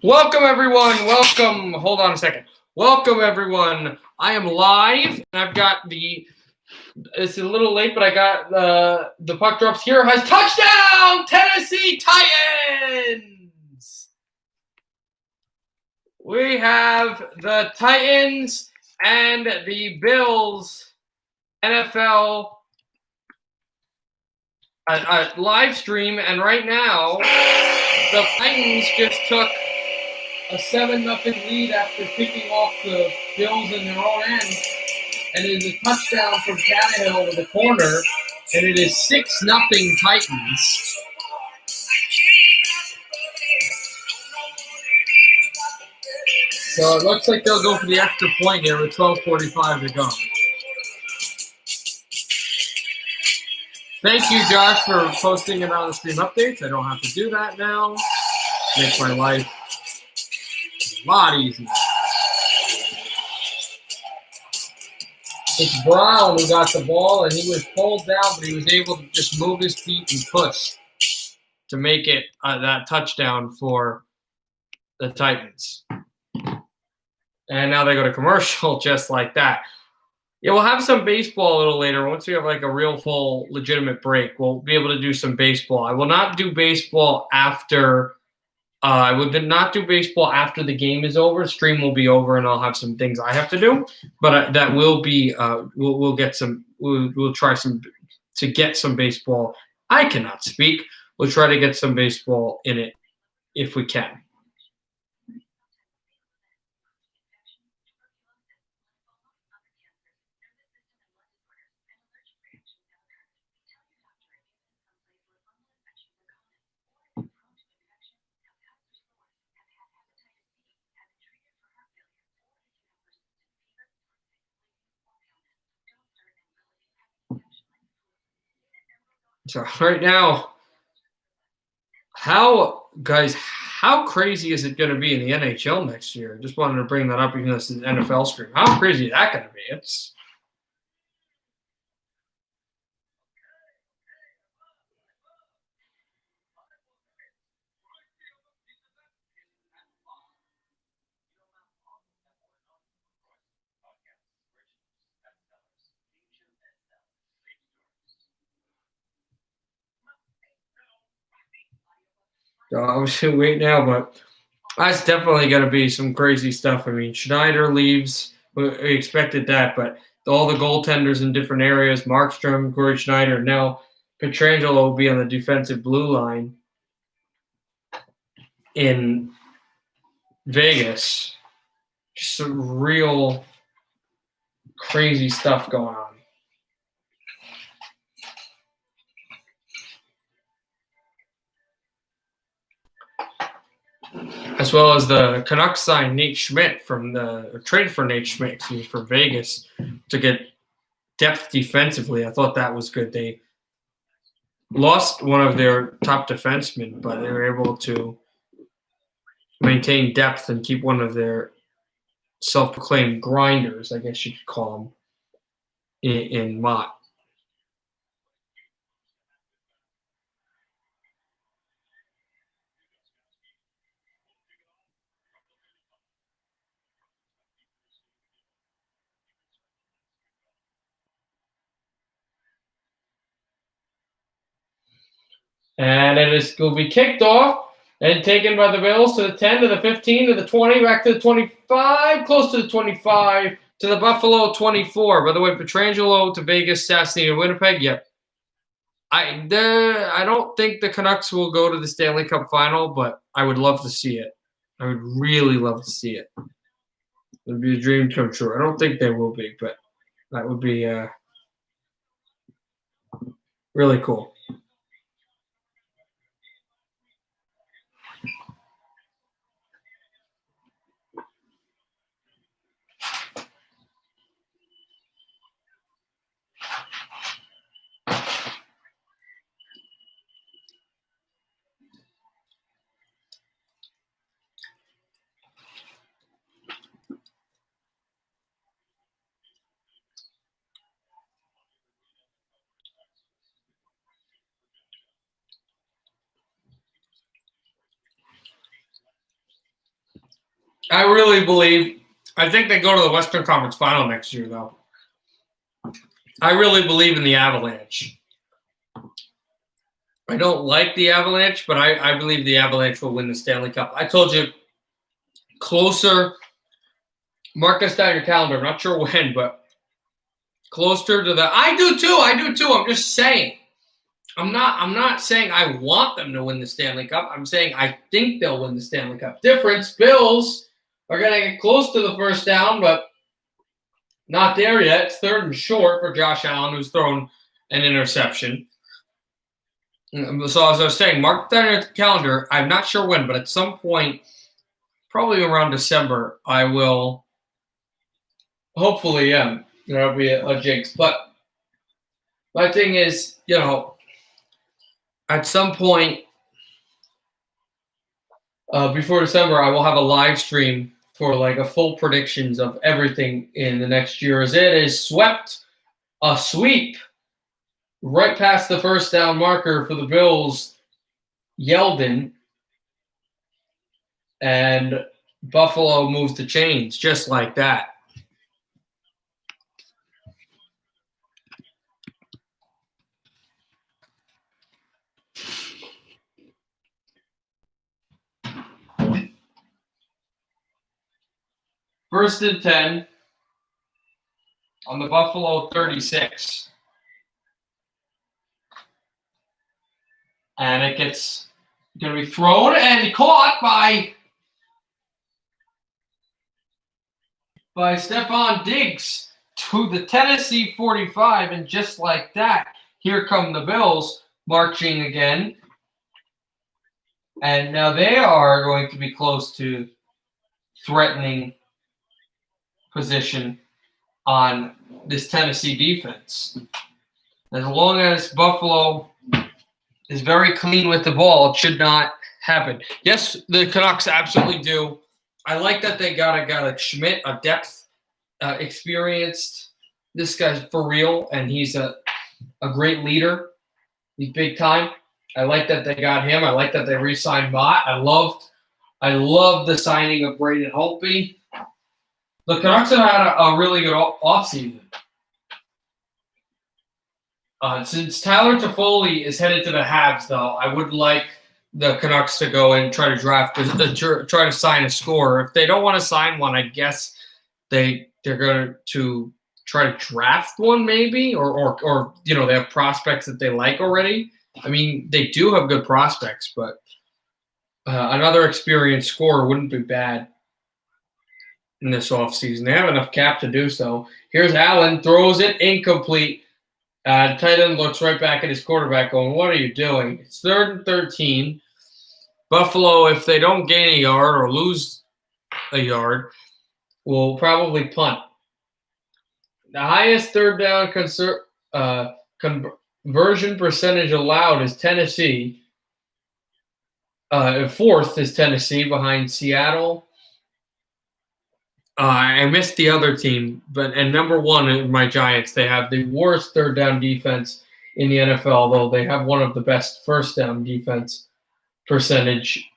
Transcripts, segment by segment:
Welcome, everyone. Welcome. Hold on a second. Welcome, everyone. I am live, and I've got it's a little late, but I got the puck drops here. Has touchdown, Tennessee Titans. We have the Titans and the Bills NFL live stream, and right now the Titans just took a 7-0 lead after kicking off the Bills in their own end, and it is a touchdown from Tannehill to the corner, and it is 6-0 Titans. So it looks like they'll go for the extra point here with 12:45 to go. Thank you, Josh, for posting it on the stream updates. I don't have to do that now. Makes my life a lot easier. It's Brown who got the ball, and he was pulled down, but he was able to just move his feet and push to make it that touchdown for the Titans. And now they go to commercial just like that. Yeah, we'll have some baseball a little later. Once we have like a real full legitimate break, we'll be able to do some baseball. I will not do baseball after I would not do baseball after the game is over. Stream will be over, and I'll have some things I have to do. But that will be we'll get some. We'll try some to get some baseball. I cannot speak. We'll try to get some baseball in it if we can. So right now, how crazy is it going to be in the NHL next year? Just wanted to bring that up, even though this is an NFL stream. How crazy is that going to be? It's obviously wait now, but that's definitely going to be some crazy stuff. I mean, Schneider leaves. We expected that, but all the goaltenders in different areas, Markstrom, Corey Schneider, now Pietrangelo will be on the defensive blue line in Vegas. Just some real crazy stuff going on. As well as the Canucks signed Nate Schmidt traded for Nate Schmidt for Vegas to get depth defensively. I thought that was good. They lost one of their top defensemen, but they were able to maintain depth and keep one of their self-proclaimed grinders, I guess you could call them, in Mott. And it will be kicked off and taken by the Bills to the 10, to the 15, to the 20, back to the 25, close to the 25, to the Buffalo 24. By the way, Pietrangelo to Vegas, Stastny to Winnipeg. Yep. I don't think the Canucks will go to the Stanley Cup final, but I would love to see it. I would really love to see it. It would be a dream come true. I don't think they will be, but that would be really cool. I really believe. I think they go to the Western Conference Final next year, though. I really believe in the Avalanche. I don't like the Avalanche, but I believe the Avalanche will win the Stanley Cup. I told you, closer. Mark this down your calendar. I'm not sure when, but closer to the. I do too. I'm just saying. I'm not saying I want them to win the Stanley Cup. I'm saying I think they'll win the Stanley Cup. Difference, Bills are going to get close to the first down, but not there yet. It's 3rd and short for Josh Allen, who's thrown an interception. So as I was saying, mark that on the calendar. I'm not sure when, but at some point, probably around December, I will hopefully, that'll be a jinx. But my thing is, at some point before December, I will have a live stream for like a full predictions of everything in the next year, as it is a sweep right past the first down marker for the Bills, Yeldon, and Buffalo moves the chains just like that. First and 10 on the Buffalo 36. And it gets going to be thrown and caught by Stephon Diggs to the Tennessee 45. And just like that, here come the Bills marching again. And now they are going to be close to threatening position on this Tennessee defense. As long as Buffalo is very clean with the ball, it should not happen. Yes, the Canucks absolutely do. I like that they got a guy like Schmidt, a depth experienced. This guy's for real, and he's a great leader. He's big time. I like that they got him. I like that they re-signed Mott. I love the signing of Braden Holtby. The Canucks have had a really good offseason. Since Tyler Toffoli is headed to the Habs, though, I would like the Canucks to go and try to try to sign a scorer. If they don't want to sign one, I guess they're going to try to draft one, maybe, or they have prospects that they like already. I mean, they do have good prospects, but another experienced scorer wouldn't be bad in this offseason. They have enough cap to do so. Here's Allen, throws it incomplete. Tight end looks right back at his quarterback going, what are you doing? It's 3rd and 13. Buffalo, if they don't gain a yard or lose a yard, will probably punt. The highest third down conversion percentage allowed is Tennessee. 4th is Tennessee behind Seattle. I missed the other team, and number 1 in my Giants. They have the worst third down defense in the NFL, though they have one of the best first down defense percentage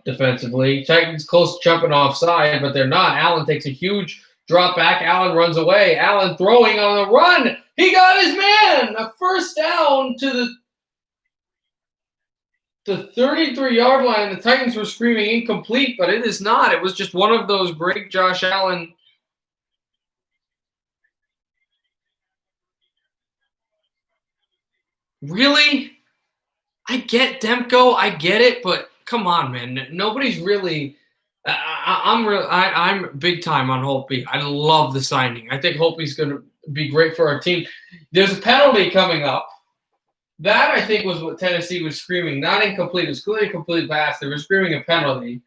defensively. Titans close to jumping offside, but they're not. Allen takes a huge drop back. Allen runs away. Allen throwing on the run. He got his man. A first down to the 33-yard line. The Titans were screaming incomplete, but it is not. It was just one of those great Josh Allen. Really? I get Demko. I get it, but come on, man. Nobody's really. I'm big time on Holtby. I love the signing. I think Holtby's going to be great for our team. There's a penalty coming up. That, I think, was what Tennessee was screaming. Not incomplete. It was clearly a complete pass. They were screaming a penalty.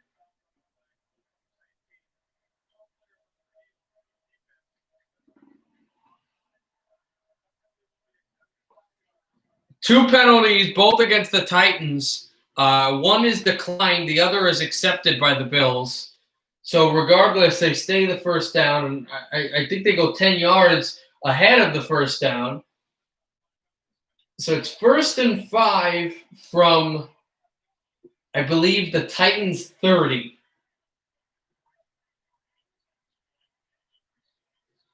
Two penalties, both against the Titans. One is declined. The other is accepted by the Bills. So regardless, they stay the first down. And I think they go 10 yards ahead of the first down. So it's 1st and 5 from, I believe, the Titans 30.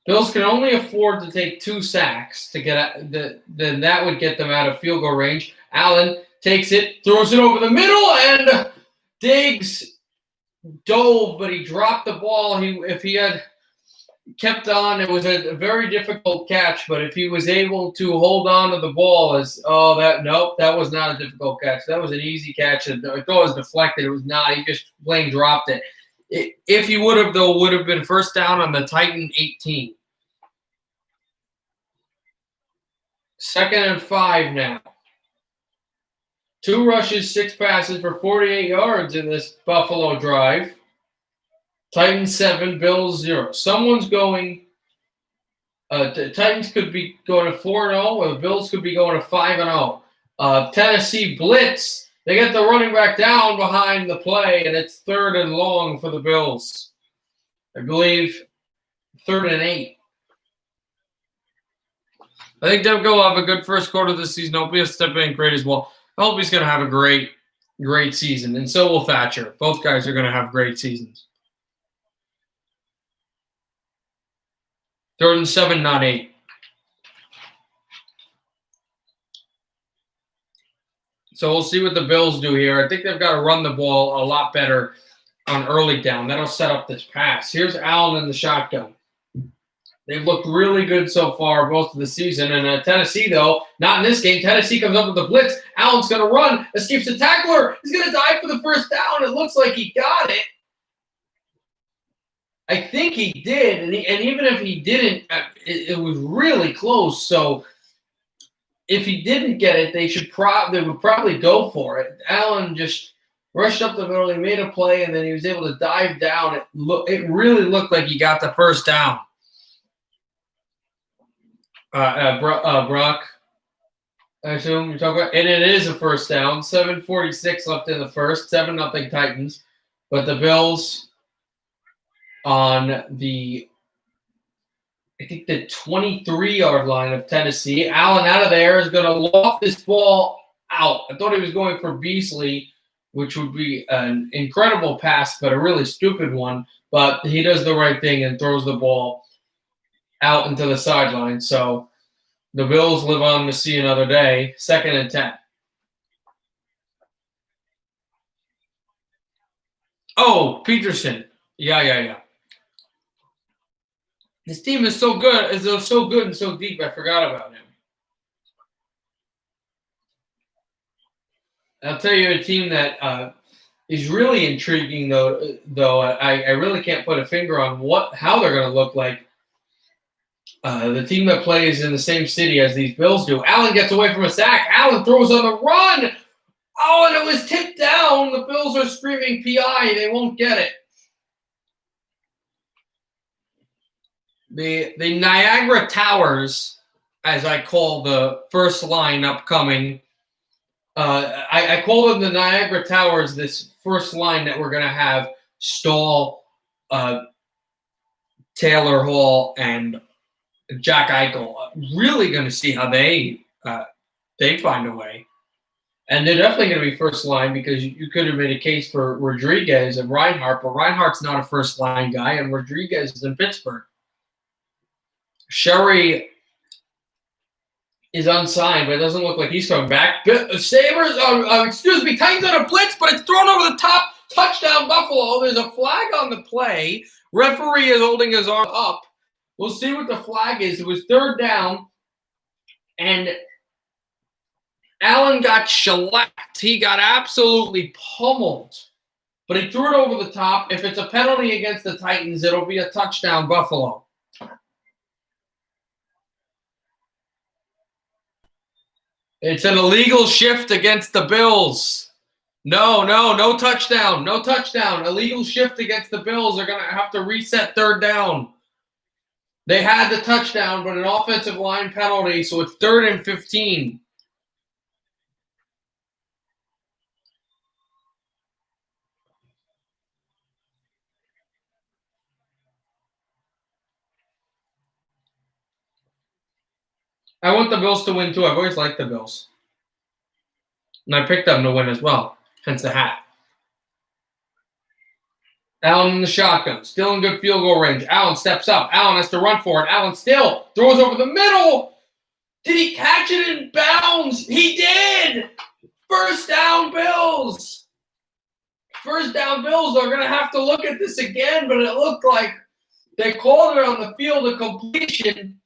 Bills can only afford to take 2 sacks to get then that would get them out of field goal range. Allen takes it, throws it over the middle, and Diggs dove, but he dropped the ball. If he had kept on, it was a very difficult catch, but if he was able to hold on to the ball that was not a difficult catch. That was an easy catch. I thought it was deflected. It was not. He just plain dropped it. If he would have, though, would have been first down on the Titan 18. 2nd and 5 now. 2 rushes, 6 passes for 48 yards in this Buffalo drive. Titans 7, Bills 0. Someone's going. The Titans could be going to 4-0, or the Bills could be going to 5-0. Tennessee blitz. They get the running back down behind the play, and it's 3rd and long for the Bills. I believe 3rd and 8. I think Devko will have a good first quarter this season. Hope he'll step in great as well. I hope he's going to have a great season, and so will Thatcher. Both guys are going to have great seasons. 3rd and 7, not 8. So we'll see what the Bills do here. I think they've got to run the ball a lot better on early down. That'll set up this pass. Here's Allen in the shotgun. They've looked really good so far most of the season. And Tennessee, though, not in this game. Tennessee comes up with the blitz. Allen's going to run. Escapes the tackler. He's going to dive for the first down. It looks like he got it. I think he did. And even if he didn't, it was really close. So if he didn't get it, they would probably go for it. Allen just rushed up the middle. He made a play, and then he was able to dive down. It really looked like he got the first down. Brock, I assume you're talking about, and it is a first down. 7:46 left in the first. 7-0 Titans, but the Bills on the 23-yard line of Tennessee. Allen out of there is going to loft this ball out. I thought he was going for Beasley, which would be an incredible pass, but a really stupid one. But he does the right thing and throws the ball out into the sideline. So the Bills live on to see another day. 2nd and 10. Oh, Peterson. Yeah. This team is so good. It's so good and so deep. I forgot about him. I'll tell you a team that is really intriguing, though I really can't put a finger on how they're going to look like. The team that plays in the same city as these Bills do. Allen gets away from a sack. Allen throws on the run. Oh, and it was tipped down. The Bills are screaming PI. They won't get it. The Niagara Towers, as I call the first line upcoming, I call them the Niagara Towers, this first line that we're going to have, Stahl, Taylor Hall, and Jack Eichel. Really going to see how they find a way. And they're definitely going to be first line because you could have made a case for Rodriguez and Reinhart, but Reinhart's not a first line guy, and Rodriguez is in Pittsburgh. Sherry is unsigned, but it doesn't look like he's coming back. Sabres, Titans on a blitz, but it's thrown over the top. Touchdown, Buffalo. There's a flag on the play. Referee is holding his arm up. We'll see what the flag is. It was 3rd down, and Allen got shellacked. He got absolutely pummeled, but he threw it over the top. If it's a penalty against the Titans, it'll be a touchdown, Buffalo. It's an illegal shift against the Bills. No touchdown. No touchdown. Illegal shift against the Bills. They're going to have to reset 3rd down. They had the touchdown, but an offensive line penalty, so it's 3rd and 15. I want the Bills to win, too. I've always liked the Bills. And I picked them to win as well, hence the hat. Allen in the shotgun, still in good field goal range. Allen steps up. Allen has to run for it. Allen still throws over the middle. Did he catch it in bounds? He did! First down, Bills. First down, Bills. They're going to have to look at this again, but it looked like they called it on the field of completion.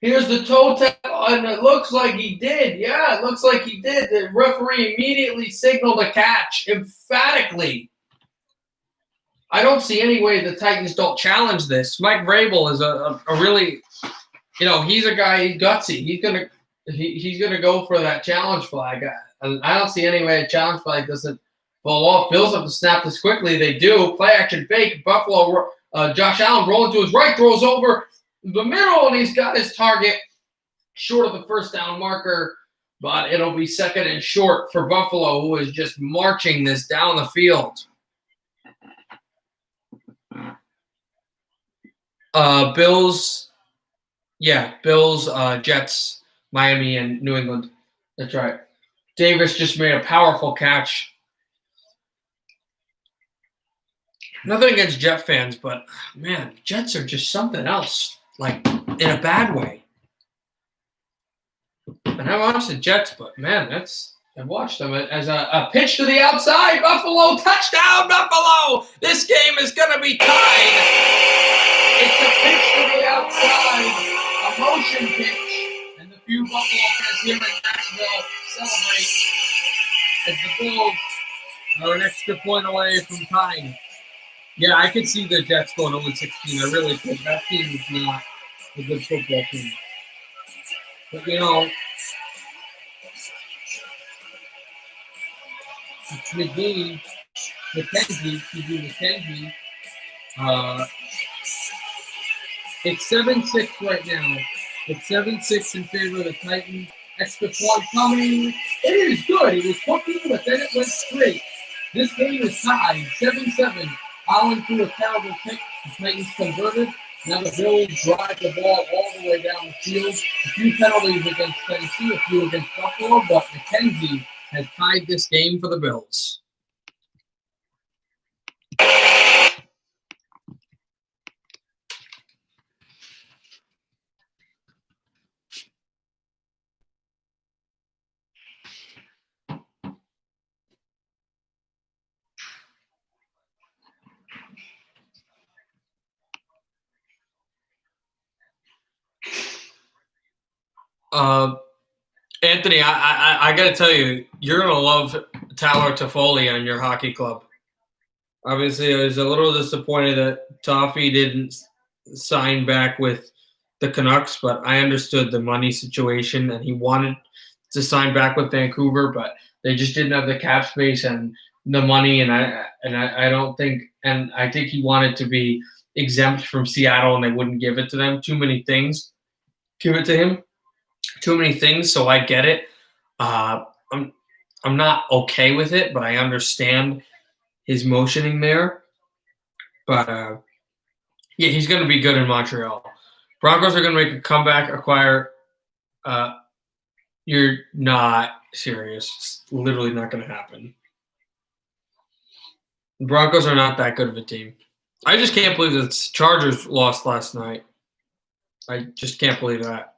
Here's the toe tap, and it looks like he did. Yeah, it looks like he did. The referee immediately signaled a catch, emphatically. I don't see any way the Titans don't challenge this. Mike Vrabel is a really, he's a guy, he's gutsy. He's gonna go for that challenge flag. I don't see any way a challenge flag doesn't fall off. Bills have to snap this quickly. They do. Play action fake. Buffalo. Josh Allen rolling to his right, throws over the middle, and he's got his target short of the first down marker, but it'll be second and short for Buffalo, who is just marching this down the field. Bills, Jets, Miami, and New England. That's right. Davis just made a powerful catch. Nothing against Jet fans, but, man, Jets are just something else, like, in a bad way. And I watched the Jets, but, man, I watched them as a pitch to the outside. Buffalo, touchdown, Buffalo! This game is going to be tied. It's a pitch to the outside, a motion pitch, and the few Buffalo fans here in Nashville celebrate as the Bills are an extra point away from tying. Yeah, I could see the Jets going 0-16. I really could. That team is not a good football team. But, it's McGee, McKenzie. It's 7-6 right now. It's 7-6 in favor of the Titans. Extra point coming. It is good. It was hooking, but then it went straight. This game is tied, 7-7. Allen threw a terrible pick. The Titans converted. Now the Bills drive the ball all the way down the field. A few penalties against Tennessee, a few against Buffalo, but McKenzie has tied this game for the Bills. Anthony, I got to tell you, you're going to love Tyler Toffoli on your hockey club. Obviously, I was a little disappointed that Toffee didn't sign back with the Canucks, but I understood the money situation, and he wanted to sign back with Vancouver, but they just didn't have the cap space and the money, and I don't think, and I think he wanted to be exempt from Seattle, and they wouldn't give it to them. Too many things. Give it to him. Too many things, so I get it. I'm not okay with it, but I understand his motioning there. But, yeah, he's going to be good in Montreal. Broncos are going to make a comeback, acquire you're not serious. It's literally not going to happen. The Broncos are not that good of a team. I just can't believe the Chargers lost last night. I just can't believe that.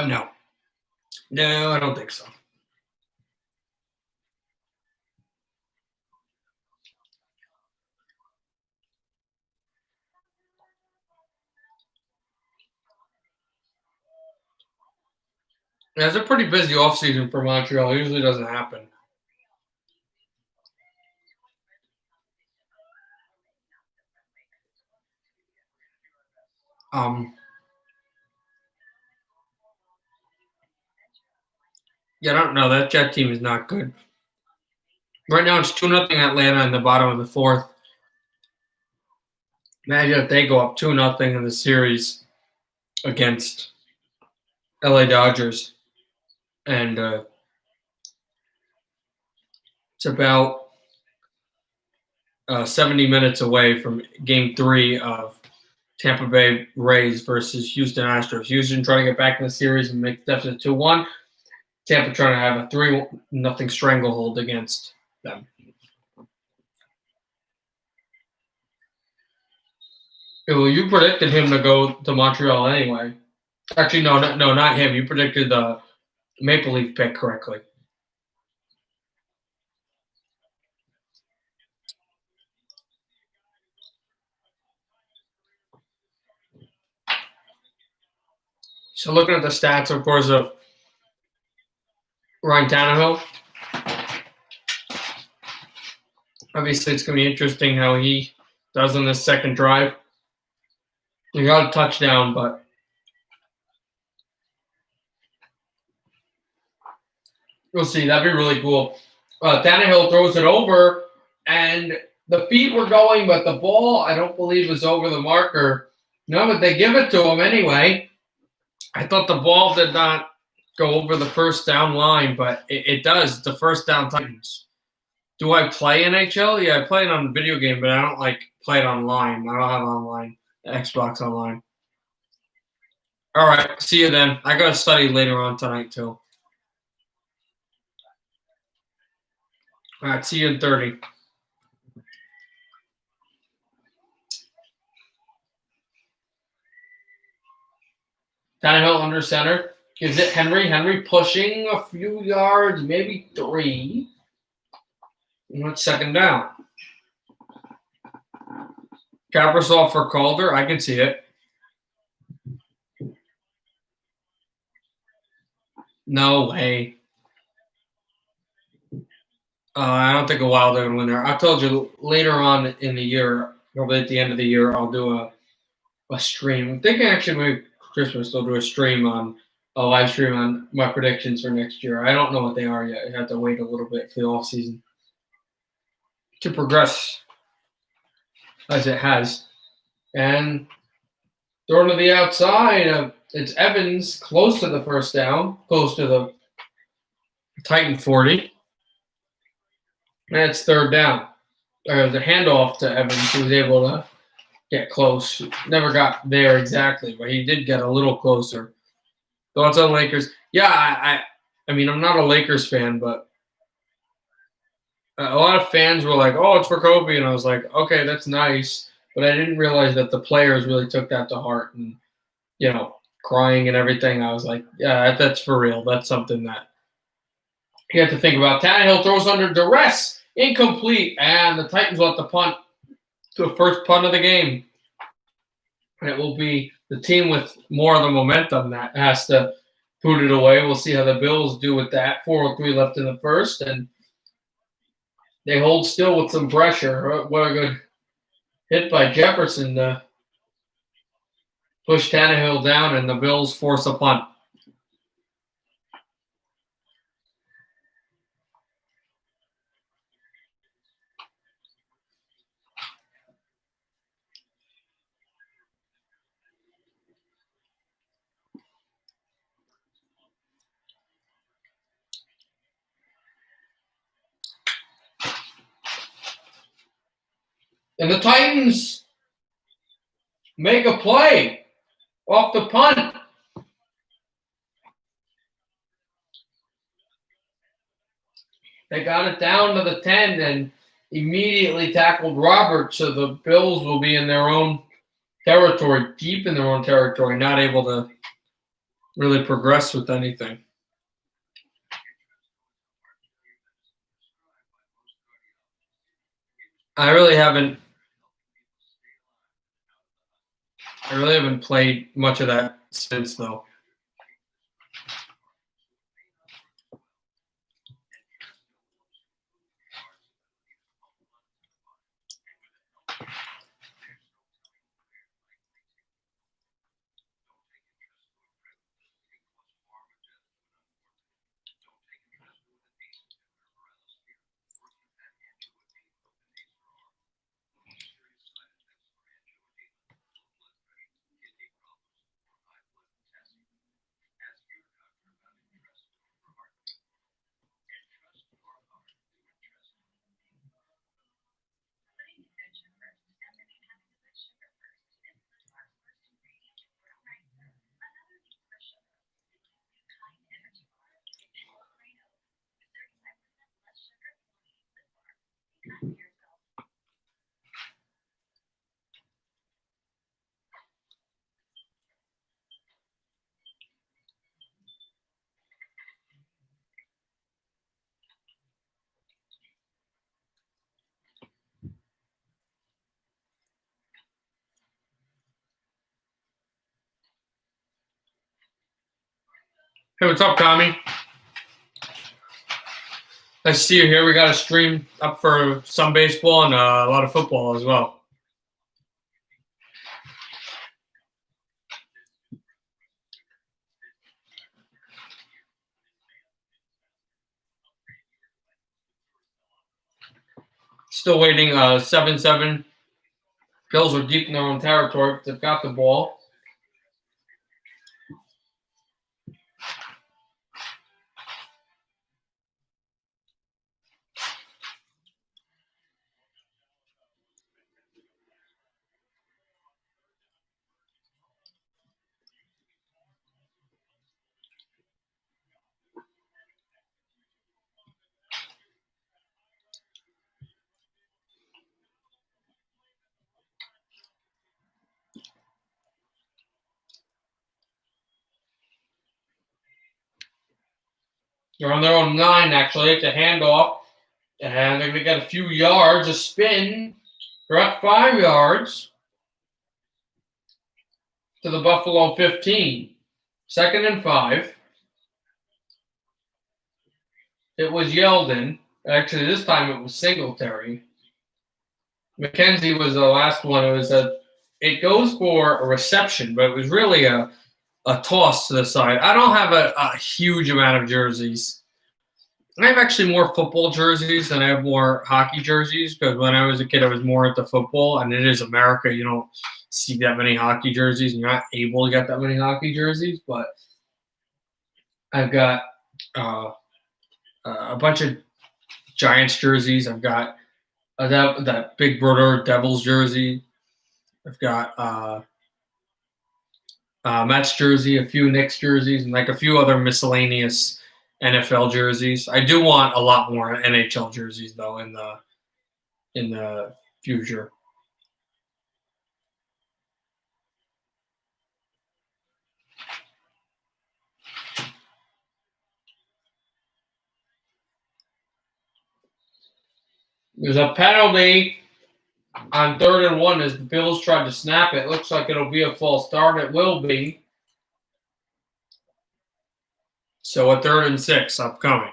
No. No, I don't think so. Yeah, it's a pretty busy offseason for Montreal. It usually doesn't happen. Yeah, I don't know. That Jet team is not good. Right now, it's 2-0 Atlanta in the bottom of the fourth. Imagine if they go up 2-0 in the series against LA Dodgers. And it's about 70 minutes away from Game 3 of Tampa Bay Rays versus Houston Astros. Houston trying to get back in the series and make the deficit 2-1. Tampa trying to have a 3-0 stranglehold against them. Well, you predicted him to go to Montreal anyway. Actually, no, not him. You predicted the Maple Leaf pick correctly. So looking at the stats, of course, of Ryan Tannehill, obviously it's going to be interesting how he does on this second drive. He got a touchdown, but we'll see. That'd be really cool. Tannehill throws it over, and the feet were going, but the ball, I don't believe, was over the marker. No, but they give it to him anyway. I thought the ball did not go over the first down line, but it does. The first down Titans. Do I play NHL? Yeah, I play it on a video game, but I don't play it online. I don't have online, Xbox Online. All right, see you then. I got to study later on tonight too. All right, see you in 30. Tannehill under center. Gives it Henry. Henry pushing a few yards, maybe 3. And it's second down. Caprasol for Calder. I can see it. No way. I don't think a Wild are going to win there. I told you later on in the year, probably at the end of the year, I'll do a stream. I'm thinking actually maybe Christmas I'll do a live stream on my predictions for next year. I don't know what they are yet. I have to wait a little bit for the off season to progress as it has. And thrown to the outside, it's Evans close to the first down, close to the Titan 40. And it's third down. The handoff to Evans, who was able to get close. Never got there exactly, but he did get a little closer. Thoughts on Lakers? Yeah, I mean, I'm not a Lakers fan, but a lot of fans were like, "Oh, it's for Kobe," and I was like, "Okay, that's nice," but I didn't realize that the players really took that to heart and, crying and everything. I was like, "Yeah, that's for real. That's something that you have to think about." Tannehill throws under duress, incomplete, and the Titans will have to punt to the first punt of the game. And it will be the team with more of the momentum that has to put it away. We'll see how the Bills do with that. 4:03 left in the first, and they hold still with some pressure. What a good hit by Jefferson to push Tannehill down, and the Bills force a punt. And the Titans make a play off the punt. They got it down to the 10 and immediately tackled Roberts, so the Bills will be in their own territory, deep in their own territory, not able to really progress with anything. I really haven't played much of that since, though. Hey, what's up, Tommy? Nice to see you here. We got a stream up for some baseball and a lot of football as well. Still waiting. 7-7. Bills are deep in their own territory. They've got the ball. They're on their own 9, actually. It's a handoff. And they're going to get a few yards, a spin. They're up 5 yards to the Buffalo 15. 2nd and 5. It was Yeldon. Actually, this time it was Singletary. McKenzie was the last one. It goes for a reception, but it was really a toss to the side. I don't have a huge amount of jerseys. I have actually more football jerseys than I have more hockey jerseys, because when I was a kid, I was more into football, and it is America. You don't see that many hockey jerseys, and you're not able to get that many hockey jerseys. But I've got a bunch of Giants jerseys. I've got that Big Brother Devils jersey. I've got Mets jersey, a few Knicks jerseys, and like a few other miscellaneous NFL jerseys. I do want a lot more NHL jerseys though in the future. There's a penalty on 3rd and 1 as the Bills tried to snap it. Looks like it'll be a false start. It will be. So a 3rd and 6 upcoming.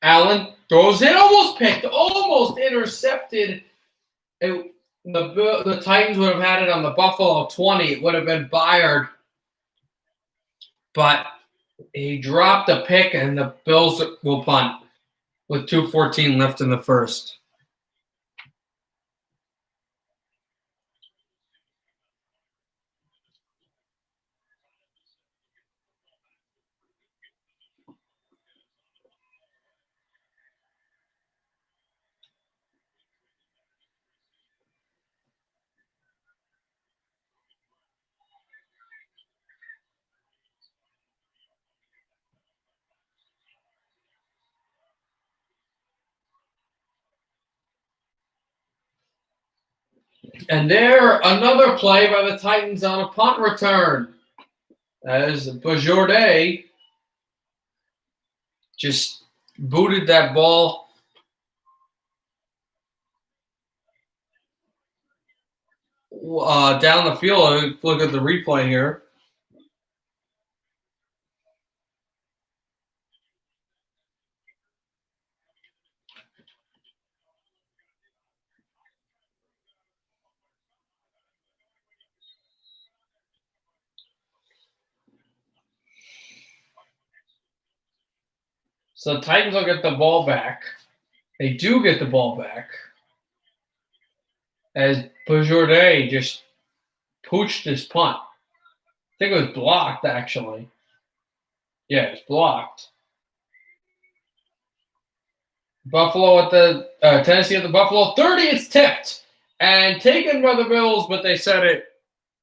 Allen throws it, almost picked, almost intercepted. The Titans would have had it on the Buffalo 20. It would have been Byard. But he dropped a pick, and the Bills will punt with 2:14 left in the first. And there, another play by the Titans on a punt return, as Bajorday just booted that ball down the field. Look at the replay here. So the Titans will get the ball back. They do get the ball back, as Bajorday just pooched this punt. I think it was blocked, actually. Yeah, it's blocked. Buffalo at the Tennessee at the Buffalo 30. It's tipped and taken by the Bills, but they said it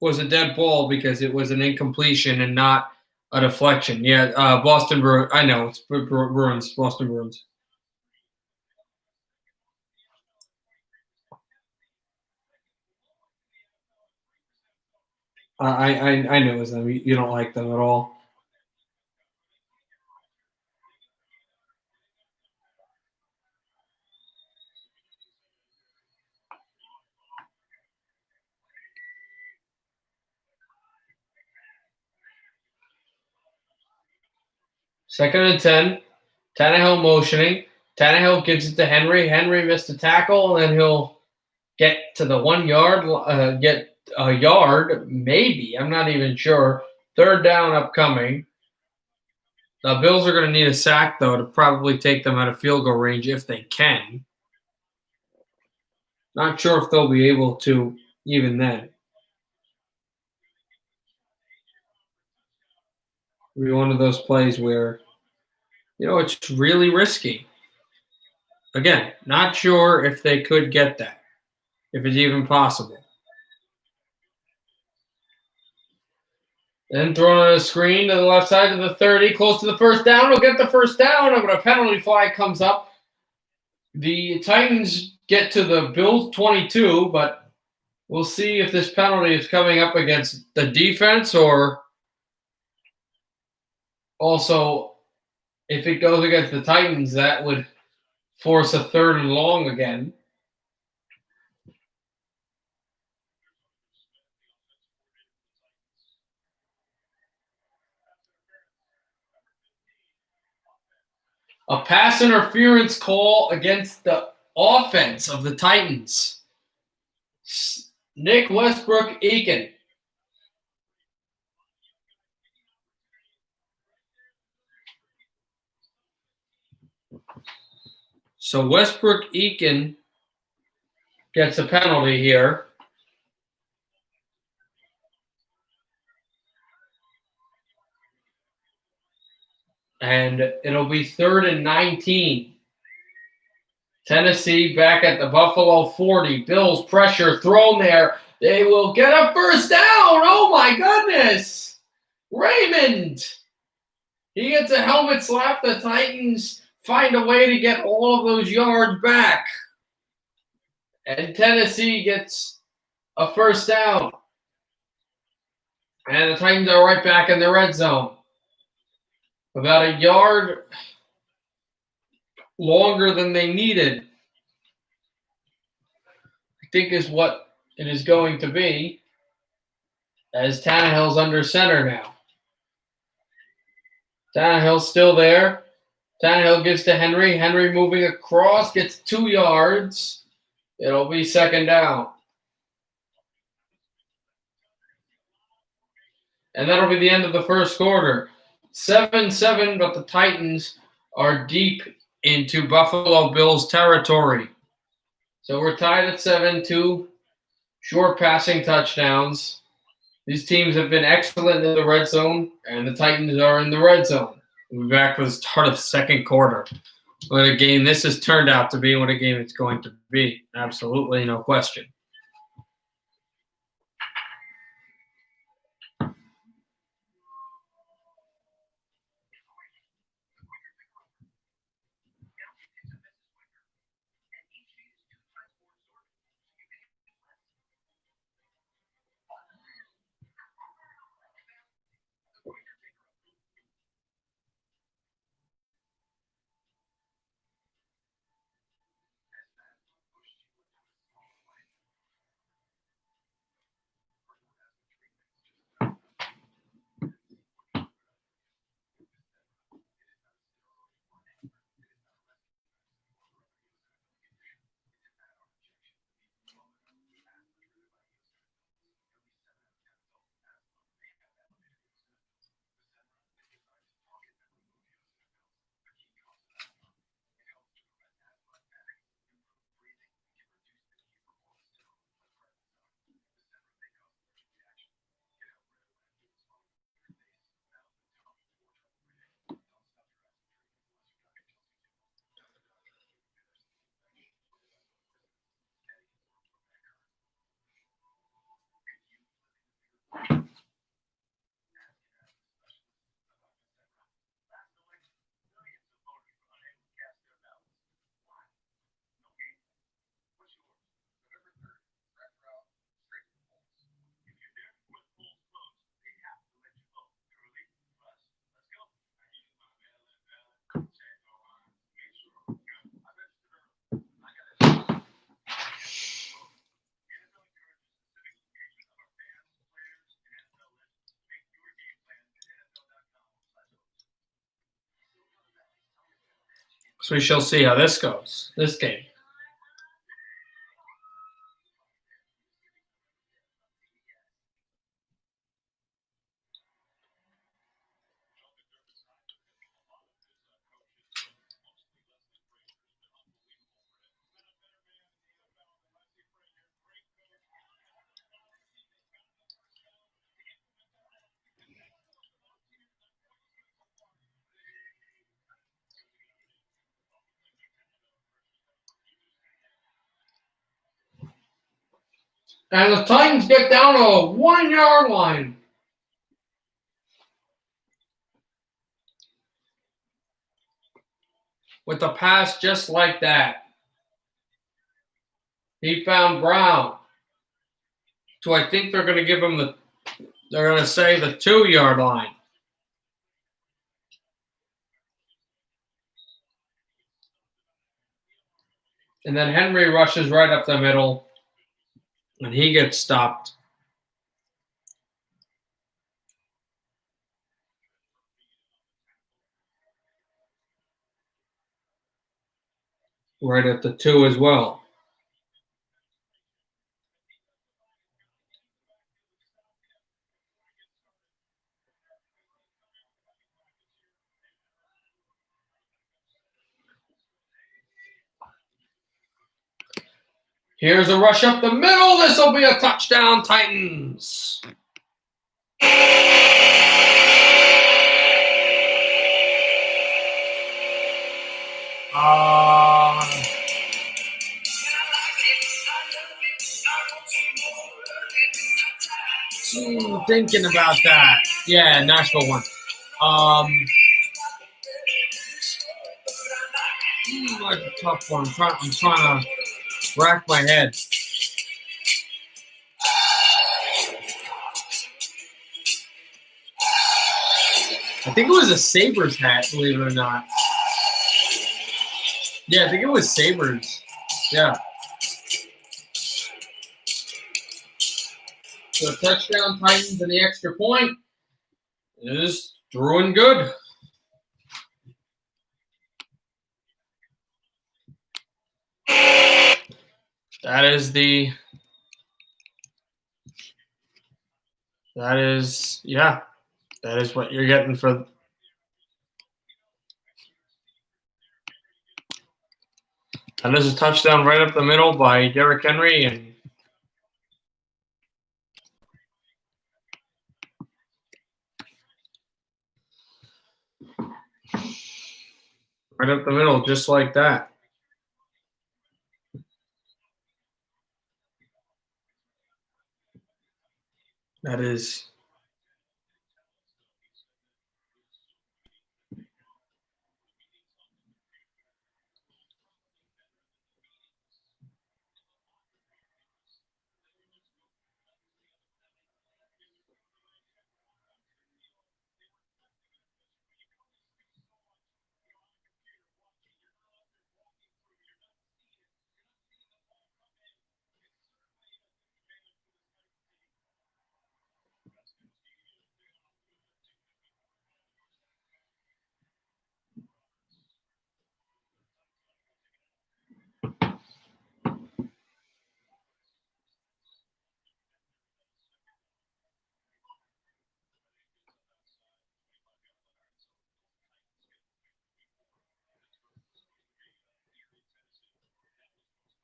was a dead ball because it was an incompletion and not A deflection. Yeah, Boston Bruins. I know it's Bruins. Boston Bruins. I know it's them. You don't like them at all. Second and 10. Tannehill motioning. Tannehill gives it to Henry. Henry missed a tackle, and then he'll get to the 1 yard, get a yard, maybe. I'm not even sure. Third down upcoming. The Bills are going to need a sack, though, to probably take them out of field goal range if they can. Not sure if they'll be able to even then. It'll be one of those plays where, it's really risky. Again, not sure if they could get that, if it's even possible. Then thrown on a screen to the left side of the 30, close to the first down. He'll get the first down, but a penalty flag comes up. The Titans get to the Bills 22, but we'll see if this penalty is coming up against the defense or also if it goes against the Titans, that would force a third and long again. A pass interference call against the offense of the Titans. Nick Westbrook-Ikhine. So Westbrook-Ikhine gets a penalty here. And it'll be 3rd and 19. Tennessee back at the Buffalo 40. Bills pressure thrown there. They will get a first down. Oh, my goodness. Raymond. He gets a helmet slap. The Titans find a way to get all of those yards back. And Tennessee gets a first down. And the Titans are right back in the red zone. About a yard longer than they needed, I think is what it is going to be, as Tannehill's under center now. Tannehill's still there. Tannehill gives to Henry. Henry moving across, gets 2 yards. It'll be 2nd down. And that'll be the end of the first quarter. 7-7, but the Titans are deep into Buffalo Bills territory. So we're tied at 7-2. Short passing touchdowns. These teams have been excellent in the red zone, and the Titans are in the red zone. We'll be back for the start of the second quarter. What a game this has turned out to be, what a game it's going to be. Absolutely, no question. So we shall see how this goes, this game. And the Titans get down to a 1 yard line. With a pass just like that. He found Brown. So I think they're going to give him they're going to say the 2 yard line. And then Henry rushes right up the middle. And he gets stopped. Right at the 2 as well. Here's a rush up the middle. This will be a touchdown, Titans. Thinking about that. Yeah, Nashville won. That's a tough one. I'm trying to rack my head. I think it was a Sabres hat, believe it or not. Yeah, I think it was Sabres. Yeah. So touchdown Titans and the extra point is through and good. That is what you're getting for. That is a touchdown right up the middle by Derrick Henry, and right up the middle, just like that. That is.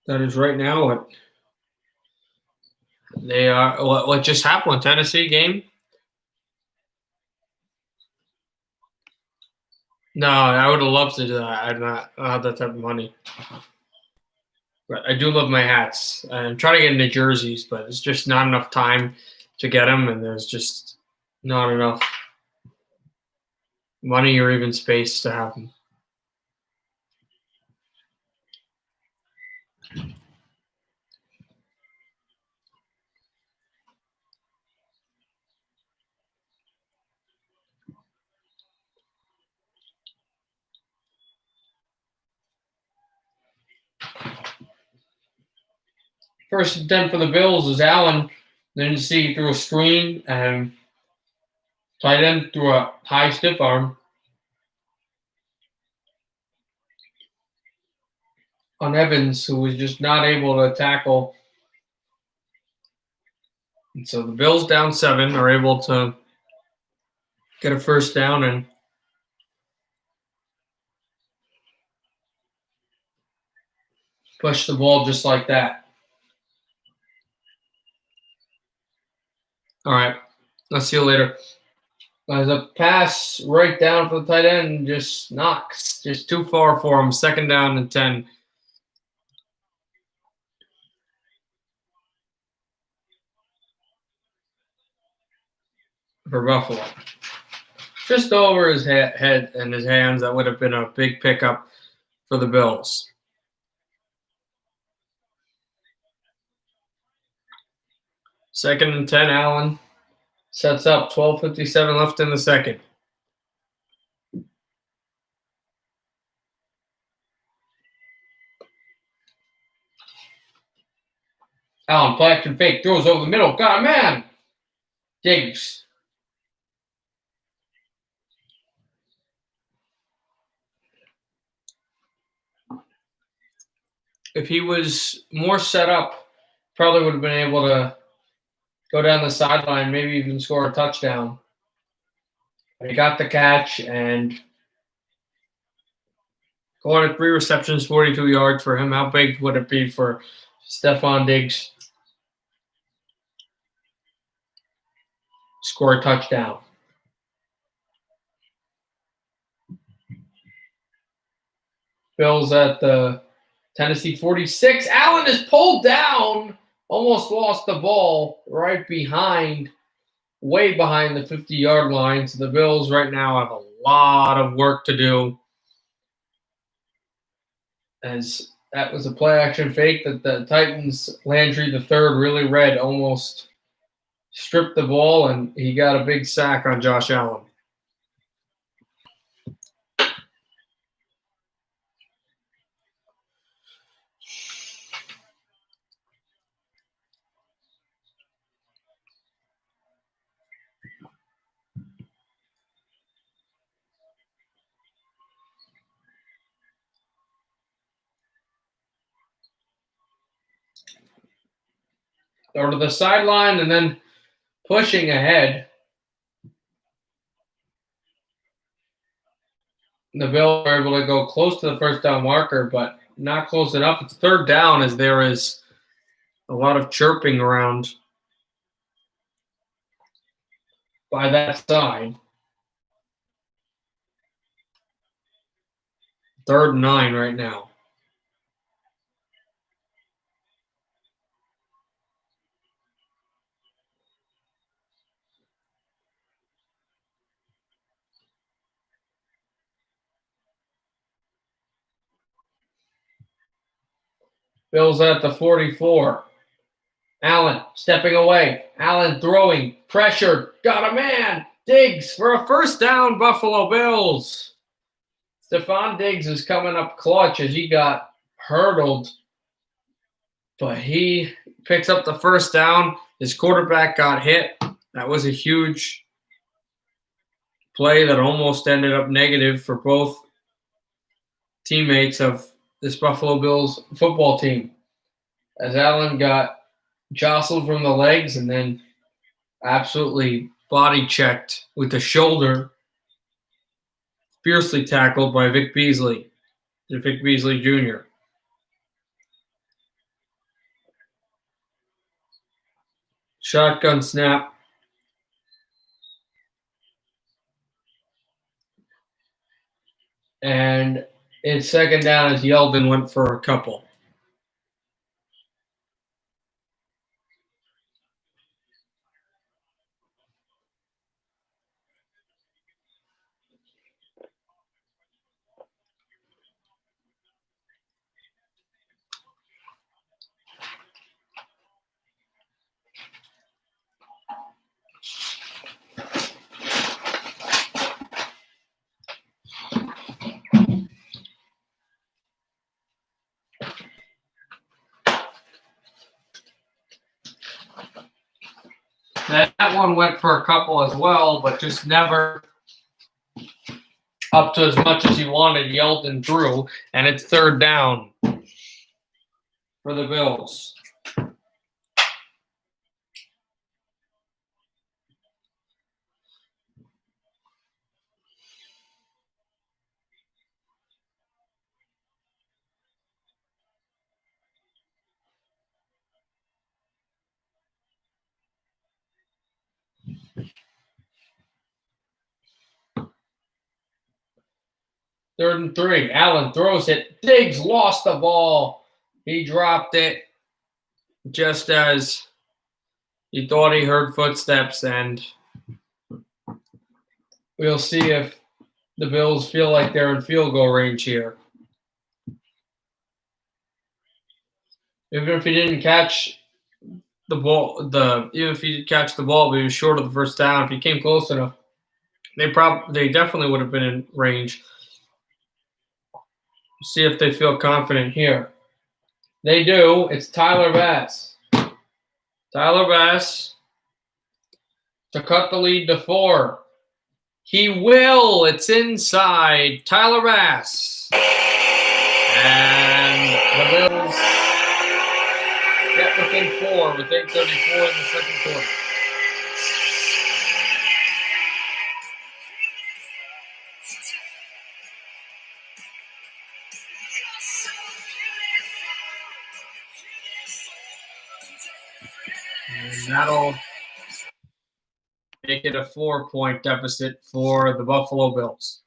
That is right now what they are. What just happened? Tennessee game? No, I would have loved to do that. I don't have that type of money. But I do love my hats. I'm trying to get into jerseys, but it's just not enough time to get them, and there's just not enough money or even space to have them. First and 10 for the Bills is Allen. Then you see through a screen and tight end through a high stiff arm. on Evans, who was just not able to tackle. And so the Bills down 7 are able to get a first down and push the ball just like that. All right. I'll see you later. As a pass right down for the tight end, just knocks. Just too far for him. Second down and 10. For Buffalo. Just over his head and his hands. That would have been a big pickup for the Bills. Second and 10, Allen sets up. 12:57 left in the second. Allen, play action fake, throws over the middle. Got a man. Diggs. If he was more set up, probably would have been able to go down the sideline, maybe even score a touchdown. But he got the catch and going at 3 receptions, 42 yards for him. How big would it be for Stefon Diggs? Score a touchdown. Bills at the Tennessee 46. Allen is pulled down. Almost lost the ball right behind, way behind the 50-yard line. So the Bills right now have a lot of work to do. As that was a play-action fake that the Titans, Landry the third, really read, almost stripped the ball, and he got a big sack on Josh Allen. Over to the sideline and then pushing ahead. The Bills are able to go close to the first down marker, but not close enough. It's third down as there is a lot of chirping around by that side. 3rd and 9 right now. Bills at the 44. Allen stepping away. Allen throwing. Pressure. Got a man. Diggs for a first down, Buffalo Bills. Stefon Diggs is coming up clutch as he got hurdled. But he picks up the first down. His quarterback got hit. That was a huge play that almost ended up negative for both teammates of this Buffalo Bills football team. As Allen got jostled from the legs and then absolutely body checked with the shoulder, fiercely tackled by Vic Beasley Jr. Shotgun snap. And it's second down as Yeldon went for a couple. That one went for a couple as well, but just never up to as much as he wanted. Yeldon threw, and it's third down. for the Bills. Third and 3. Allen throws it. Diggs lost the ball. He dropped it just as he thought he heard footsteps, and we'll see if the Bills feel like they're in field goal range here. Even if he didn't catch the ball, but he was short of the first down. If he came close enough, they definitely would have been in range. See if they feel confident here. They do. It's Tyler Bass. Tyler Bass to cut the lead to 4. He will. It's inside. Tyler Bass. And the Bills get within 4 with 8:34 in the second quarter. And that'll make it a 4-point deficit for the Buffalo Bills.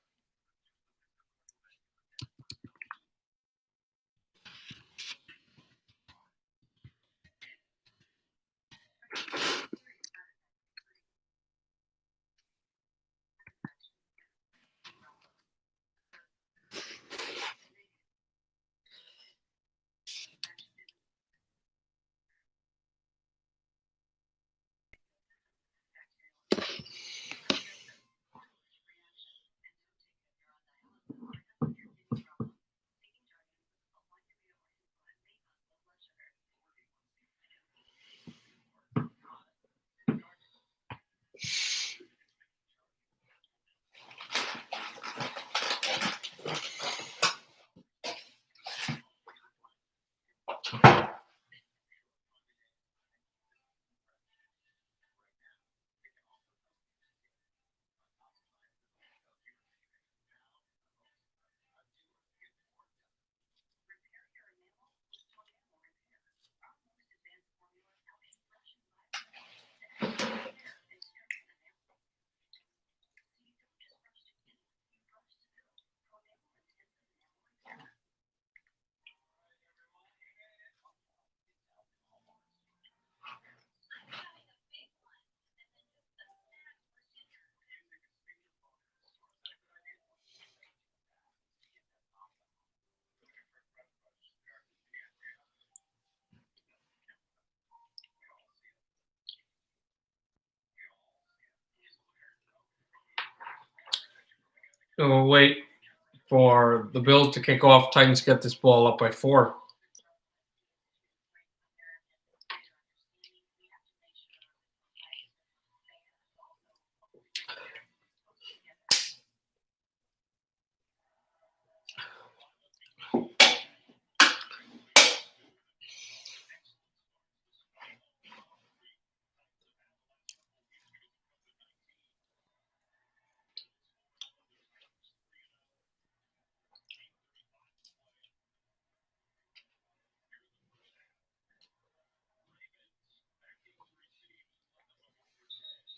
We'll wait for the Bills to kick off. Titans get this ball up by 4.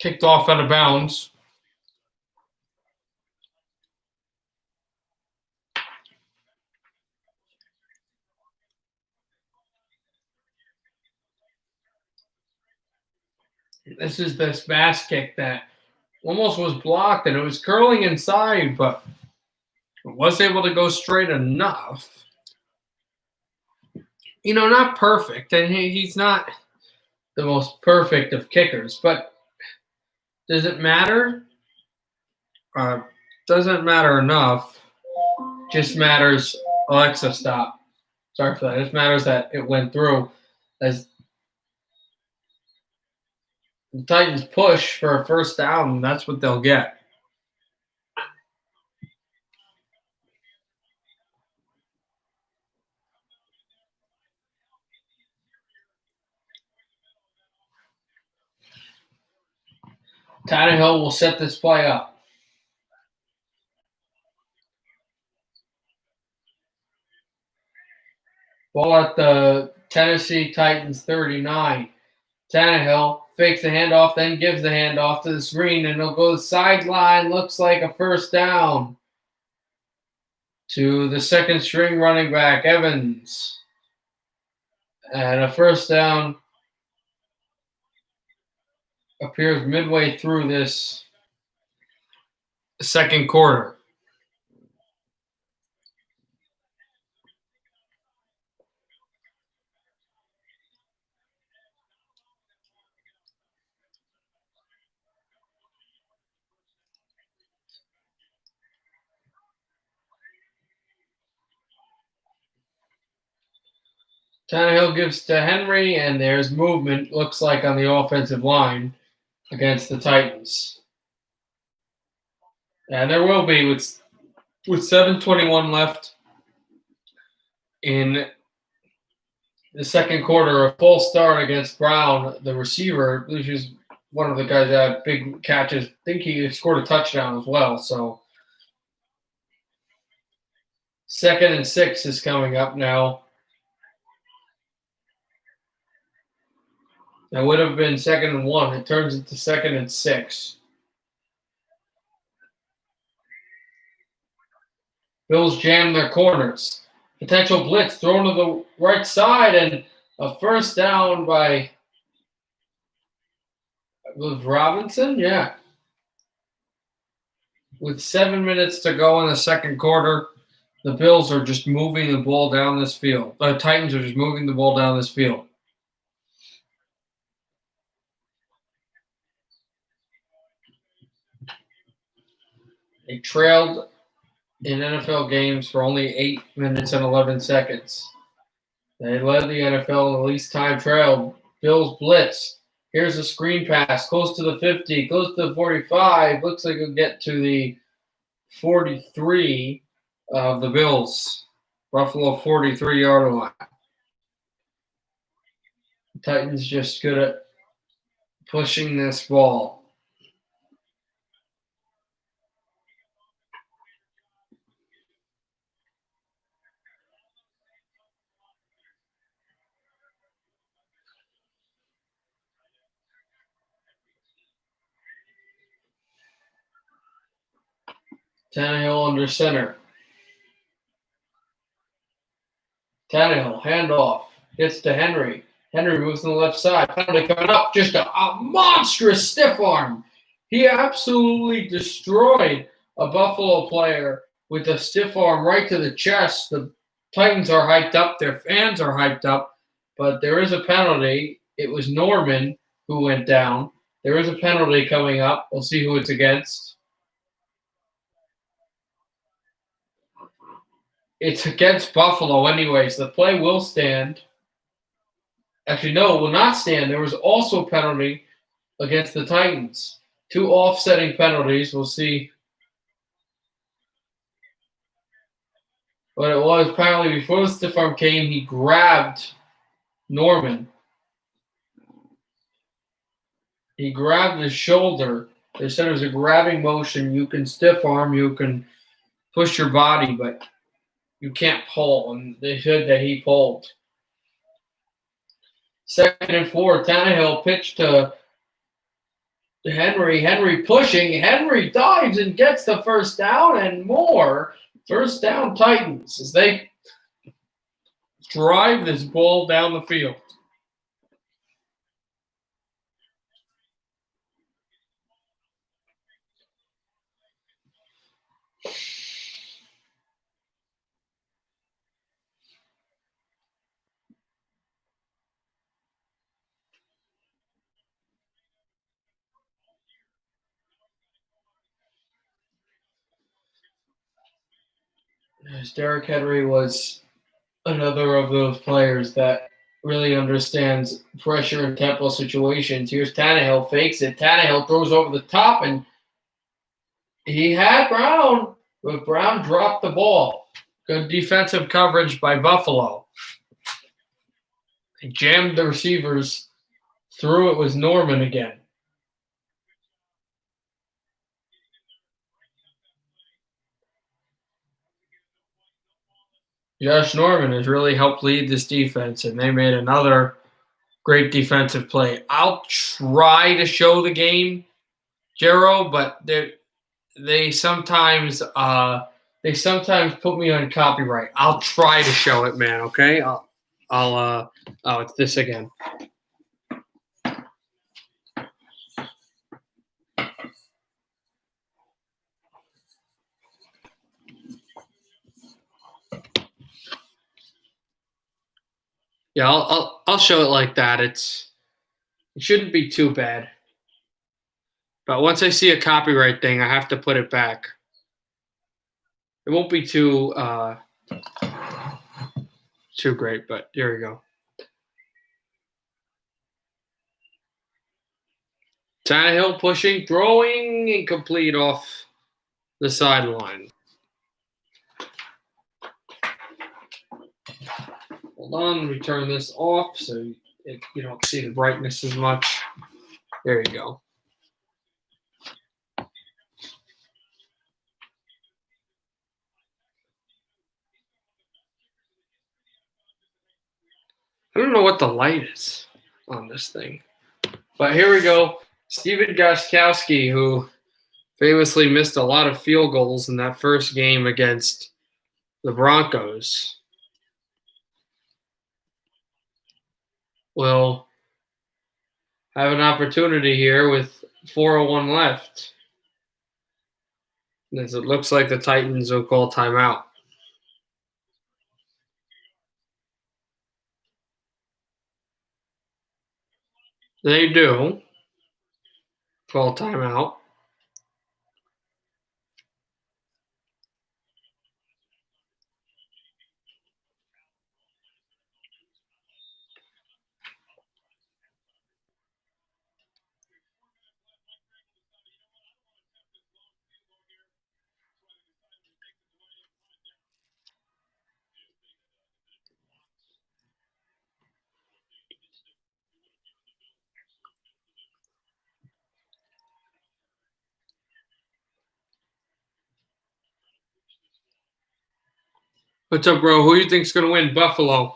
Kicked off out of bounds. This is this Bass kick that almost was blocked, and it was curling inside, but it was able to go straight enough. Not perfect, and he's not the most perfect of kickers, but does it matter? Doesn't matter enough. Just matters. Alexa, stop. Sorry for that. It just matters that it went through. As the Titans push for a first down, that's what they'll get. Tannehill will set this play up. Ball at the Tennessee Titans 39. Tannehill fakes the handoff, then gives the handoff to the screen, and it'll go to the sideline. Looks like a first down to the second string running back, Evans. And a first down appears midway through this second quarter. Tannehill gives to Henry, and there's movement, looks like, on the offensive line against the Titans. And there will be with 7:21 left in the second quarter, a full start against Brown, the receiver, which is one of the guys that had big catches. I think he scored a touchdown as well. So 2nd and 6 is coming up now. That would have been 2nd and 1. It turns into 2nd and 6. Bills jam their corners. Potential blitz thrown to the right side, and a first down by, I believe, Robinson. Yeah. With 7 minutes to go in the second quarter, the Bills are just moving the ball down this field. The Titans are just moving the ball down this field. They trailed in NFL games for only 8 minutes and 11 seconds. They led the NFL in the least time trailed. Bills blitz. Here's a screen pass. Close to the 50. Close to the 45. Looks like it'll get to the 43 of the Bills. Buffalo 43-yard line. The Titans just good at pushing this ball. Tannehill under center. Tannehill, handoff. Gets to Henry. Henry moves to the left side. Penalty coming up. Just a monstrous stiff arm. He absolutely destroyed a Buffalo player with a stiff arm right to the chest. The Titans are hyped up. Their fans are hyped up. But there is a penalty. It was Norman who went down. There is a penalty coming up. We'll see who it's against. It's against Buffalo anyways. The play will stand. Actually, no, it will not stand. There was also a penalty against the Titans. 2 offsetting penalties. We'll see what it was. Apparently, before the stiff arm came, he grabbed Norman. He grabbed his shoulder. They said it was a grabbing motion. You can stiff arm, you can push your body, but you can't pull, and they said that he pulled. 2nd and 4, Tannehill pitched to Henry. Henry pushing. Henry dives and gets the first down and more. First down Titans as they drive this ball down the field. Derrick Henry was another of those players that really understands pressure and tempo situations. Here's Tannehill, fakes it. Tannehill throws over the top, and he had Brown, but Brown dropped the ball. Good defensive coverage by Buffalo. They jammed the receivers. Through it was Norman again. Josh Norman has really helped lead this defense, and they made another great defensive play. I'll try to show the game, Jero, but they sometimes put me on copyright. I'll try to show it, man. Okay, I'll oh, it's this again. Yeah, I'll show it like that. It shouldn't be too bad. But once I see a copyright thing, I have to put it back. It won't be too great, but here we go. Tannehill pushing, throwing, incomplete off the sideline. Hold on, let me turn this off so you don't see the brightness as much. There you go. I don't know what the light is on this thing. But here we go. Steven Gostkowski, who famously missed a lot of field goals in that first game against the Broncos, will have an opportunity here with 4:01 left. As it looks like the Titans will call timeout. They do call timeout. What's up, bro? Who do you think's going to win? Buffalo.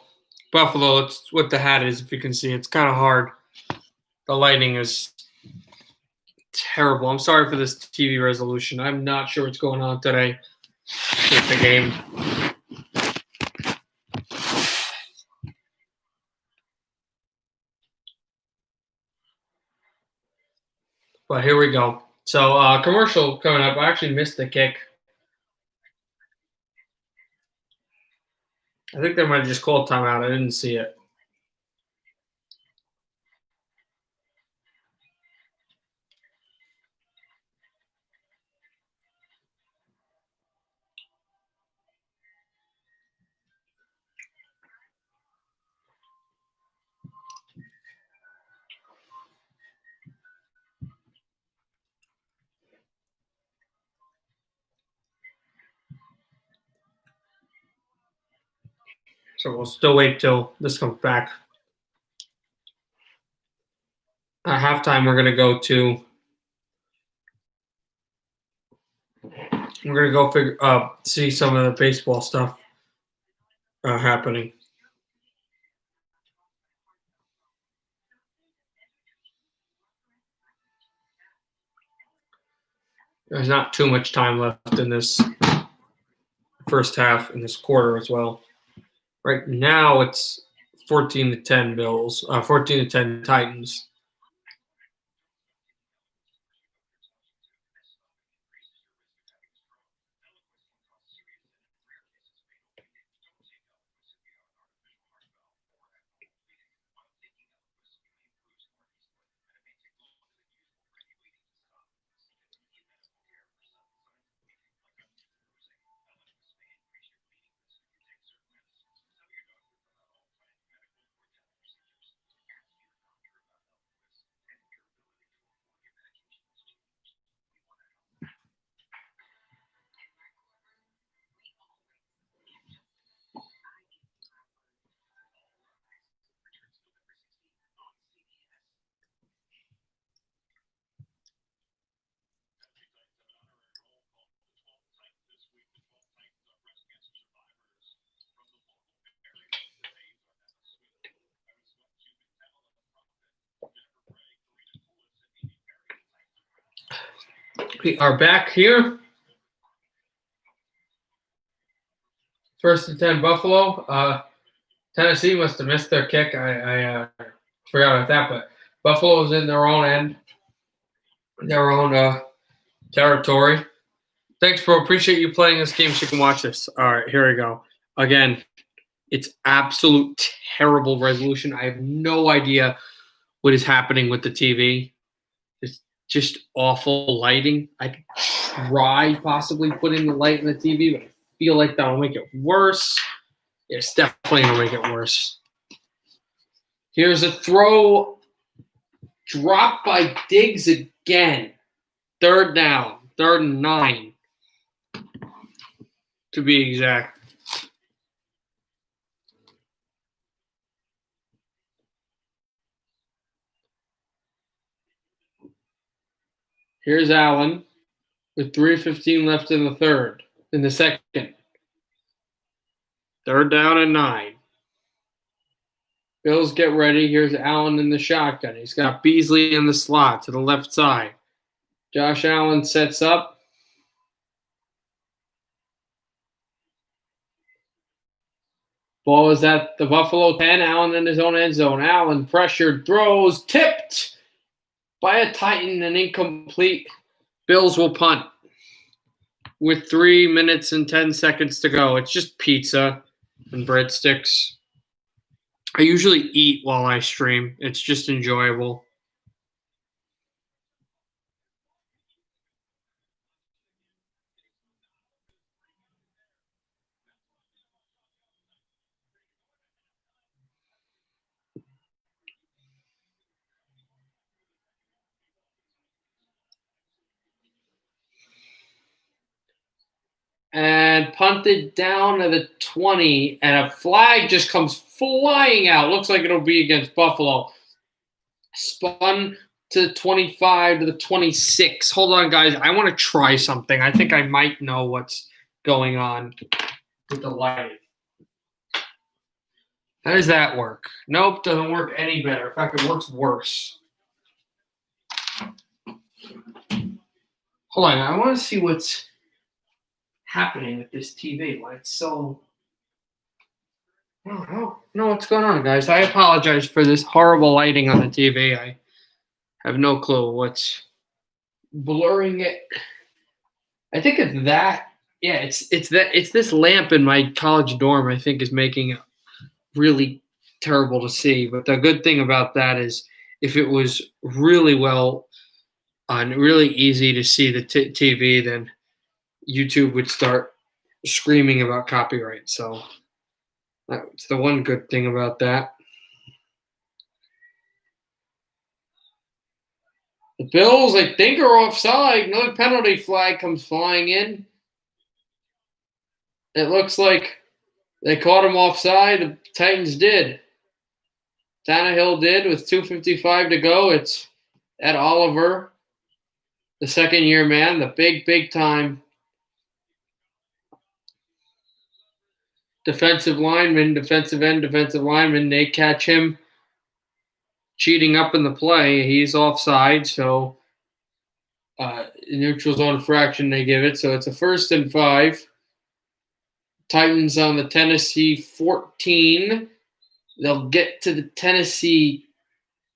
Buffalo, it's what the hat is, if you can see. It's kind of hard. The lighting is terrible. I'm sorry for this TV resolution. I'm not sure what's going on today with the game. But here we go. So commercial coming up. I actually missed the kick. I think they might have just called timeout. I didn't see it. So we'll still wait till this comes back. At halftime, we're gonna go to. We're gonna go see some of the baseball stuff happening. There's not too much time left in this first half in this quarter as well. Right now, it's 14-10 Bills, 14-10 Titans. We are back here. First and 10, Buffalo. Tennessee must have missed their kick. I forgot about that, but Buffalo's in their own end, their own territory. Thanks, bro. Appreciate you playing this game so you can watch this. All right, here we go. Again, it's absolute terrible resolution. I have no idea what is happening with the TV. It's just awful lighting. I could try possibly putting the light in the TV, but I feel like that will make it worse. It's definitely going to make it worse. Here's a throw. Dropped by Diggs again. Third down. 3rd and 9. To be exact. Here's Allen with 3:15 left in the second. 3rd down and 9. Bills get ready. Here's Allen in the shotgun. He's got Beasley in the slot to the left side. Josh Allen sets up. Ball is at the Buffalo 10. Allen in his own end zone. Allen pressured, throws, tipped by a Titan and incomplete. Bills will punt with 3 minutes and 10 seconds to go. It's just pizza and breadsticks. I usually eat while I stream. It's just enjoyable. And punted down to the 20, and a flag just comes flying out. Looks like it'll be against Buffalo. Spun to the 25 to the 26. Hold on, guys. I want to try something. I think I might know what's going on with the lighting. How does that work? Nope, doesn't work any better. In fact, it works worse. Hold on. I want to see what's happening with this TV. Why it's so... I don't know what's going on, guys. I apologize for this horrible lighting on the TV. I have no clue what's blurring it. I think it's that. Yeah, it's this lamp in my college dorm, I think, is making it really terrible to see. But the good thing about that is if it was really well and really easy to see the TV, then YouTube would start screaming about copyright. So that's the one good thing about that. The Bills, I think, are offside. Another penalty flag comes flying in. It looks like they caught him offside. The Titans did. Tannehill did with 2:55 to go. It's Ed Oliver, the second-year man, the big time defensive lineman. They catch him cheating up in the play. He's offside, so neutral zone fraction they give it. So it's a 1st and 5. Titans on the Tennessee 14. They'll get to the Tennessee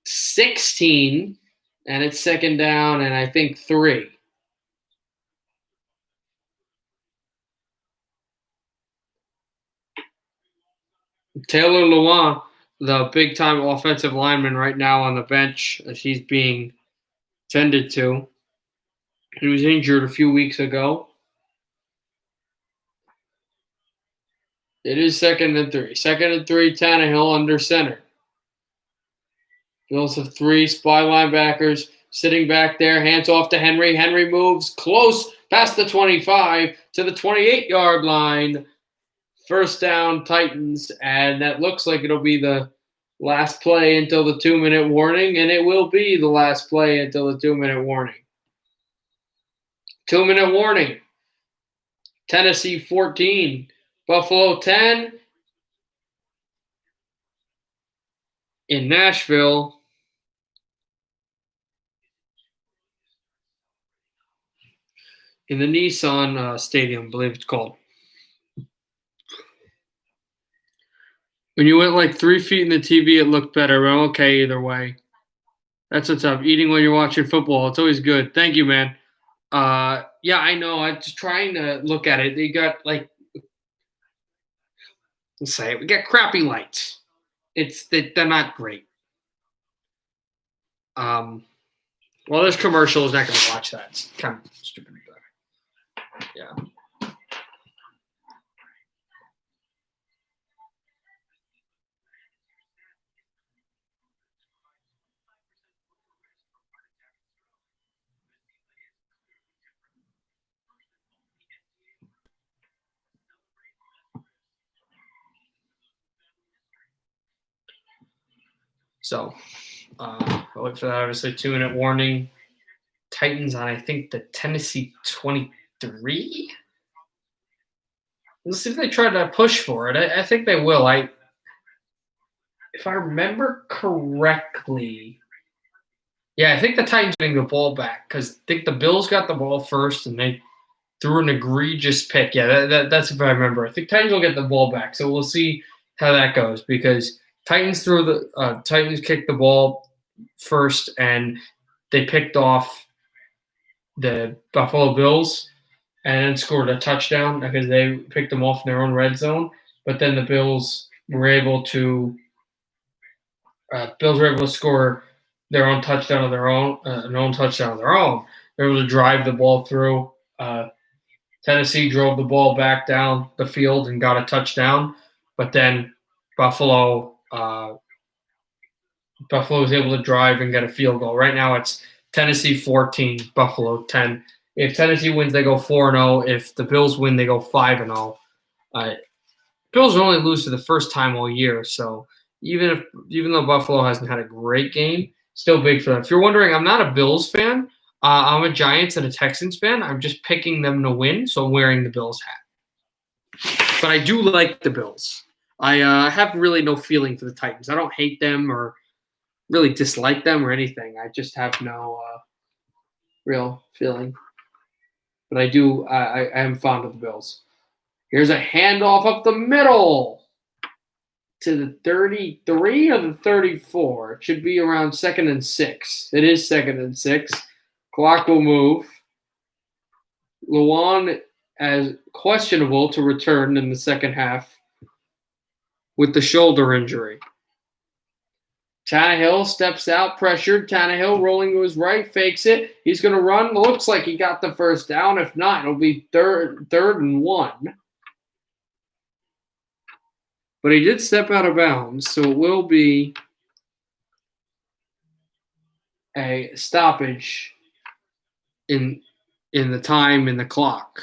16, and it's 2nd down and I think 3. Taylor Lewan, the big-time offensive lineman right now on the bench as he's being tended to. He was injured a few weeks ago. It is 2nd and 3. 2nd and 3, Tannehill under center. Bills have 3 spy linebackers sitting back there. Hands off to Henry. Henry moves close past the 25 to the 28-yard line. 1st down, Titans, and that looks like it'll be the last play until the 2-minute warning, and it will be the last play until the 2-minute warning. 2-minute warning. Tennessee 14, Buffalo 10. In Nashville, in the Nissan Stadium, I believe it's called. When you went like 3 feet in the TV, it looked better. But I'm okay either way. That's what's up. Eating when you're watching football, it's always good. Thank you, man. Yeah, I know. I'm just trying to look at it. They got like, let's say, we got crappy lights. They're not great. Well, this commercial is not going to watch that. It's kind of stupid. Yeah. So, I'll wait for that. Obviously, 2-minute warning. Titans on, I think, the Tennessee 23. Let's see if they try to push for it. I think they will. If I remember correctly, yeah, I think the Titans getting the ball back because I think the Bills got the ball first and they threw an egregious pick. Yeah, that's if I remember. I think Titans will get the ball back, so we'll see how that goes because Titans kicked the ball first and they picked off the Buffalo Bills and scored a touchdown because they picked them off in their own red zone. But then the Bills were able to score their own touchdown of their own, an own touchdown of their own. They were able to drive the ball through. Tennessee drove the ball back down the field and got a touchdown, but then Buffalo was able to drive and get a field goal. Right now it's Tennessee 14, Buffalo 10. If Tennessee wins, they go 4-0. If the Bills win, they go 5-0. Bills only lose for the first time all year, so even though Buffalo hasn't had a great game, still big for them. If you're wondering, I'm not a Bills fan. I'm a Giants and a Texans fan. I'm just picking them to win, so I'm wearing the Bills hat. But I do like the Bills. I have really no feeling for the Titans. I don't hate them or really dislike them or anything. I just have no real feeling. But I do. I am fond of the Bills. Here's a handoff up the middle to the 33 or the 34. It should be around 2nd and 6. It is 2nd and 6. Clock will move. Lewan as questionable to return in the second half with the shoulder injury. Tannehill steps out, pressured. Tannehill rolling to his right, fakes it. He's going to run. Looks like he got the first down. If not, it'll be third and 1. But he did step out of bounds, so it will be a stoppage in the time in the clock.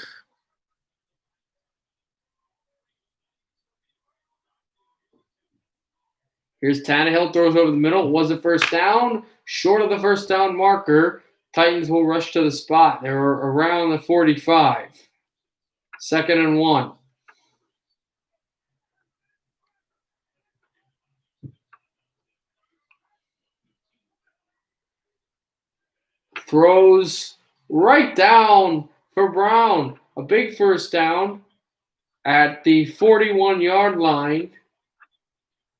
Here's Tannehill, throws over the middle. Was it first down? Short of the first down marker. Titans will rush to the spot. They're around the 45. 2nd and 1. Throws right down for Brown. A big first down at the 41-yard line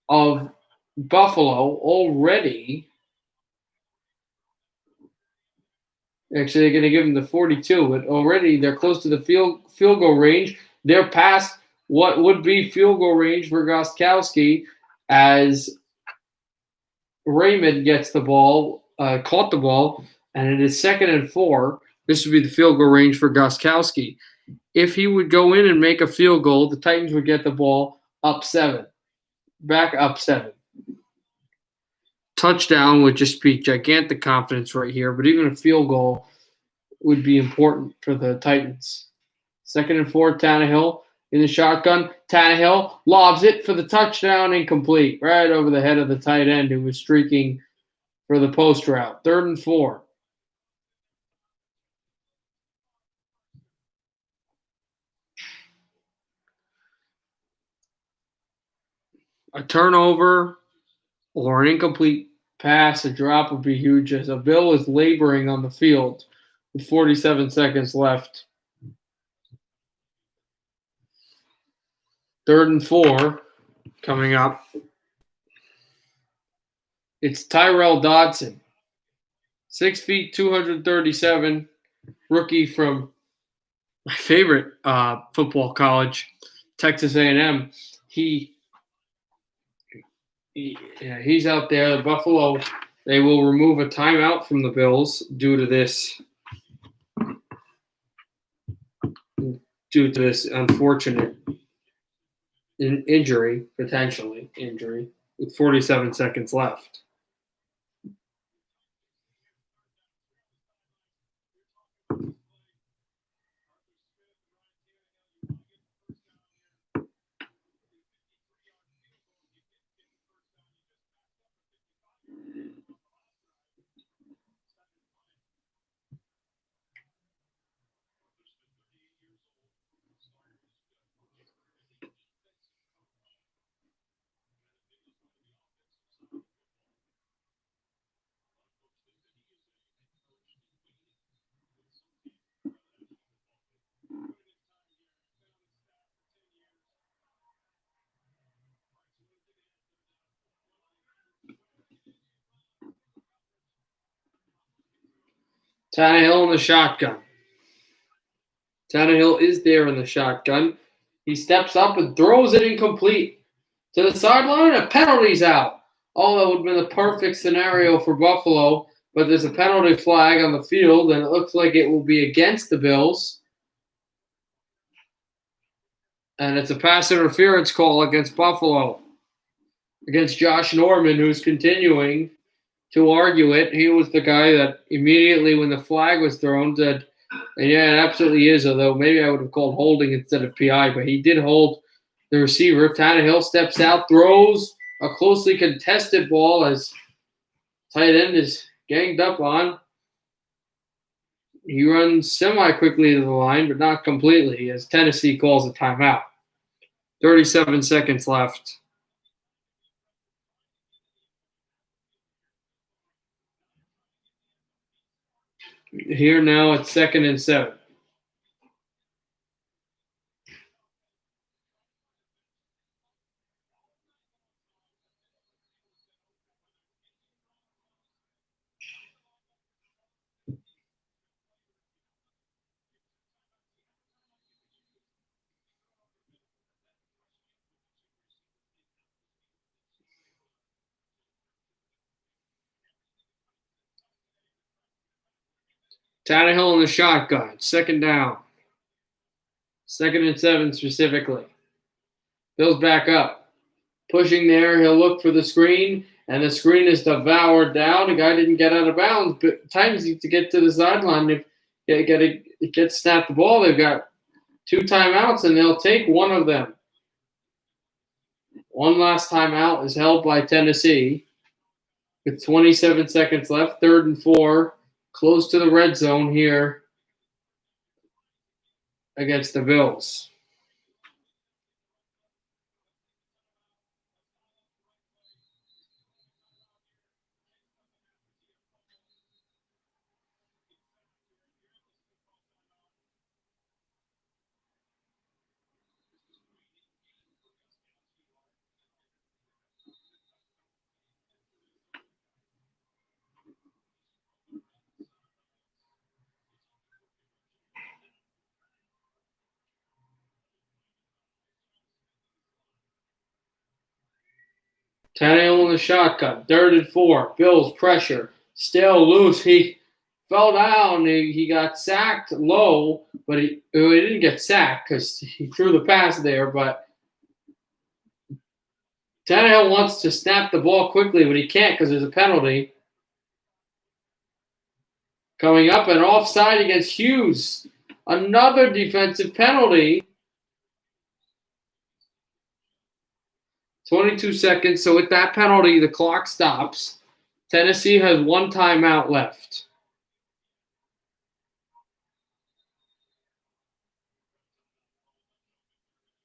of Buffalo already. Actually, they're going to give them the 42, but already they're close to the field goal range. They're past what would be field goal range for Gostkowski as Raymond gets the ball, caught the ball, and it is 2nd and 4. This would be the field goal range for Gostkowski. If he would go in and make a field goal, the Titans would get the ball up 7. Back up 7. Touchdown would just be gigantic confidence right here, but even a field goal would be important for the Titans. 2nd and 4, Tannehill in the shotgun. Tannehill lobs it for the touchdown, incomplete, right over the head of the tight end who was streaking for the post route. 3rd and 4. A turnover or an incomplete pass, a drop would be huge as a Bill is laboring on the field with 47 seconds left 3rd and 4 coming up. It's Tyrell Dodson, 6 feet, 237, rookie from my favorite football college, Texas A&M. He's out there. The Buffalo, they will remove a timeout from the Bills due to this unfortunate potentially injury, with 47 seconds left. Tannehill in the shotgun. Tannehill is there in the shotgun. He steps up and throws it incomplete to the sideline. A penalty's out. Oh, that would have been the perfect scenario for Buffalo, but there's a penalty flag on the field, and it looks like it will be against the Bills. And it's a pass interference call against Buffalo, against Josh Norman, who's continuing to argue it. He was the guy that immediately when the flag was thrown said, and yeah, it absolutely is, although maybe I would have called holding instead of PI, but he did hold the receiver. Tannehill steps out, throws a closely contested ball as tight end is ganged up on. He runs semi-quickly to the line, but not completely, as Tennessee calls a timeout. 37 seconds left. Here now it's 2nd and 7. Tannehill in the shotgun. 2nd down. 2nd and 7 specifically. Bills back up. Pushing there, he'll look for the screen, and the screen is devoured down. The guy didn't get out of bounds, but Titans need to get to the sideline. They got to get snapped the ball. They've got 2 timeouts, and they'll take one of them. One last timeout is held by Tennessee with 27 seconds left. 3rd and 4, close to the red zone here against the Bills. Tannehill in the shotgun. 3rd and 4. Bills pressure. Still loose. He fell down. He got sacked low, but he didn't get sacked because he threw the pass there. But Tannehill wants to snap the ball quickly, but he can't because there's a penalty. Coming up, an offside against Hughes. Another defensive penalty. 22 seconds. So with that penalty, the clock stops. Tennessee has 1 timeout left.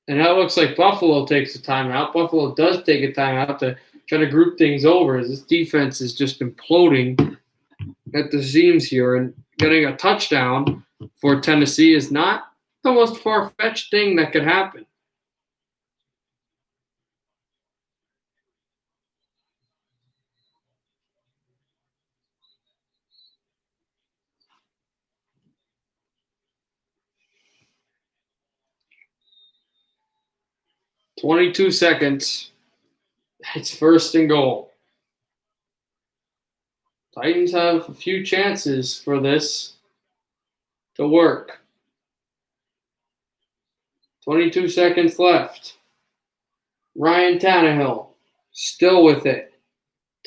And that looks like Buffalo takes a timeout. Buffalo does take a timeout to try to group things over, as this defense is just imploding at the seams here. And getting a touchdown for Tennessee is not the most far-fetched thing that could happen. 22 seconds. It's first and goal. Titans have a few chances for this to work. 22 seconds left. Ryan Tannehill still with it.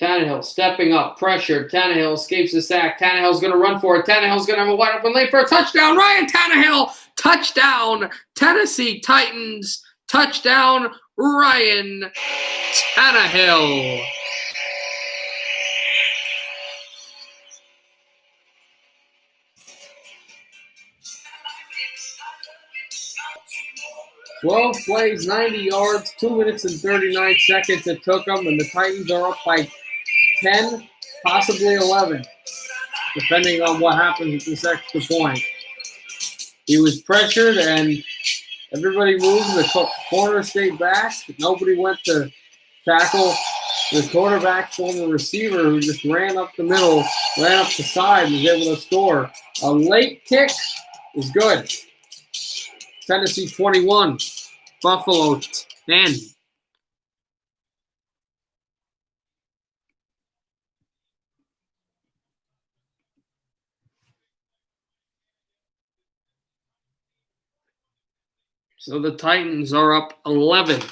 Tannehill stepping up, pressure. Tannehill escapes the sack. Tannehill's going to run for it. Tannehill's going to have a wide open lane for a touchdown. Ryan Tannehill, touchdown. Tennessee Titans, touchdown. Ryan Tannehill. Twelve plays, 90 yards, 2 minutes and 39 seconds it took them, and the Titans are up by 10, possibly 11, depending on what happens at this extra point. He was pressured, and everybody moved. The corner stayed back. Nobody went to tackle the quarterback from the receiver, who just ran up the middle, ran up the side, and was able to score. A late kick is good. Tennessee 21, Buffalo 10. So the Titans are up 11.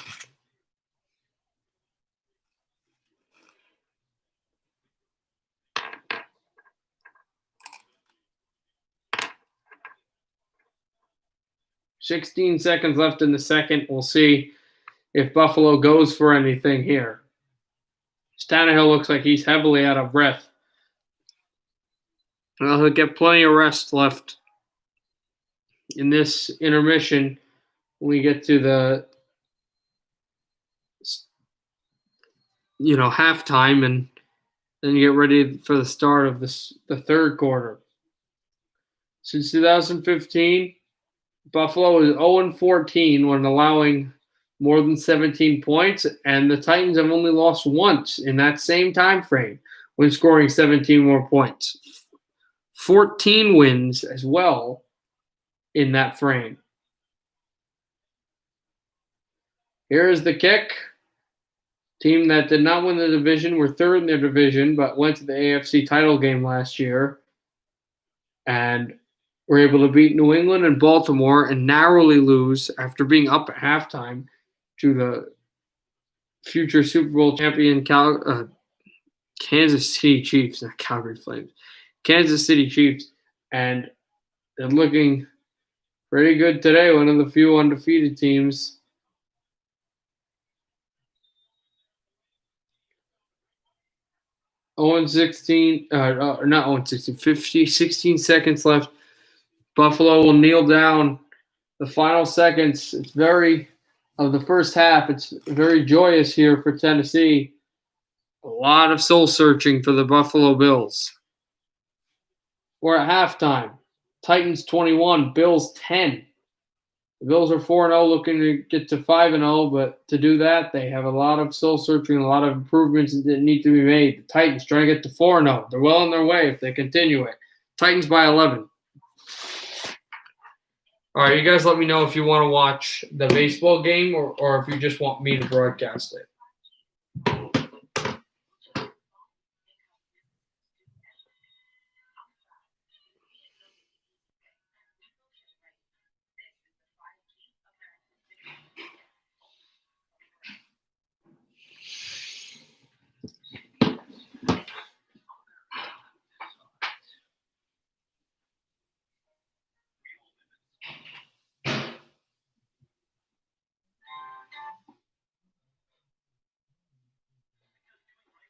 $16 seconds left in the second. We'll see if Buffalo goes for anything here. Tannehill looks like he's heavily out of breath. Well, he'll get plenty of rest left in this intermission when we get to the halftime, and then you get ready for the start of the third quarter. Since 2015, Buffalo is 0-14 when allowing more than 17 points, and the Titans have only lost once in that same time frame when scoring 17 more points. 14 wins as well in that frame. Here is the kick. Team that did not win the division were third in their division, but went to the AFC title game last year and were able to beat New England and Baltimore and narrowly lose after being up at halftime to the future Super Bowl champion Kansas City Chiefs, not Calgary Flames. Kansas City Chiefs, and they're looking pretty good today, one of the few undefeated teams. Not 16, 16 seconds left. Buffalo will kneel down the final seconds. It's of the first half. It's very joyous here for Tennessee. A lot of soul searching for the Buffalo Bills. We're at halftime. Titans 21, Bills 10. The Bills are 4-0, looking to get to 5-0, but to do that, they have a lot of soul searching, a lot of improvements that need to be made. The Titans trying to get to 4-0. They're well on their way if they continue it. Titans by 11. All right, you guys let me know if you want to watch the baseball game or if you just want me to broadcast it.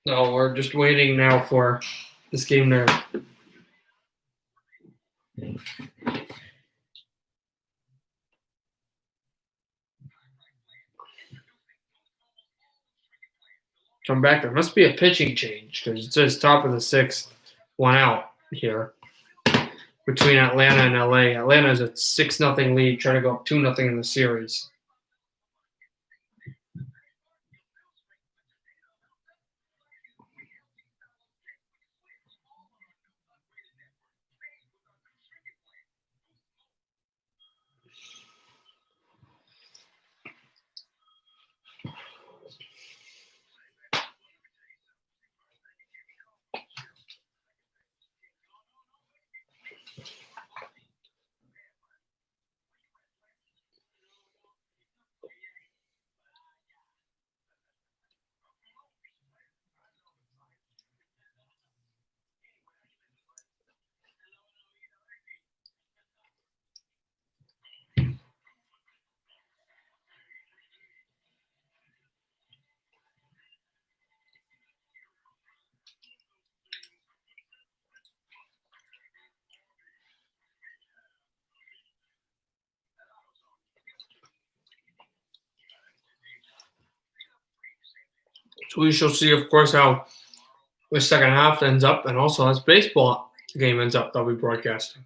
No, we're just waiting now for this game to come back. There must be a pitching change because it says top of the sixth, one out here between Atlanta and LA. Atlanta's a 6-0 lead, trying to go up 2-0 in the series. So we shall see, of course, how the second half ends up, and also how this baseball game ends up that we'll be broadcasting.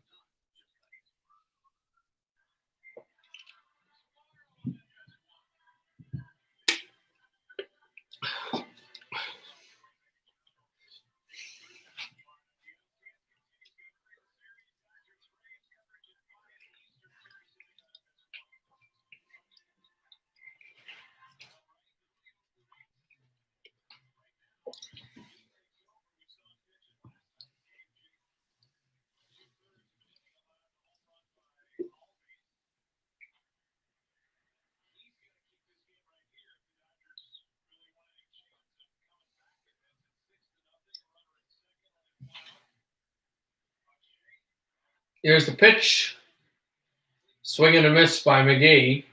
Here's the pitch. Swing and a miss by McGee.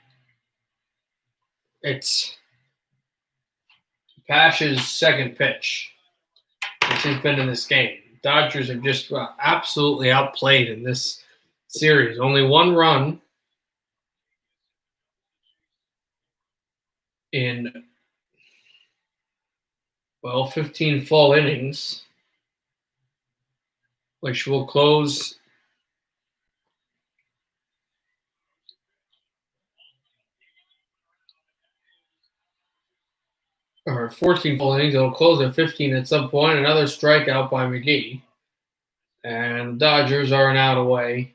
It's Pash's second pitch, which has been in this game. Dodgers have just absolutely outplayed in this series. Only one run in, 15 full innings, which will close or 14 full innings. It'll close at 15 at some point. Another strikeout by McGee. And the Dodgers are an out away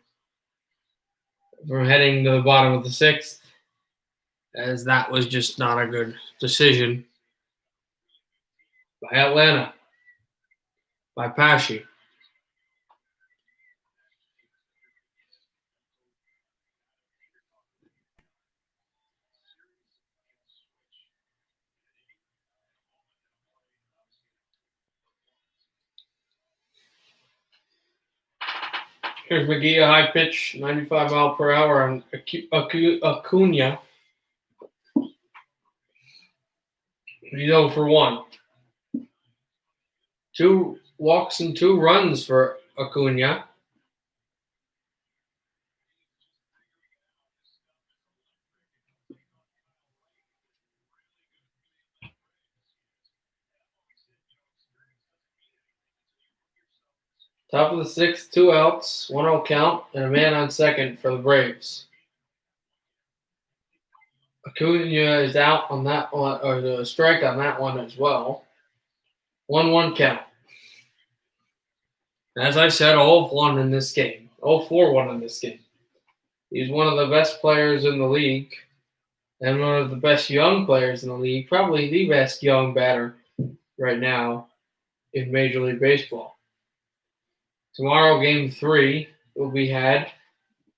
from heading to the bottom of the sixth, as that was just not a good decision by Atlanta, by Pache. Here's McGee, a high pitch, 95 mile per hour on Acuna. He's 0 for 1. 2 walks and 2 runs for Acuna. Top of the sixth, 2 outs, 1-0 count, and a man on second for the Braves. Acuna is out on that one, or the strike on that one as well. 1-1 count. As I said, 0-1 in this game. 0-4-1 in this game. He's one of the best players in the league and one of the best young players in the league, probably the best young batter right now in Major League Baseball. Tomorrow, Game 3 will be had.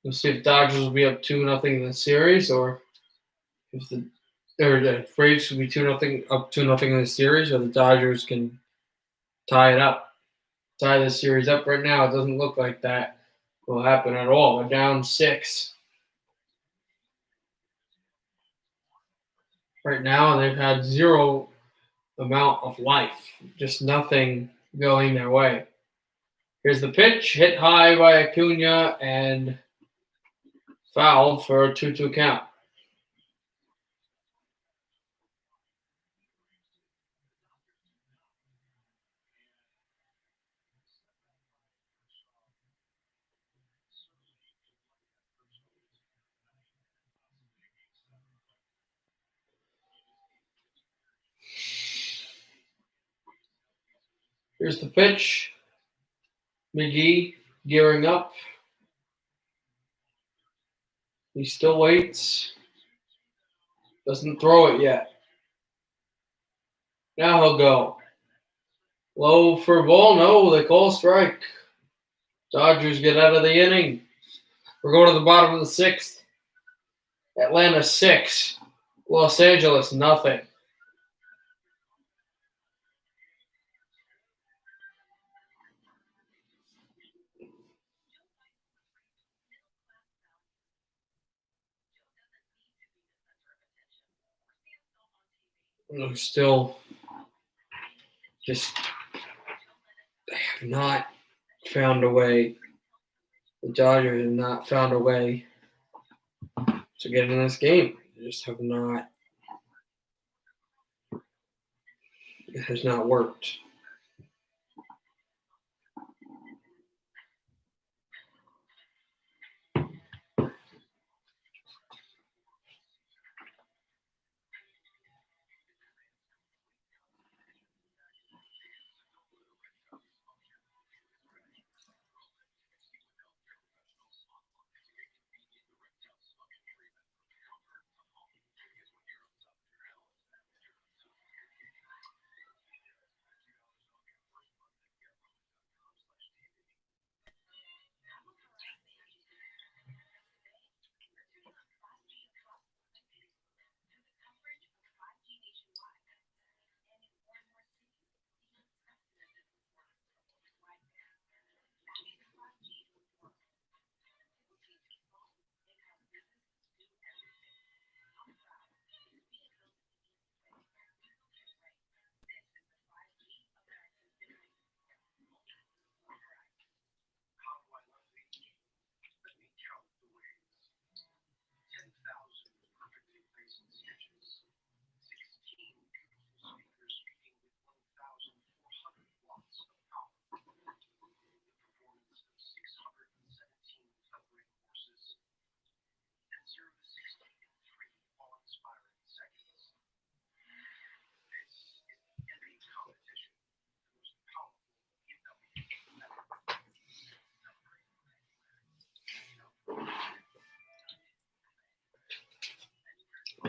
We'll see if Dodgers will be up 2-0 in the series, or if the Braves will be 2-0 up 2-0 in the series, or the Dodgers can tie it up. Tie the series up right now. It doesn't look like that will happen at all. They're down 6 right now, and they've had zero amount of life. Just nothing going their way. Here's the pitch, hit high by Acuna and foul for a 2-2 count. Here's the pitch. McGee gearing up. He still waits. Doesn't throw it yet. Now he'll go. Low for a ball. No, they call strike. Dodgers get out of the inning. We're going to the bottom of the 6th. Atlanta 6, Los Angeles nothing. They're still just have not found a way. The Dodgers have not found a way to get in this game. They just have not. It has not worked.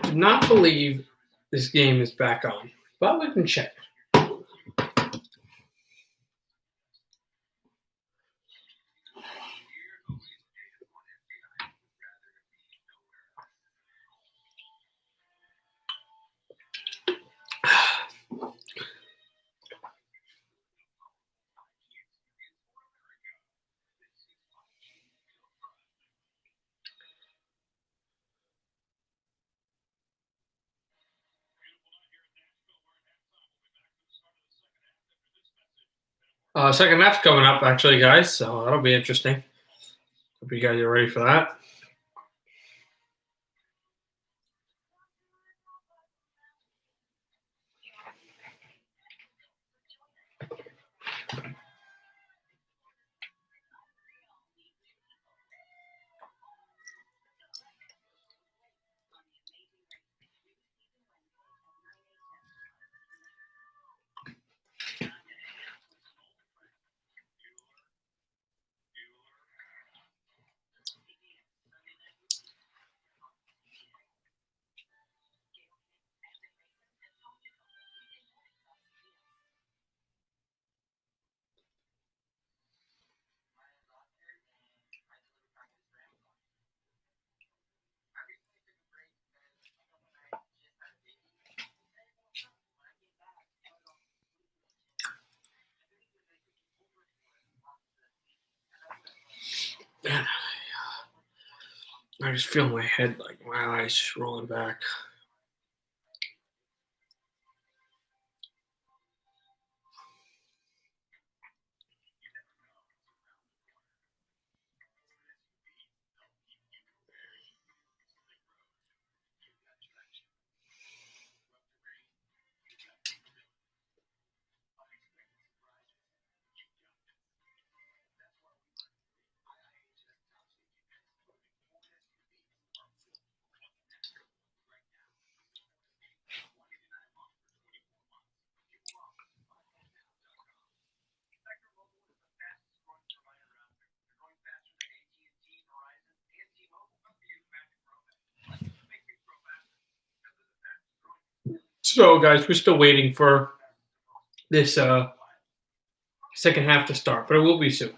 I do not believe this game is back on, but we can check. Second half's coming up, actually, guys, so that'll be interesting. Hope you guys are ready for that. Man, I just feel my head, like my eyes just rolling back. So, guys, we're still waiting for this second half to start, but it will be soon.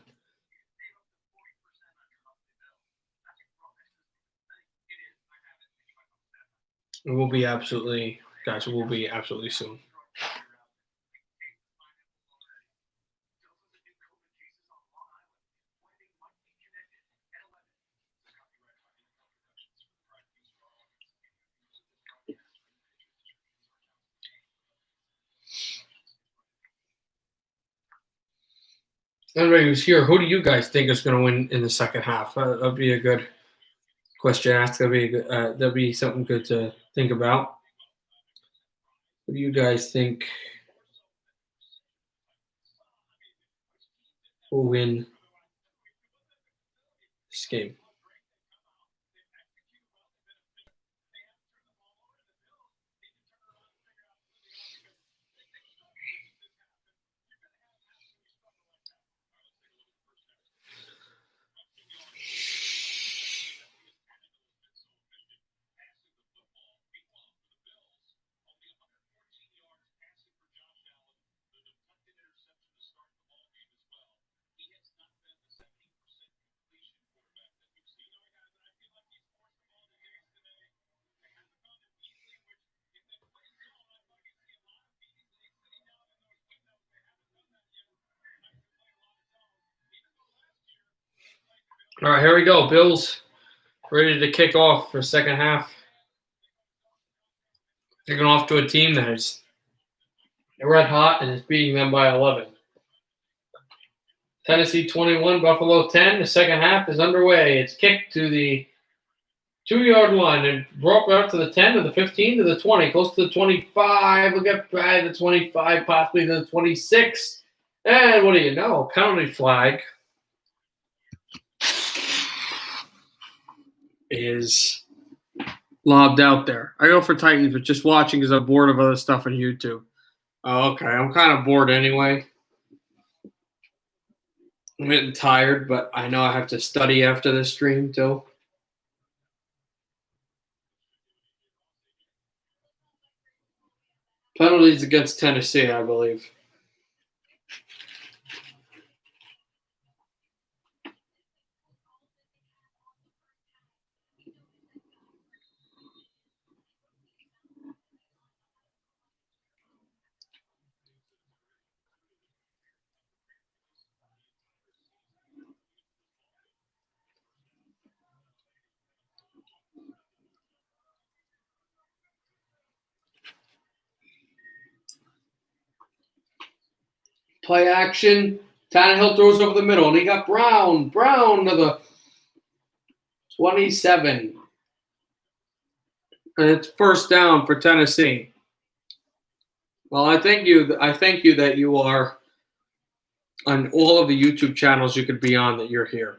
It will be absolutely, guys, it will be absolutely soon. Everybody who's here, who do you guys think is going to win in the second half? That'd be a good question to ask. That'd be something good to think about. What do you guys think will win this game? All right, here we go. Bills ready to kick off for second half. Kicking off to a team that is red hot and is beating them by 11. Tennessee 21, Buffalo 10. The second half is underway. It's kicked to the 2-yard line and brought out to the 10, to the 15, to the 20, close to the 25. We'll get by the 25, possibly the 26. And what do you know? Penalty flag is lobbed out there. I go for Titans, but just watching because I'm bored of other stuff on YouTube. Oh, okay. I'm kind of bored anyway. I'm getting tired, but I know I have to study after the stream too. Penalties against Tennessee, I believe. Play action. Tannehill throws over the middle, and he got Brown. Brown to the 27. And it's first down for Tennessee. Well, I thank you that you are on all of the YouTube channels you could be on that you're here.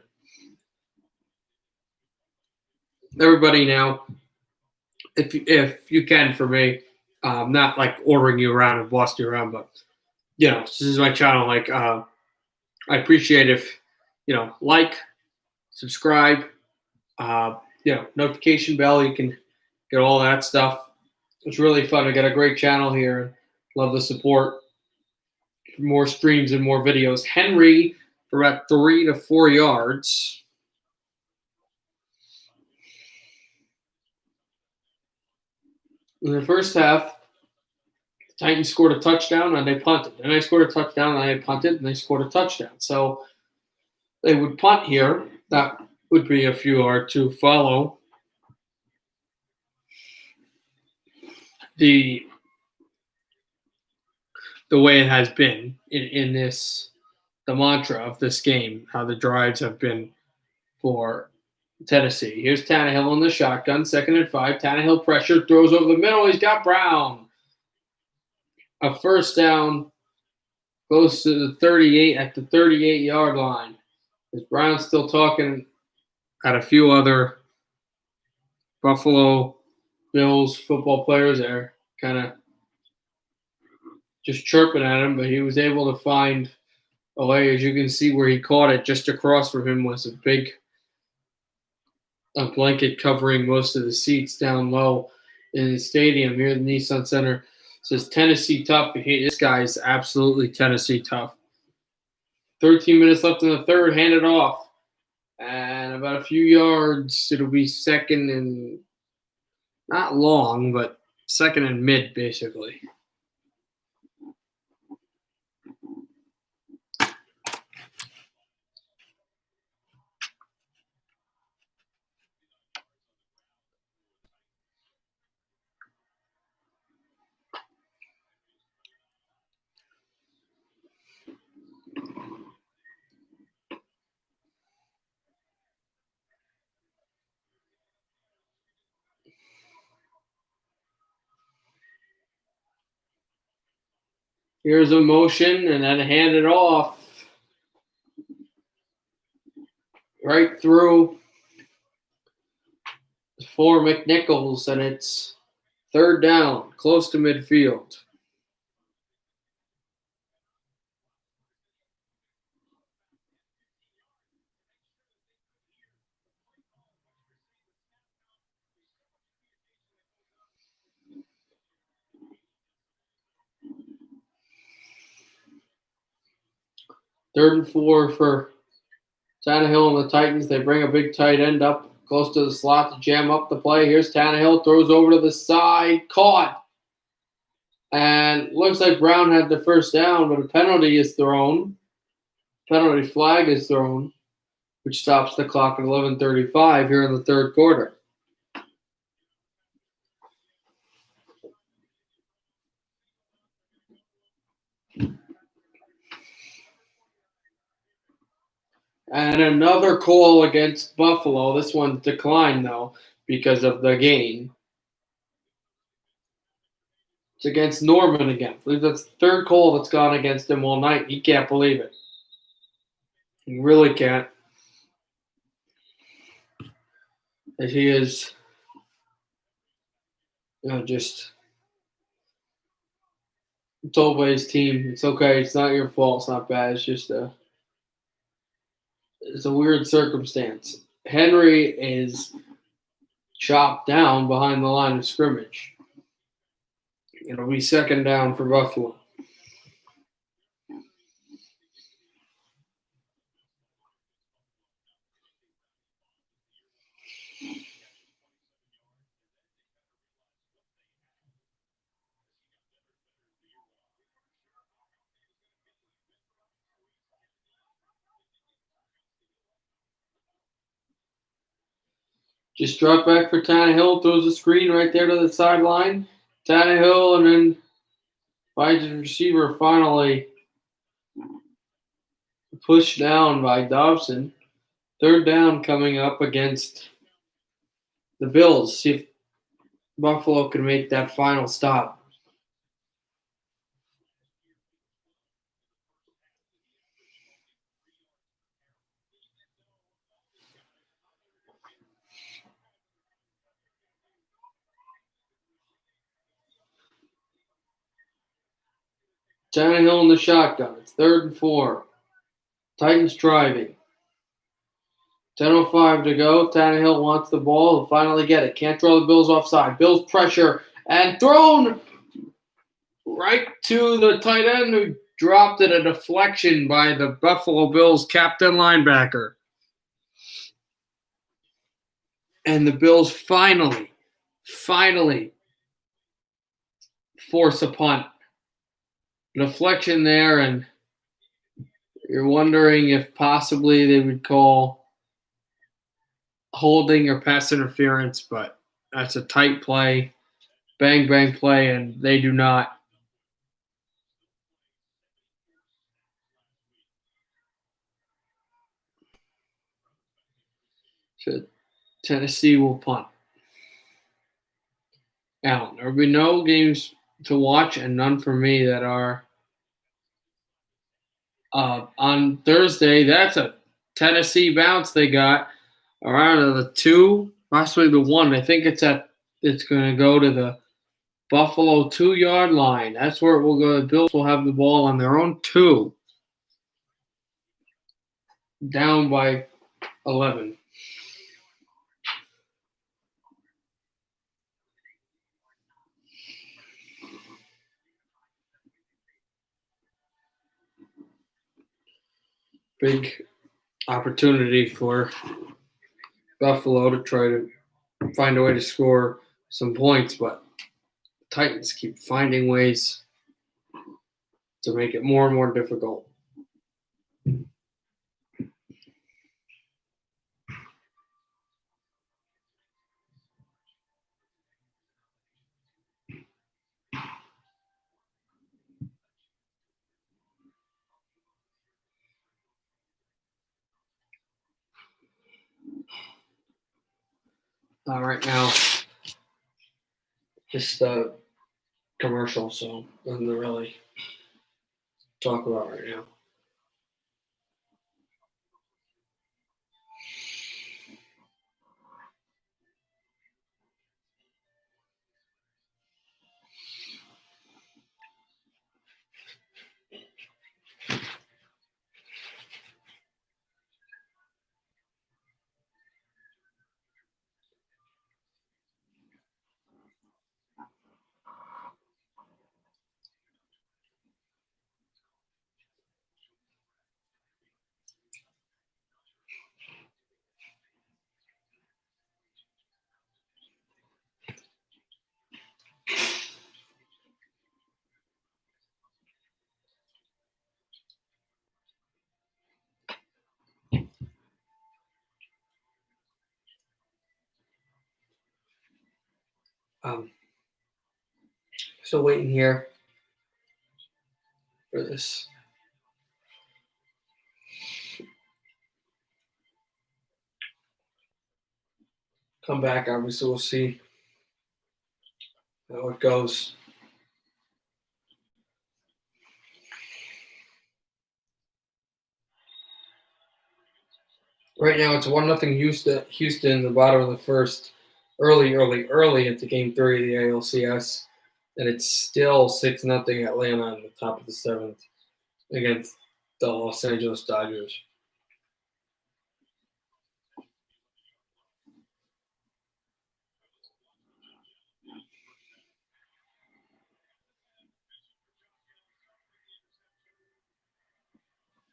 Everybody now, if you can for me, not like ordering you around and bossing you around, but this is my channel. Like, I appreciate if like, subscribe, notification bell. You can get all that stuff. It's really fun. I got a great channel here. Love the support. More streams and more videos. Henry for about 3 to 4 yards. In the first half, the Titans scored a touchdown and they punted. And they scored a touchdown and they punted and they scored a touchdown. So they would punt here. That would be a few yards to follow. The way it has been in this, the mantra of this game, how the drives have been for Tennessee. Here's Tannehill in the shotgun, 2nd and 5. Tannehill pressure, throws over the middle. He's got Brown. A first down, close to the 38, at the 38-yard line. Is Brown still talking at a few other Buffalo Bills football players there, kind of just chirping at him, but he was able to find a way. As you can see where he caught it, just across from him was a blanket covering most of the seats down low in the stadium here at the Nissan Center. It says Tennessee tough. This guy's absolutely Tennessee tough. 13 minutes left in the third, hand it off. And about a few yards, it'll be 2nd and Not long, but second and mid, basically. Here's a motion, and then hand it off right through for McNichols, and it's third down, close to midfield. Third and 4 for Tannehill and the Titans. They bring a big tight end up close to the slot to jam up the play. Here's Tannehill, throws over to the side, caught. And looks like Brown had the first down, but a penalty is thrown. Penalty flag is thrown, which stops the clock at 11:35 here in the third quarter. And another call against Buffalo. This one declined, though, because of the gain. It's against Norman again. I believe that's the third call that's gone against him all night. He can't believe it. He really can't. As he is, just told by his team, it's okay. It's not your fault. It's not bad. It's just it's a weird circumstance. Henry is chopped down behind the line of scrimmage. It'll be second down for Buffalo. Just drop back for Tannehill, throws a screen right there to the sideline. Tannehill, and then finds his receiver finally pushed down by Dobson. Third down coming up against the Bills. See if Buffalo can make that final stop. Tannehill in the shotgun. It's third and 4. Titans driving. 10:05 to go. Tannehill wants the ball. He'll finally get it. Can't throw the Bills offside. Bills pressure and thrown right to the tight end who dropped it, a deflection by the Buffalo Bills captain linebacker. And the Bills finally force a punt. Deflection there, and you're wondering if possibly they would call holding or pass interference, but that's a tight play, bang, bang play, and they do not. So Tennessee will punt. Allen, there will be no games to watch and none for me that are on Thursday. That's a Tennessee bounce they got around the 2, possibly the 1. I think it's going to go to the Buffalo 2-yard line. That's where it will go. The Bills will have the ball on their own 2, down by 11. Big opportunity for Buffalo to try to find a way to score some points, but the Titans keep finding ways to make it more and more difficult. Right now, just a commercial, so nothing to really talk about right now. Still waiting here for this. Come back, obviously, we'll see how it goes. Right now, it's 1-0 Houston. Houston in the bottom of the first, early into Game 3 of the ALCS, and it's still 6-0 Atlanta on the top of the 7th against the Los Angeles Dodgers.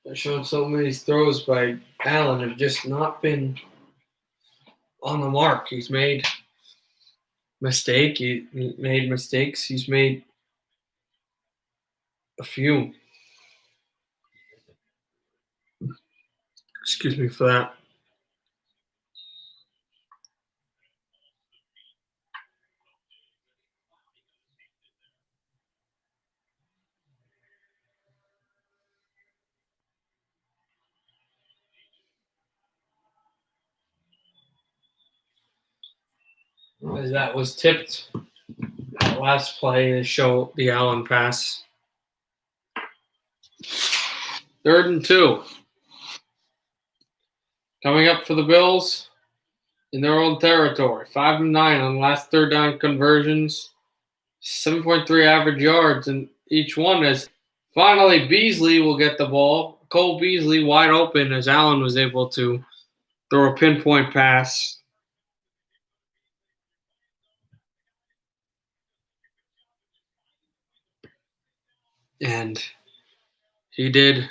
I've shown so many throws by Allen have just not been on the mark. He's made mistakes. He's made a few. Excuse me for that. As that was tipped that last play to show the Allen pass. 3rd and 2. Coming up for the Bills in their own territory. 5-9 on the last 3rd down conversions. 7.3 average yards in each one, as finally Beasley will get the ball. Cole Beasley wide open as Allen was able to throw a pinpoint pass. And he did.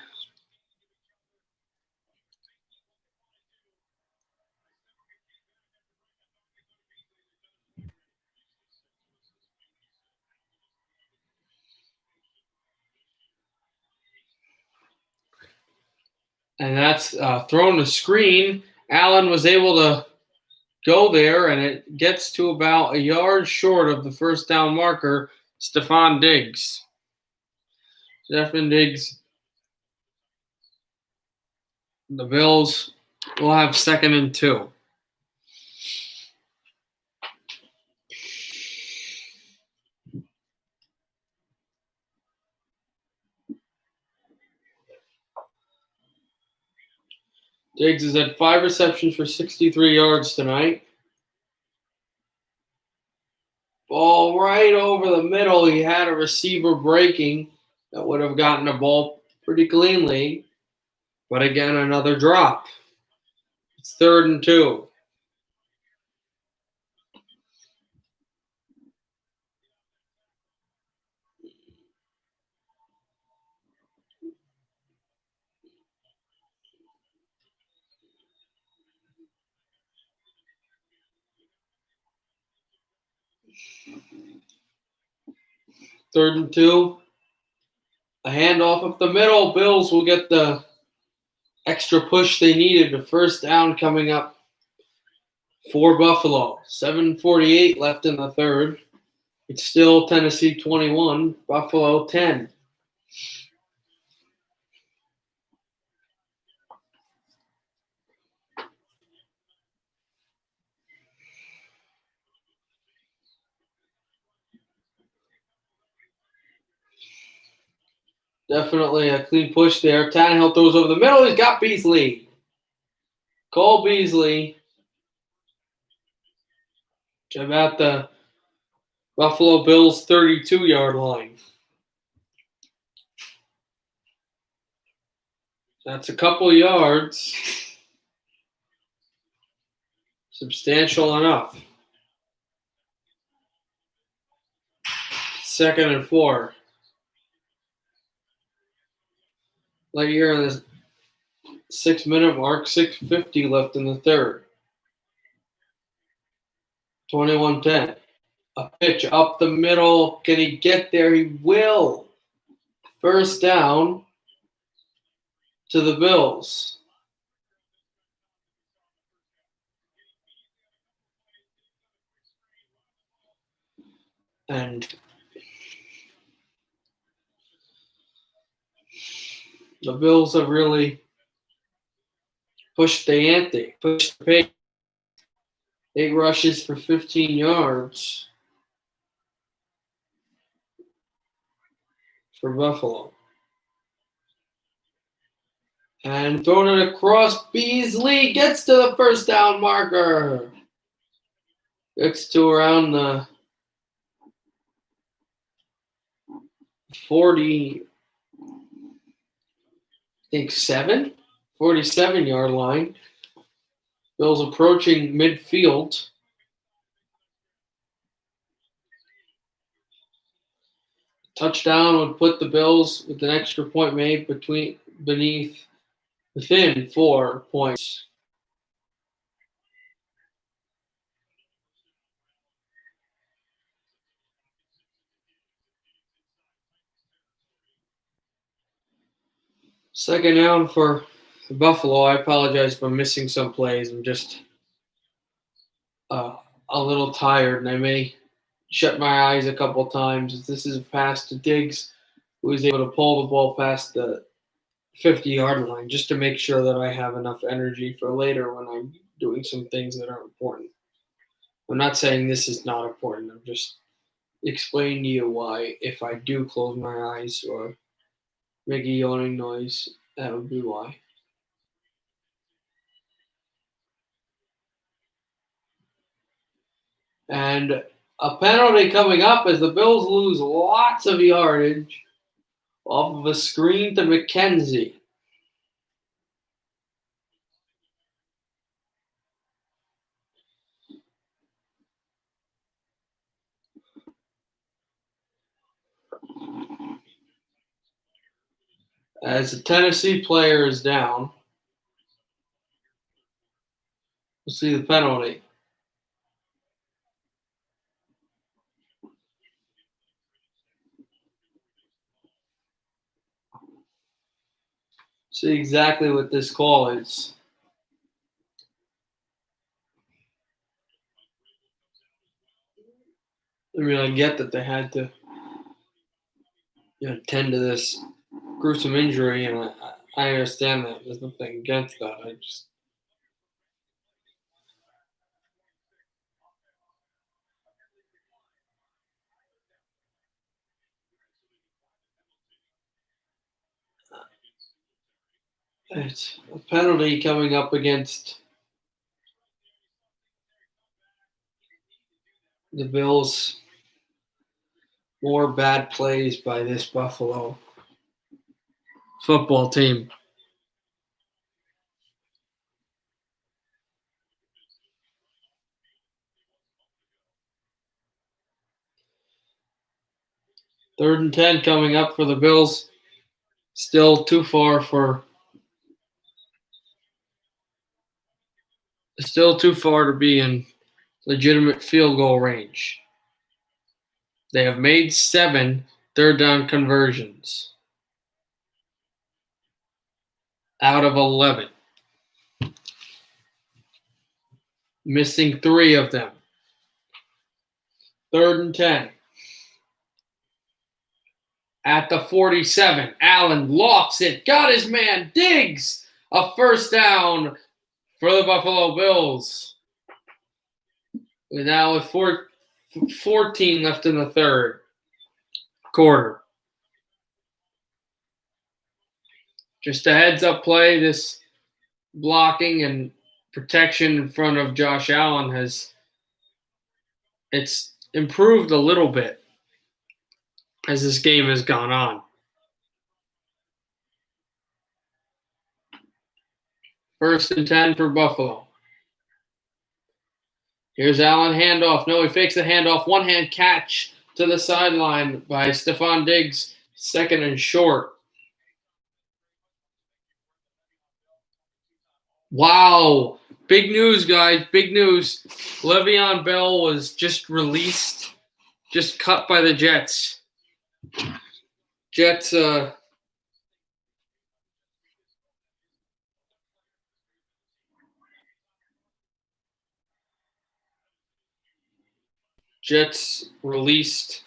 And that's thrown a screen. Allen was able to go there, and it gets to about a yard short of the first down marker, Stefon Diggs. Stefon Diggs. The Bills will have 2nd and 2. Diggs has had 5 receptions for 63 yards tonight. Ball right over the middle. He had a receiver breaking that would have gotten the ball pretty cleanly. But again, another drop. It's 3rd and 2. Third and 2. A handoff up the middle. Bills will get the extra push they needed. The first down coming up for Buffalo. 7:48 left in the third. It's still Tennessee 21, Buffalo 10. Definitely a clean push there. Tannehill throws over the middle. He's got Beasley. Cole Beasley. About the Buffalo Bills 32-yard line. That's a couple yards. Substantial enough. 2nd and 4. Like here in the 6-minute mark, 6:50 left in the third. 21-10. A pitch up the middle. Can he get there? He will. First down to the Bills. And the Bills have really pushed the ante, pushed the pace. 8 rushes for 15 yards for Buffalo. And throwing it across, Beasley gets to the first down marker. Gets to around the 47-yard line. Bills approaching midfield. Touchdown would put the Bills with an extra point made within 4 points. Second down for Buffalo. I apologize if I'm missing some plays. I'm just a little tired, and I may shut my eyes a couple times. This is a pass to Diggs, who was able to pull the ball past the 50-yard line just to make sure that I have enough energy for later when I'm doing some things that are important. I'm not saying this is not important. I'm just explaining to you why, if I do close my eyes or make a yawning noise, that would be why. And a penalty coming up as the Bills lose lots of yardage off of a screen to McKenzie. As the Tennessee player is down, we'll see the penalty. See exactly what this call is. I mean, I get that they had to tend to this gruesome injury, and I understand that. There's nothing against that. I just it's a penalty coming up against the Bills. More bad plays by this Buffalo football team. Third and 10 coming up for the Bills. Still too far to be in legitimate field goal range. They have made 7 third down conversions out of 11, missing 3 of them. 3rd and 10. At the 47, Allen lofts it, got his man, Diggs, a first down for the Buffalo Bills. Now with 14 left in the third quarter. Just a heads-up play, this blocking and protection in front of Josh Allen it's improved a little bit as this game has gone on. First and 10 for Buffalo. Here's Allen, handoff. No, he fakes the handoff. One-hand catch to the sideline by Stephon Diggs. 2nd and short. Wow. Big news, guys. Big news. Le'Veon Bell was just released, just cut by the Jets. Jets released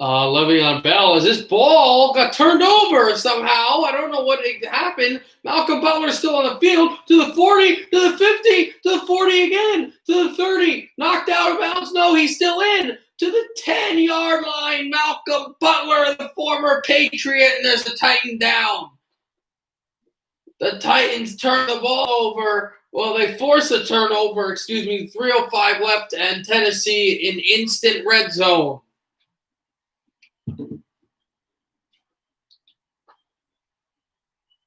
Le'Veon Bell as this ball got turned over somehow. I don't know what happened. Malcolm Butler still on the field, to the 40, to the 50, to the 40 again, to the 30. Knocked out of bounds. No, he's still in. To the 10-yard line. Malcolm Butler, the former Patriot, and there's a Titan down. The Titans turn the ball over. Well, they force a turnover, 3:05 left, and Tennessee in instant red zone.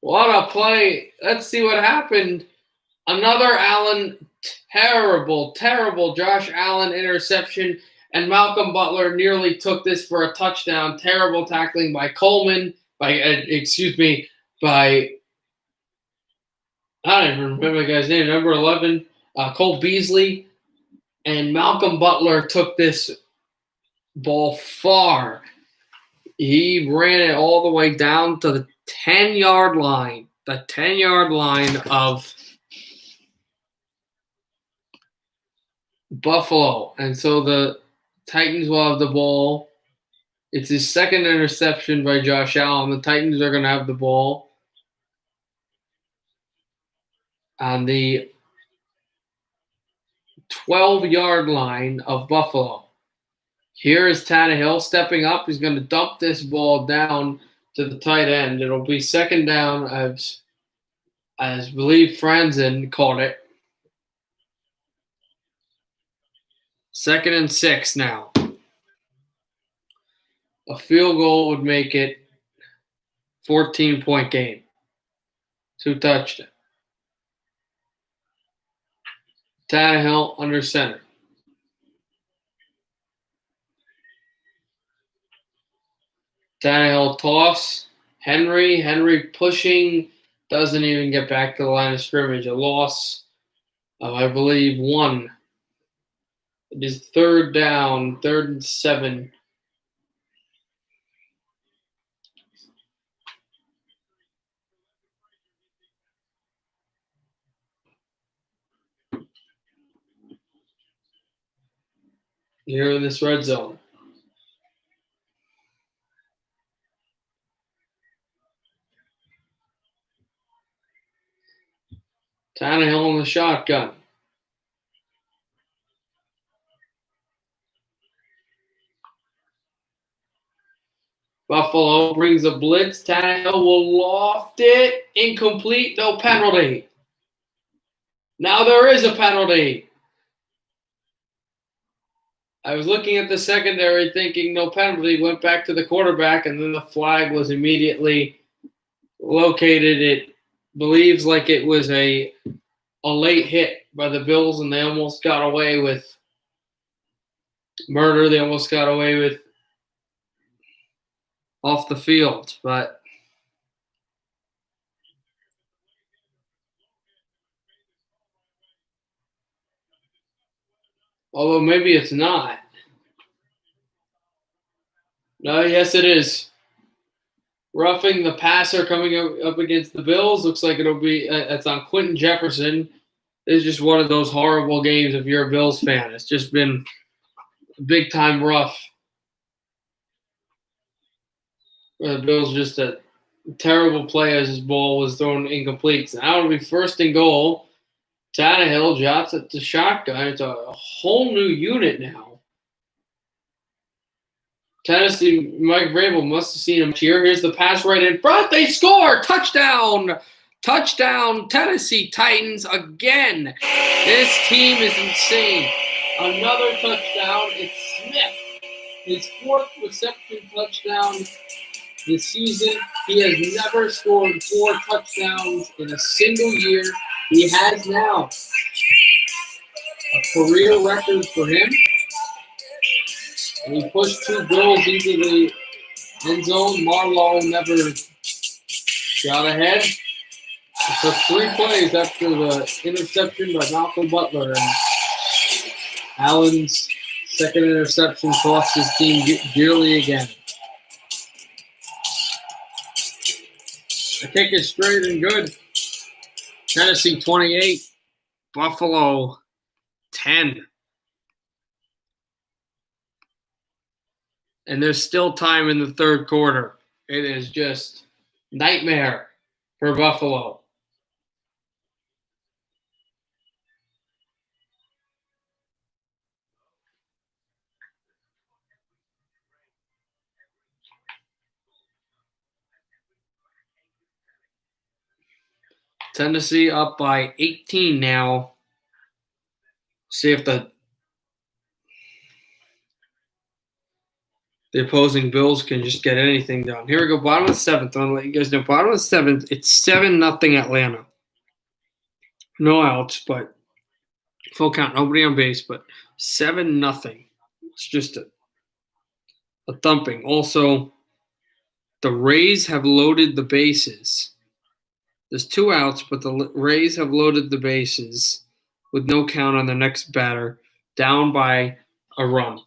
What a play. Let's see what happened. Another Allen, terrible Josh Allen interception, and Malcolm Butler nearly took this for a touchdown. Terrible tackling by Coleman, I don't even remember the guy's name, number 11, Cole Beasley. And Malcolm Butler took this ball far. He ran it all the way down to the 10-yard line. The 10-yard line of Buffalo. And so the Titans will have the ball. It's his 2nd interception by Josh Allen. The Titans are going to have the ball on the 12-yard line of Buffalo. Here is Tannehill stepping up. He's going to dump this ball down to the tight end. It'll be 2nd down, as I believe Franzen called it. 2nd and 6 now. A field goal would make it 14-point game. 2 touchdowns. Tannehill under center. Tannehill toss. Henry pushing. Doesn't even get back to the line of scrimmage. A loss of, I believe, 1. It is 3rd down, 3rd and 7. Here in this red zone. Tannehill in the shotgun. Buffalo brings a blitz. Tannehill will loft it. Incomplete. No penalty. Now there is a penalty. I was looking at the secondary thinking no penalty. Went back to the quarterback, and then the flag was immediately located. It believes like it was a late hit by the Bills, and they almost got away with murder. They almost got away with off the field, but although maybe it's not. No, yes, it is. Roughing the passer coming up against the Bills. Looks like it'll be it's on Quentin Jefferson. It's just one of those horrible games if you're a Bills fan. It's just been big time rough. The Bills just a terrible play as his ball was thrown incomplete. So now it'll be first and goal. Tannehill drops it to shotgun. It's a whole new unit now. Tennessee, Mike Vrabel must have seen him here. Here's the pass right in front. They score! Touchdown! Touchdown, Tennessee Titans again. This team is insane. Another touchdown. It's Smith. His fourth reception touchdown this season. He has never scored 4 touchdowns in a single year. He has now a career record for him. And he pushed 2 Bills into the end zone. Marlowe never got ahead. It took 3 plays after the interception by Malcolm Butler. And Allen's second interception cost his team dearly again. The kick is straight and good. Tennessee 28, Buffalo 10. And there's still time in the third quarter. It is just nightmare for Buffalo. Tennessee up by 18 now. See if the opposing Bills can just get anything done. Here we go, bottom of the 7th. I'm going to let you guys know. Bottom of the 7th, it's 7-0 Atlanta. No outs, but full count. Nobody on base, but 7-0. It's just a thumping. Also, the Rays have loaded the bases. There's 2 outs, but the Rays have loaded the bases with no count on the next batter, down by a run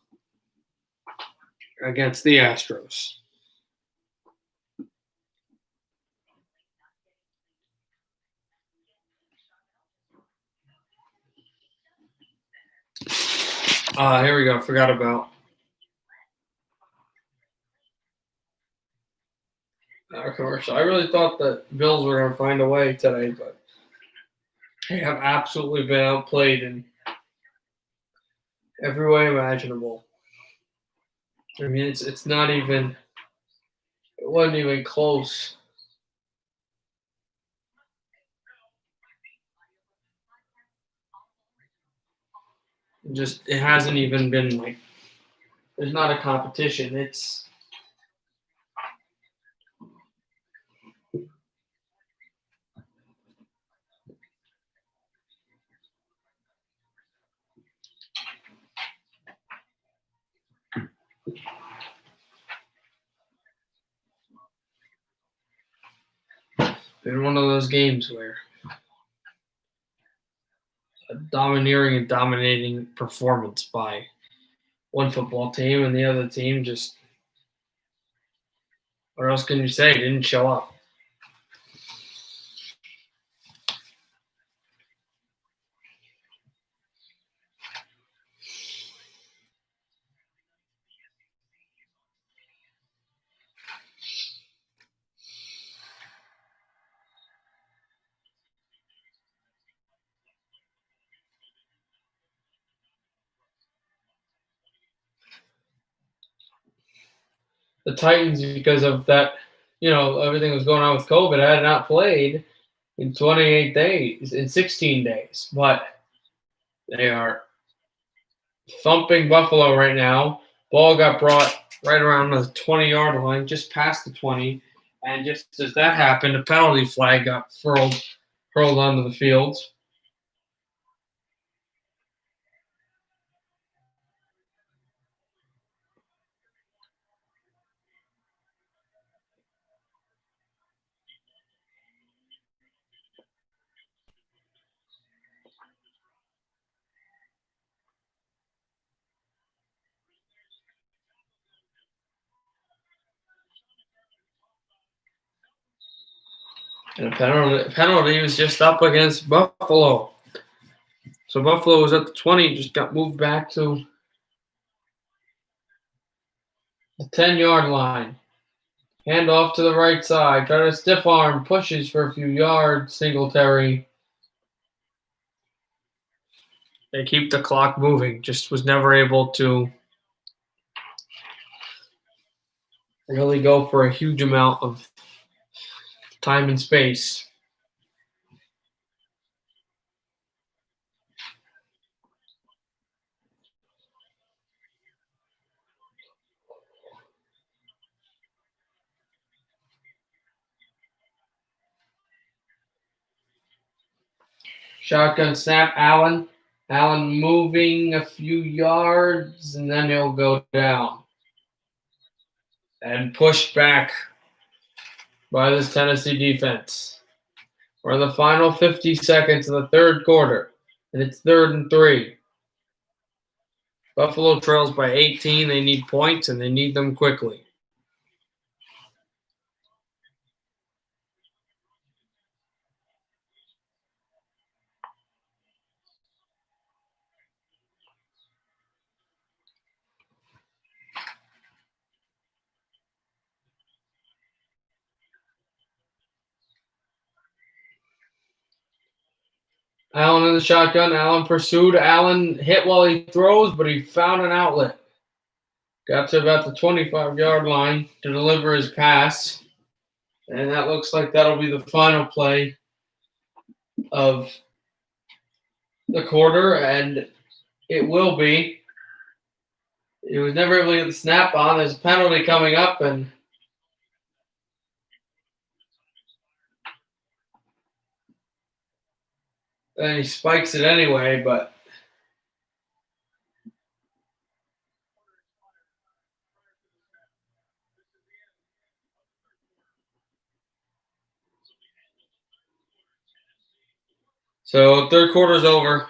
against the Astros. Here we go. Forgot about our commercial. I really thought that Bills were going to find a way today, but they have absolutely been outplayed in every way imaginable. I mean, it's not even. It wasn't even close. It hasn't even been like. There's not a competition. It's. Been one of those games where a domineering and dominating performance by one football team and the other team just, what else can you say, didn't show up. The Titans, because of that, everything was going on with COVID, had not played in 28 days, in 16 days. But they are thumping Buffalo right now. Ball got brought right around the 20-yard line, just past the 20. And just as that happened, a penalty flag got hurled onto the field. And the penalty was just up against Buffalo. So Buffalo was at the 20, just got moved back to the 10-yard line. Hand off to the right side. Try to stiff arm. Pushes for a few yards. Singletary. They keep the clock moving. Just was never able to really go for a huge amount of time and space. Shotgun snap, Allen. Allen moving a few yards, and then he'll go down. And pushed back by this Tennessee defense. We're in the final 50 seconds of the third quarter, and it's 3rd and 3. Buffalo trails by 18. They need points, and they need them quickly. Allen in the shotgun. Allen pursued. Allen hit while he throws, but he found an outlet. Got to about the 25-yard line to deliver his pass. And that looks like that'll be the final play of the quarter, and it will be. He was never able to get the snap on. There's a penalty coming up, and then he spikes it anyway, but so third quarter's over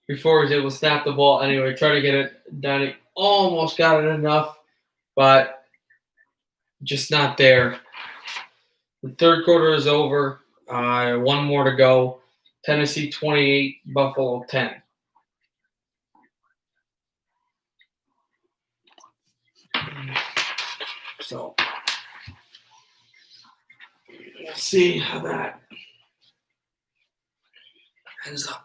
before he was able to snap the ball anyway. Try to get it down. He almost got it enough, but just not there. The third quarter is over. One more to go. Tennessee 28, Buffalo 10. So we'll see how that ends up.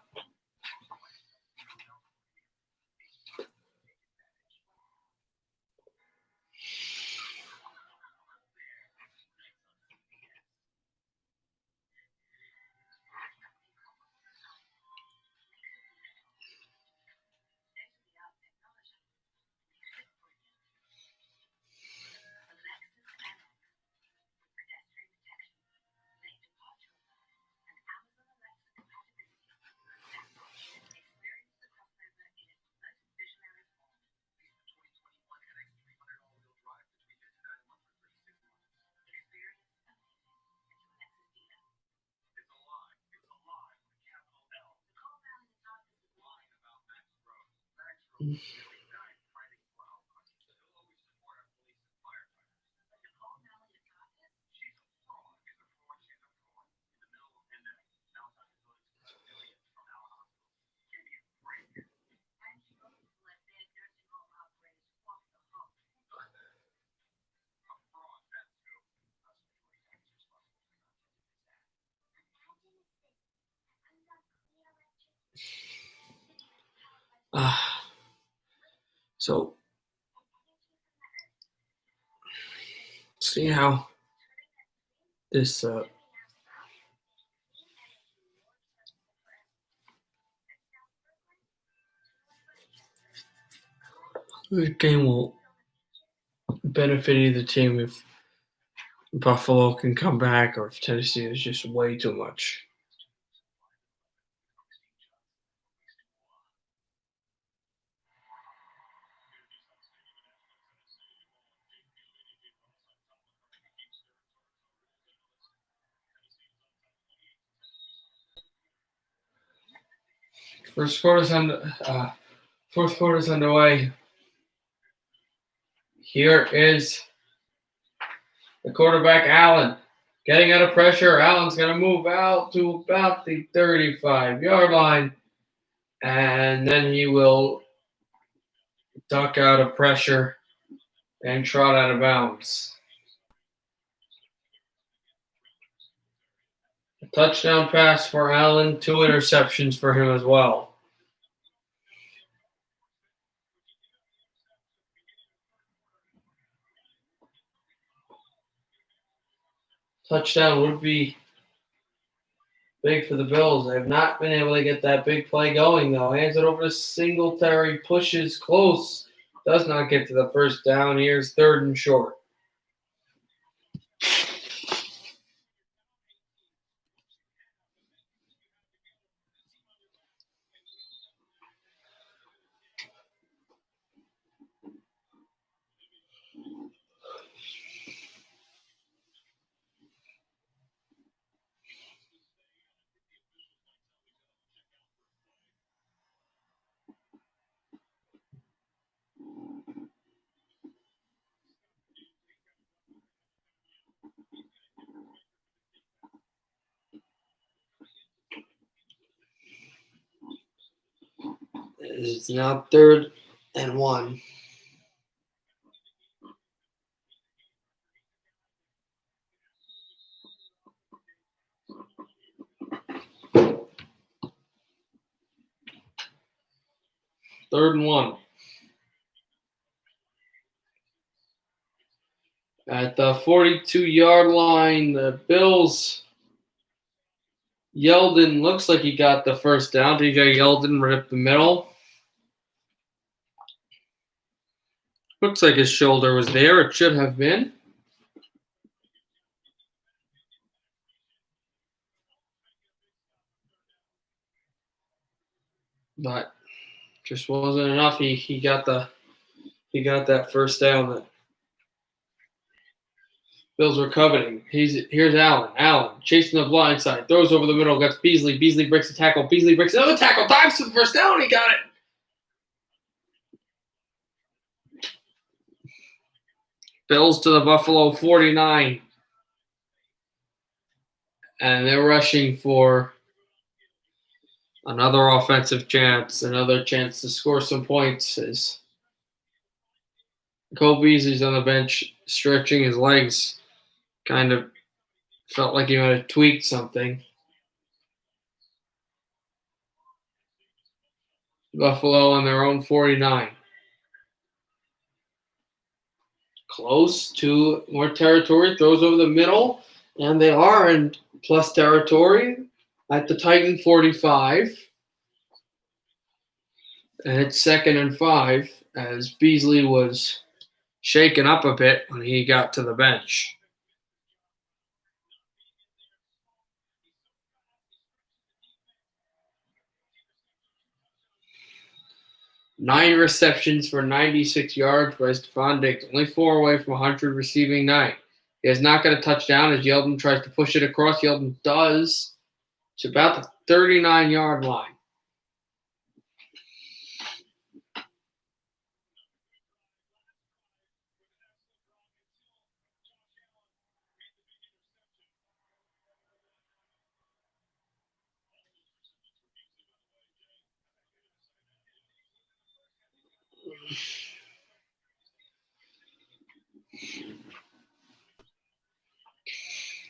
So see how this game will benefit either team if Buffalo can come back or if Tennessee is just way too much. Fourth quarter's underway. Here is the quarterback, Allen. Getting out of pressure, Allen's going to move out to about the 35-yard line, and then he will duck out of pressure and trot out of bounds. A touchdown pass for Allen, 2 interceptions for him as well. Touchdown would be big for the Bills. They have not been able to get that big play going, though. Hands it over to Singletary, pushes close, does not get to the first down. Here's 3rd and short. It's now 3rd and 1. Third and 1. At the 42-yard line, the Bills. Yeldon looks like he got the first down. DJ Yeldon right up the middle. Looks like his shoulder was there. It should have been. But just wasn't enough. He got that first down that Bills were coveting. Here's Allen. Allen chasing the blind side. Throws over the middle. Gets Beasley. Beasley breaks a tackle. Beasley breaks another tackle. Dives for the first down. He got it. Bills to the Buffalo 49. And they're rushing for another offensive chance. Another chance to score some points. As Cole Beasley's on the bench stretching his legs. Kind of felt like he might have tweaked something. Buffalo on their own 49. Close to more territory. Throws over the middle. And they are in plus territory at the Titan 45. And it's 2nd and 5 as Beasley was shaken up a bit when he got to the bench. Nine receptions for 96 yards by Stephon Diggs. Only 4 away from 100 receiving night. He has not got a touchdown as Yeldon tries to push it across. Yeldon does. It's about the 39-yard line.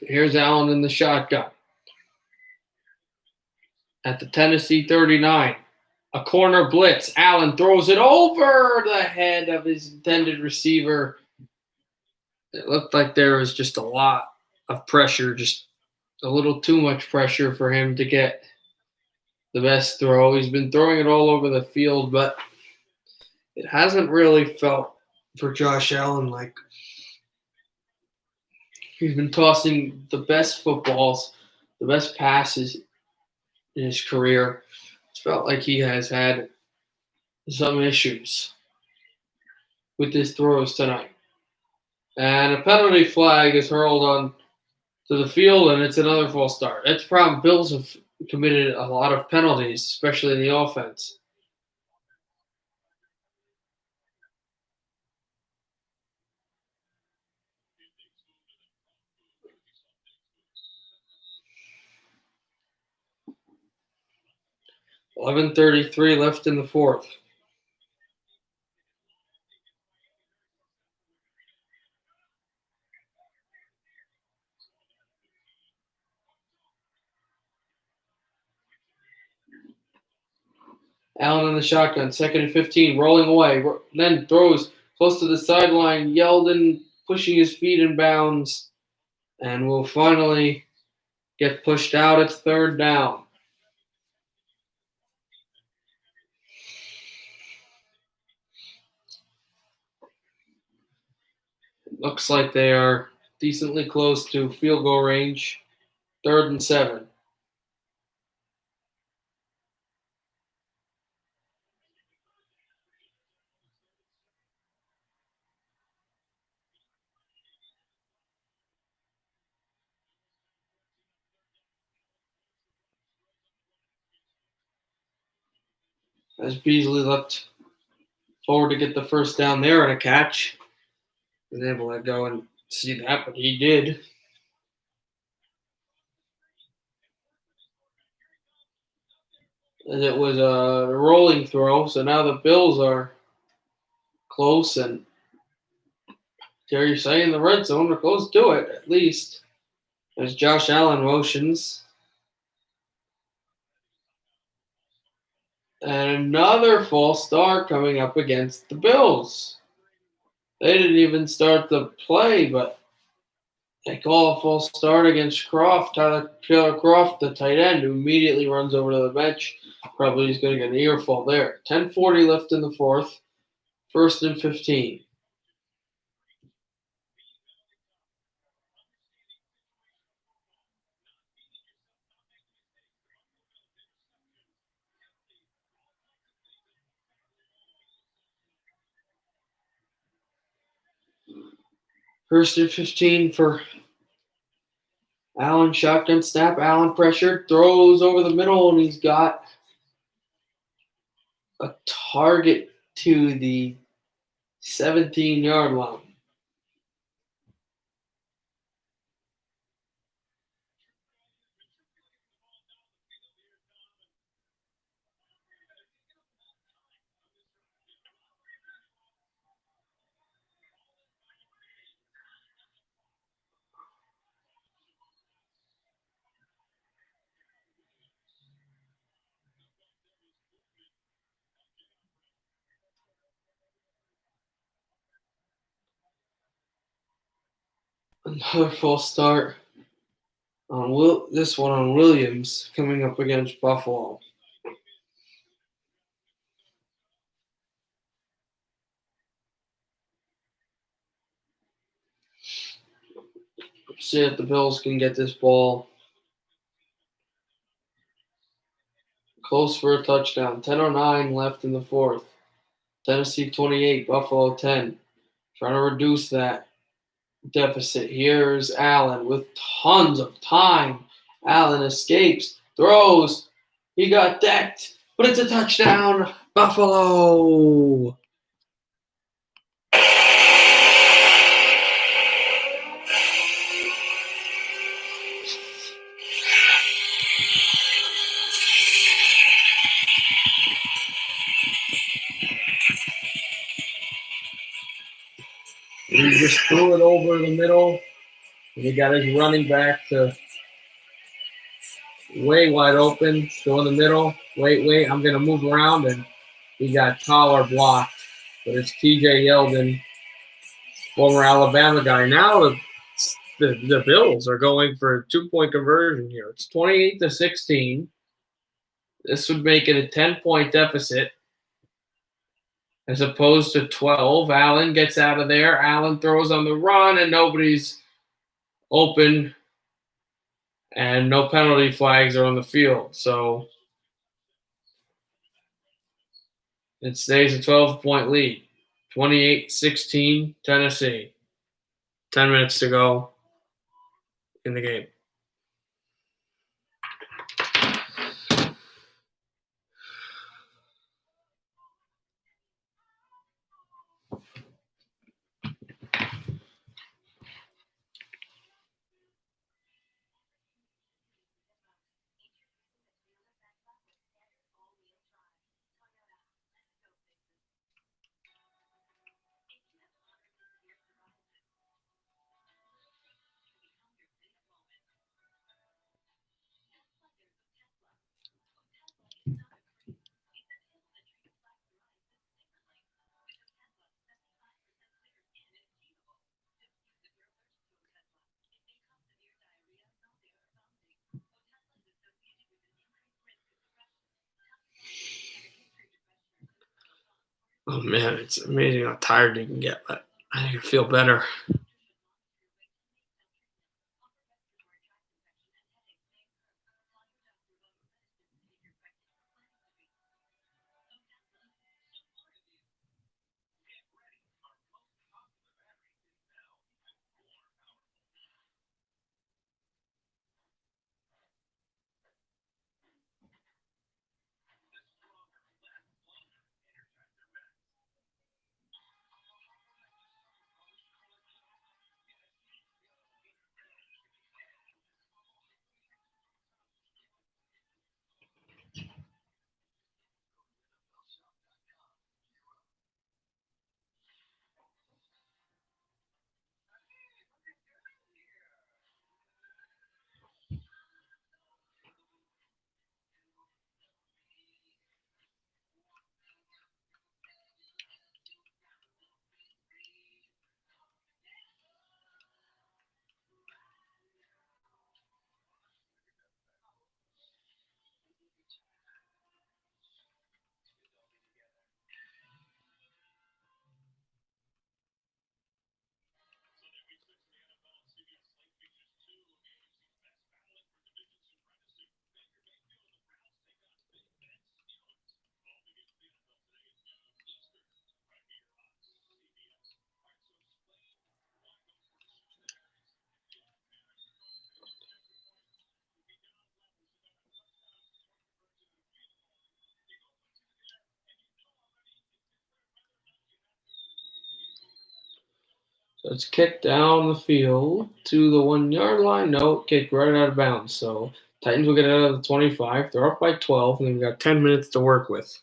Here's Allen in the shotgun. At the Tennessee 39. A corner blitz. Allen throws it over the head of his intended receiver. It looked like there was just a lot of pressure, just a little too much pressure for him to get the best throw. He's been throwing it all over the field, but it hasn't really felt for Josh Allen like he's been tossing the best footballs, the best passes in his career. It's felt like he has had some issues with his throws tonight. And a penalty flag is hurled on to the field, and it's another false start. That's the problem. Bills have committed a lot of penalties, especially in the offense. 11:33 left in the fourth. Allen in the shotgun, 2nd and 15, rolling away, then throws close to the sideline. Yeldon pushing his feet in bounds, and will finally get pushed out. It's 3rd down. Looks like they are decently close to field goal range. 3rd and 7. As Beasley looked forward to get the first down there and a catch. Was able to go and see that, but he did. And it was a rolling throw, so now the Bills are close, and dare you say in the red zone, they're close to it, at least. As Josh Allen motions. And another false start coming up against the Bills. They didn't even start the play, but they call a false start against Croft, Taylor Croft, the tight end, who immediately runs over to the bench. Probably he's going to get an earful there. 10:40 left in the fourth. 1st and 15. First and 15 for Allen. Shotgun snap. Allen pressured. Throws over the middle, and he's got a target to the 17-yard line. Another false start on this one on Williams coming up against Buffalo. See if the Bills can get this ball close for a touchdown. 10:09 left in the fourth. Tennessee 28, Buffalo 10. Trying to reduce that deficit. Here's Allen with tons of time. Allen escapes, throws. He got decked, but it's a touchdown. Buffalo. He just threw it over the middle. And he got his running back to way wide open, still in the middle. Wait, I'm going to move around. And he got collar blocked. But it's TJ Yeldon, former Alabama guy. Now the Bills are going for a 2-point conversion here. It's 28-16. This would make it a 10-point deficit as opposed to 12. Allen gets out of there. Allen throws on the run, and nobody's open, and no penalty flags are on the field. So it stays a 12-point lead. 28-16, Tennessee. 10 minutes to go in the game. Oh man, it's amazing how tired you can get, but I think I feel better. So it's kicked down the field to the 1 yard line. No, kicked right out of bounds. So Titans will get it out of the 25. They're up by 12, and they've got 10 minutes to work with.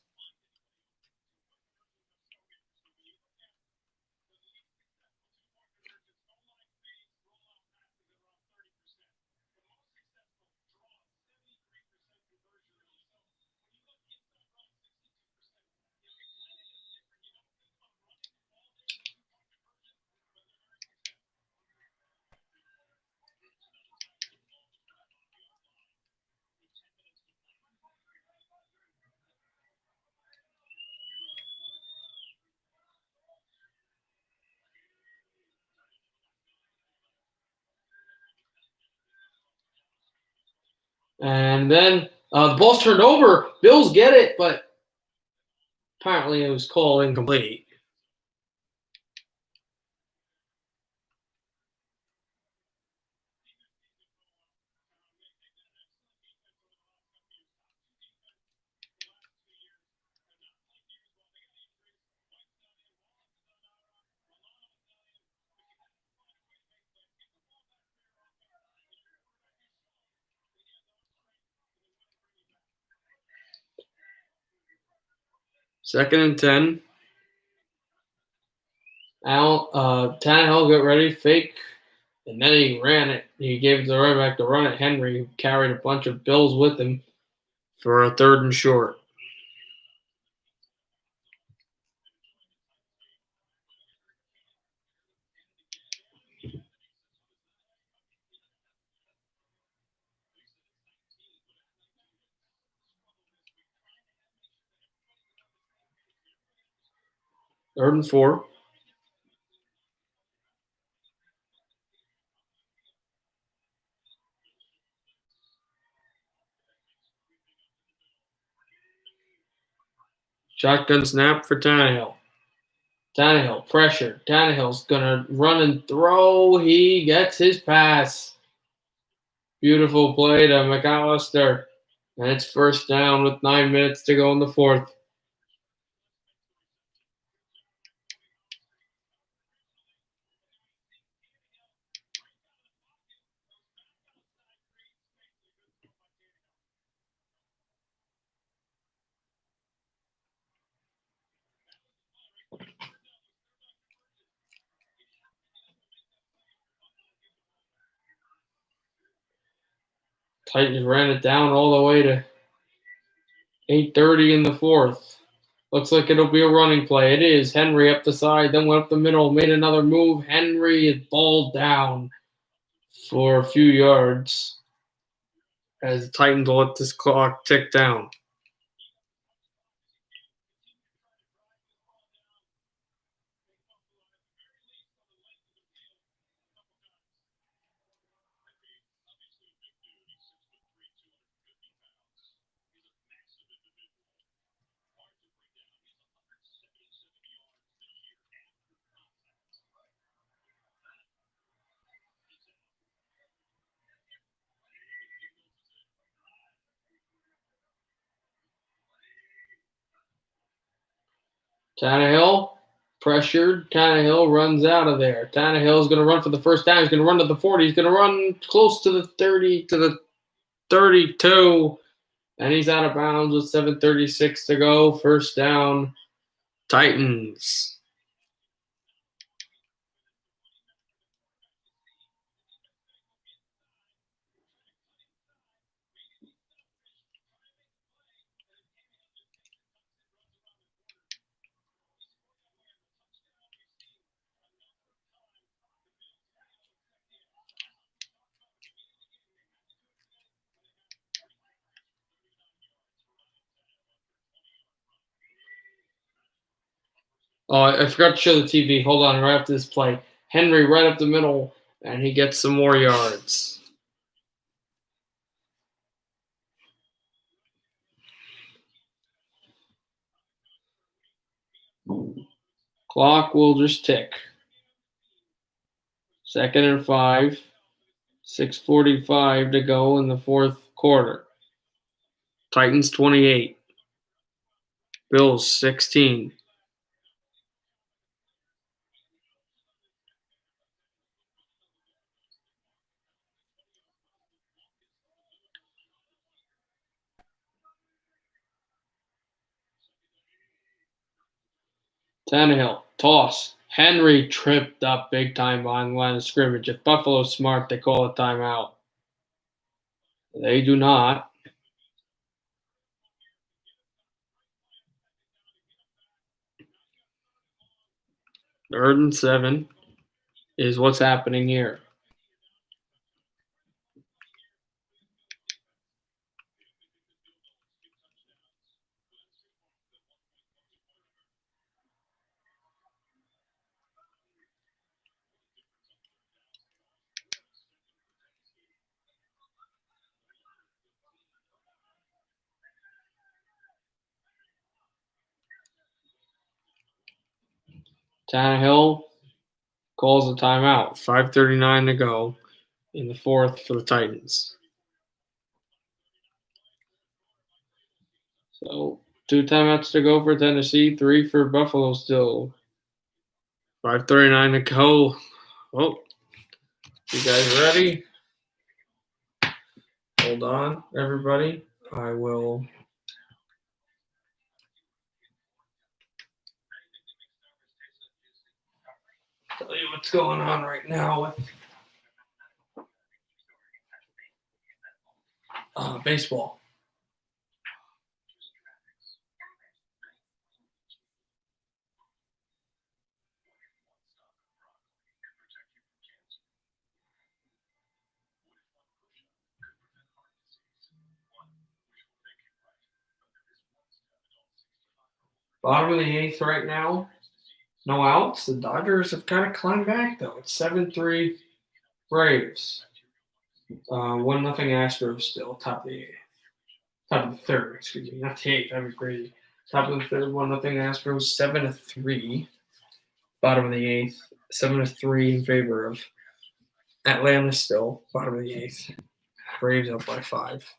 And then the ball's turned over. Bills get it, but apparently it was called incomplete. Second and 10. Tannehill got ready, fake, and then he ran it. He gave it to the running back to run it. Henry carried a bunch of Bills with him for a 3rd and short. Third and 4. Shotgun snap for Tannehill. Tannehill, pressure. Tannehill's going to run and throw. He gets his pass. Beautiful play to McAllister. And it's first down with 9 minutes to go in the 4th. Titans ran it down all the way to 8:30 in the 4th. Looks like it'll be a running play. It is. Henry up the side, then went up the middle, made another move. Henry is balled down for a few yards as the Titans will let this clock tick down. Tannehill pressured. Tannehill runs out of there. Tannehill's going to run for the first down. He's going to run to the 40. He's going to run close to the 30, to the 32. And he's out of bounds with 7:36 to go. First down, Titans. Oh, I forgot to show the TV. Hold on, right after this play. Henry right up the middle, and he gets some more yards. Clock will just tick. 2nd and 5. 6:45 to go in the fourth quarter. Titans 28. Bills 16. Tannehill, toss. Henry tripped up big time behind the line of scrimmage. If Buffalo's smart, they call a timeout. They do not. Third and 7 is what's happening here. Tannehill calls a timeout. 5:39 to go in the fourth for the Titans. So 2 timeouts to go for Tennessee, 3 for Buffalo still. 5:39 to go. Oh, you guys ready? Hold on, everybody. I will tell you what's going on right now with baseball. Bottom of the 8th right now. No outs. The Dodgers have kind of climbed back, though. It's 7-3 Braves. 1-0 Astros still. Top of the 8th. Top of the 3rd, excuse me. Not the 8th. That'd be crazy. Top of the 3rd, 1-0 Astros. 7-3. Bottom of the 8th. 7-3 in favor of Atlanta still. Bottom of the 8th. Braves up by 5.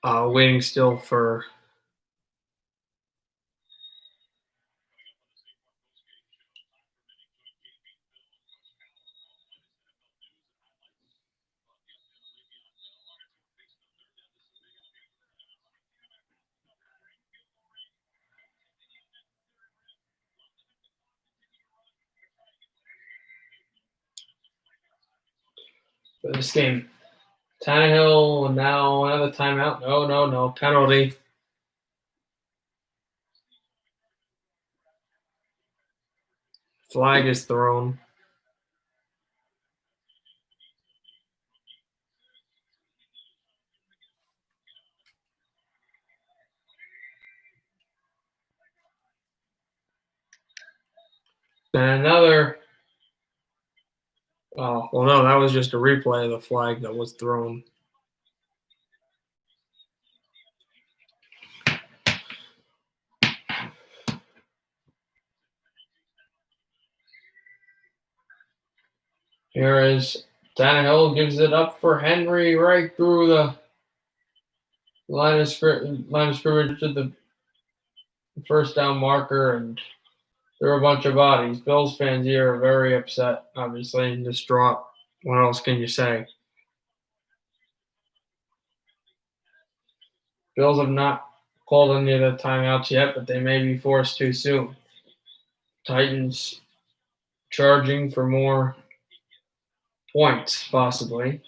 Waiting still for for this game. Tannehill now another timeout. No. Penalty. Flag is thrown. And another. Oh, well, no, that was just a replay of the flag that was thrown. Here is Tannehill, gives it up for Henry right through the line of scrimmage to the first down marker, and there were a bunch of bodies. Bills fans here are very upset, obviously, and distraught. What else can you say? Bills have not called any of the timeouts yet, but they may be forced to soon. Titans charging for more points, possibly.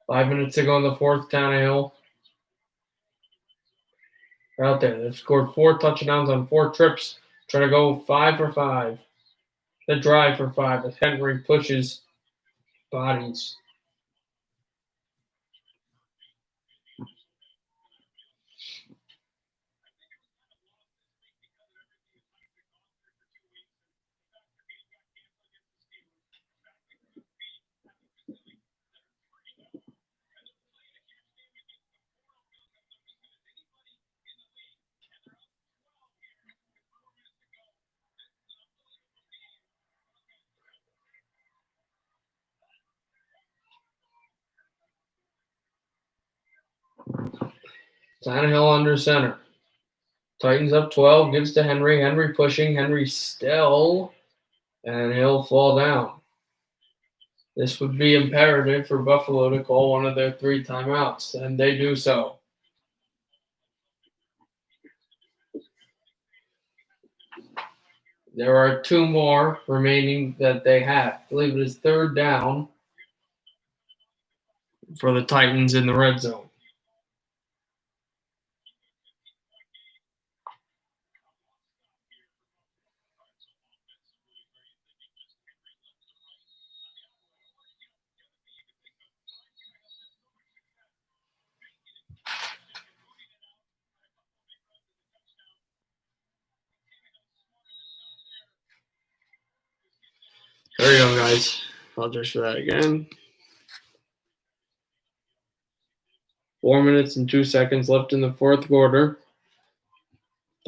Five minutes to go in the fourth. Tannehill out there. They've scored 4 touchdowns on 4 trips. Trying to go 5 for 5. The drive for 5 as Henry pushes bodies. Tannehill under center. Titans up 12, gives to Henry. Henry pushing. Henry still, and he'll fall down. This would be imperative for Buffalo to call one of their 3 timeouts, and they do so. There are 2 more remaining that they have. I believe it is 3rd down for the Titans in the red zone. There you go, guys. Apologize for that again. 4 minutes and 2 seconds left in the fourth quarter.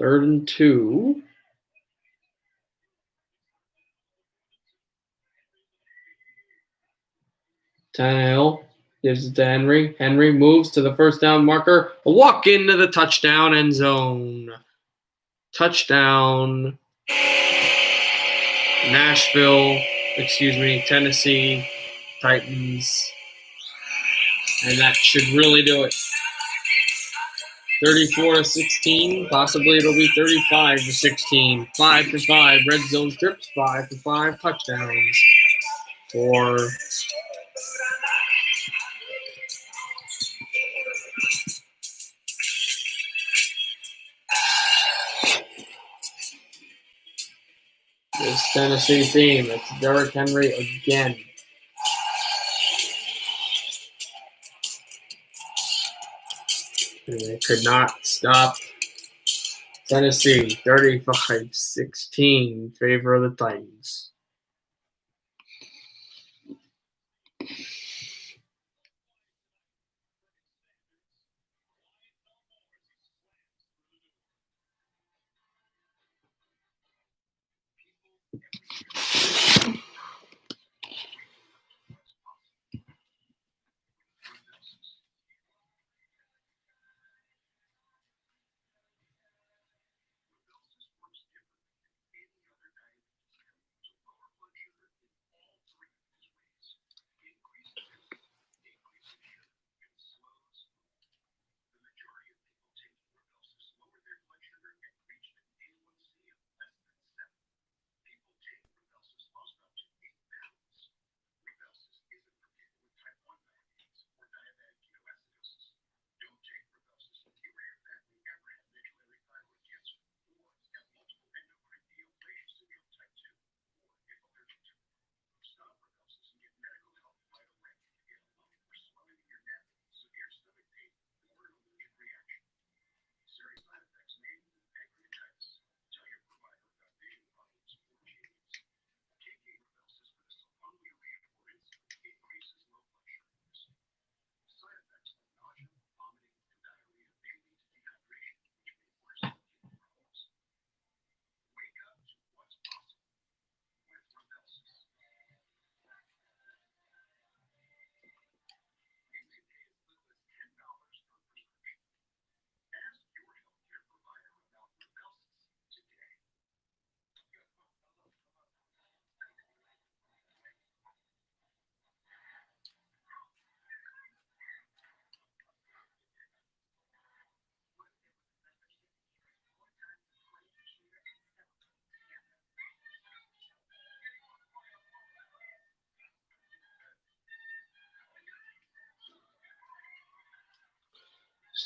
3rd and 2. Tannehill gives it to Henry. Henry moves to the first down marker. A walk into the touchdown end zone. Touchdown. Tennessee Titans. And that should really do it. 34-16. Possibly it'll be 35-16. 5 for 5 red zone trips. 5 for 5 touchdowns for this Tennessee team. It's Derrick Henry again. And they could not stop Tennessee. 35-16 in favor of the Titans.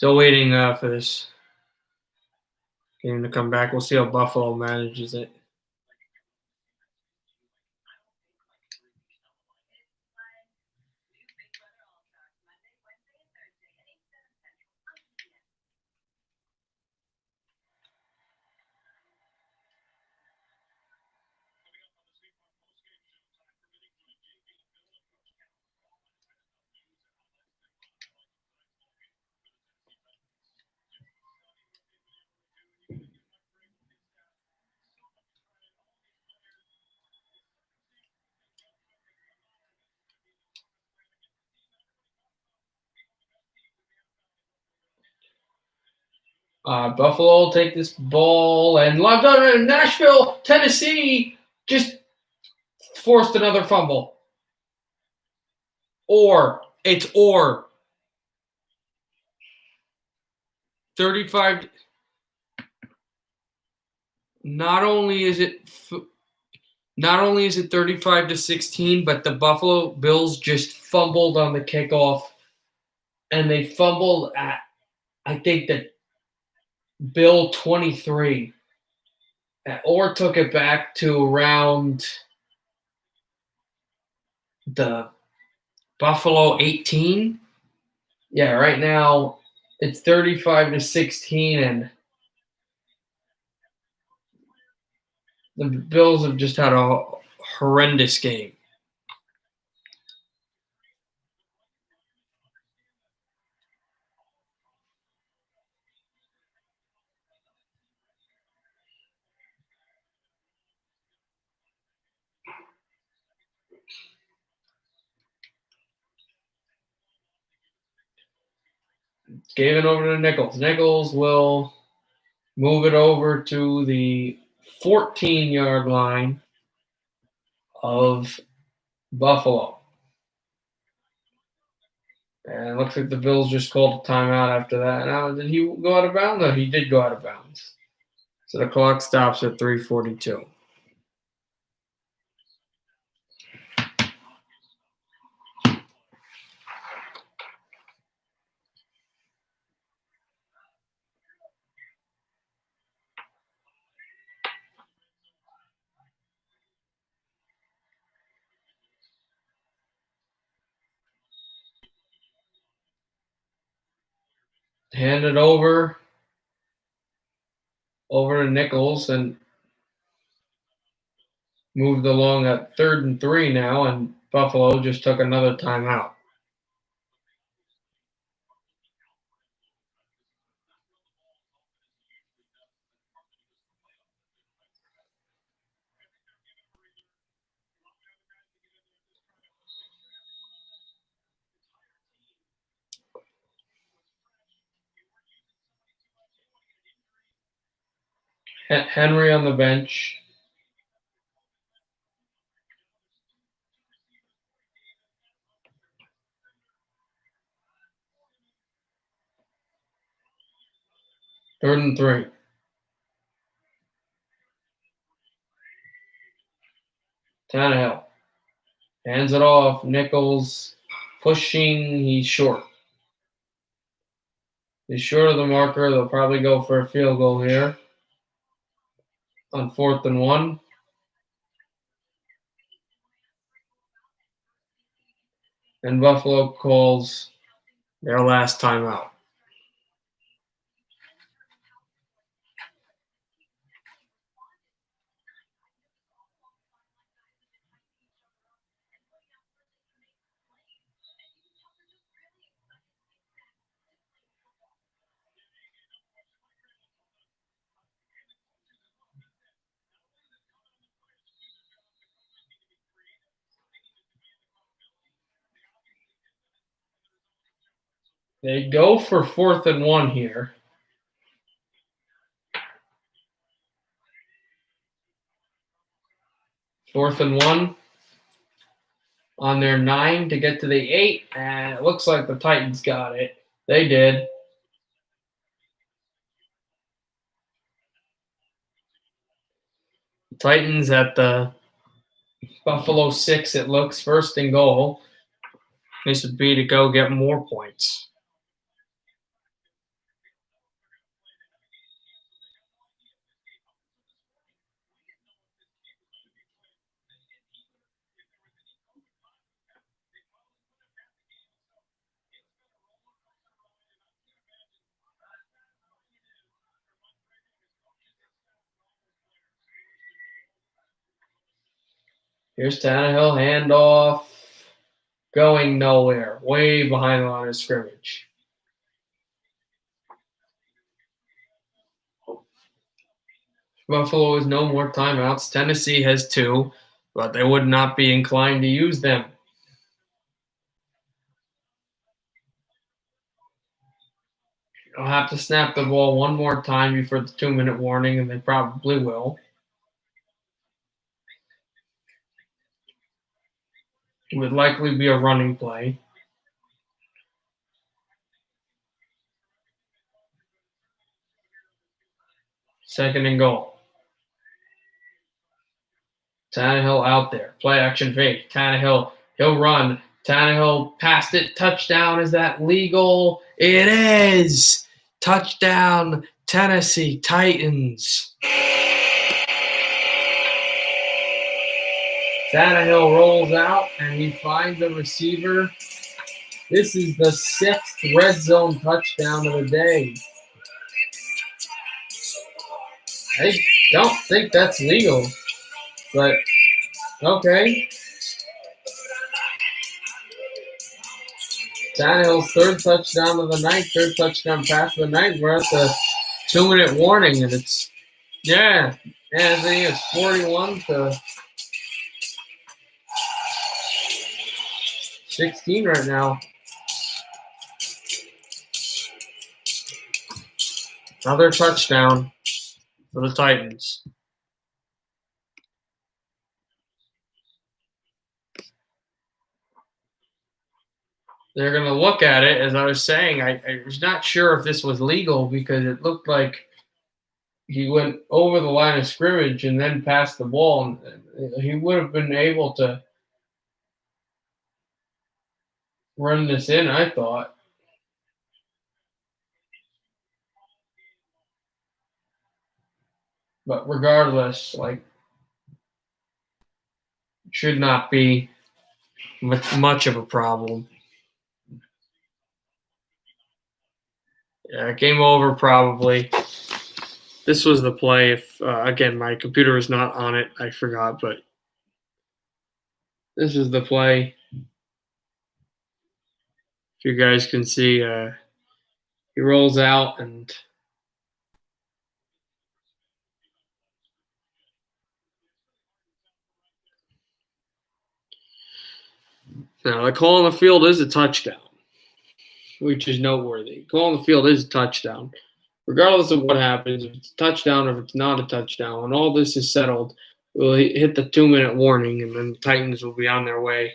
Still waiting for this game to come back. We'll see how Buffalo manages it. Buffalo will take this ball, and Nashville, Tennessee just forced another fumble. It's 35. Not only is it 35-16, but the Buffalo Bills just fumbled on the kickoff, and they fumbled at, I think, the Bill 23, or took it back to around the Buffalo 18. Yeah, right now it's 35-16, and the Bills have just had a horrendous game. Gave it over to Nichols. Nichols will move it over to the 14-yard line of Buffalo. And it looks like the Bills just called a timeout after that. Now, did he go out of bounds? No, he did go out of bounds. So the clock stops at 3:42. Hand it over to Nichols, and moved along at 3rd and 3 now, and Buffalo just took another timeout. Henry on the bench. Third and 3. Tannehill hands it off. Nichols pushing. He's short. He's short of the marker. They'll probably go for a field goal here on 4th and 1. And Buffalo calls their last timeout. They go for 4th and 1 here. Fourth and 1 on their 9 to get to the 8, and it looks like the Titans got it. They did. Titans at the Buffalo 6, it looks, 1st and goal. This would be to go get more points. Here's Tannehill, handoff, going nowhere, way behind the line of scrimmage. Buffalo has no more timeouts. Tennessee has 2, but they would not be inclined to use them. They'll have to snap the ball one more time before the 2-minute warning, and they probably will. It would likely be a running play. Second and goal. Tannehill out there. Play action fake. Tannehill, he'll run. Tannehill passed it. Touchdown. Is that legal? It is. Touchdown, Tennessee Titans. Tannehill rolls out, and he finds a receiver. This is the 6th red zone touchdown of the day. I don't think that's legal, but okay. Tannehill's 3rd touchdown of the night, 3rd touchdown pass of the night. We're at the 2-minute warning, and it's, I think it's 41-16 right now. Another touchdown for the Titans. They're going to look at it. As I was saying, I was not sure if this was legal because it looked like he went over the line of scrimmage and then passed the ball. And he would have been able to run this in, I thought. But regardless, it should not be much of a problem. Yeah, game over probably. This was the play. If again, my computer was not on it, I forgot, but this is the play. If you guys can see, he rolls out and now the call on the field is a touchdown, which is noteworthy. Call on the field is a touchdown. Regardless of what happens, if it's a touchdown or if it's not a touchdown, when all this is settled, we'll hit the 2-minute warning, and then the Titans will be on their way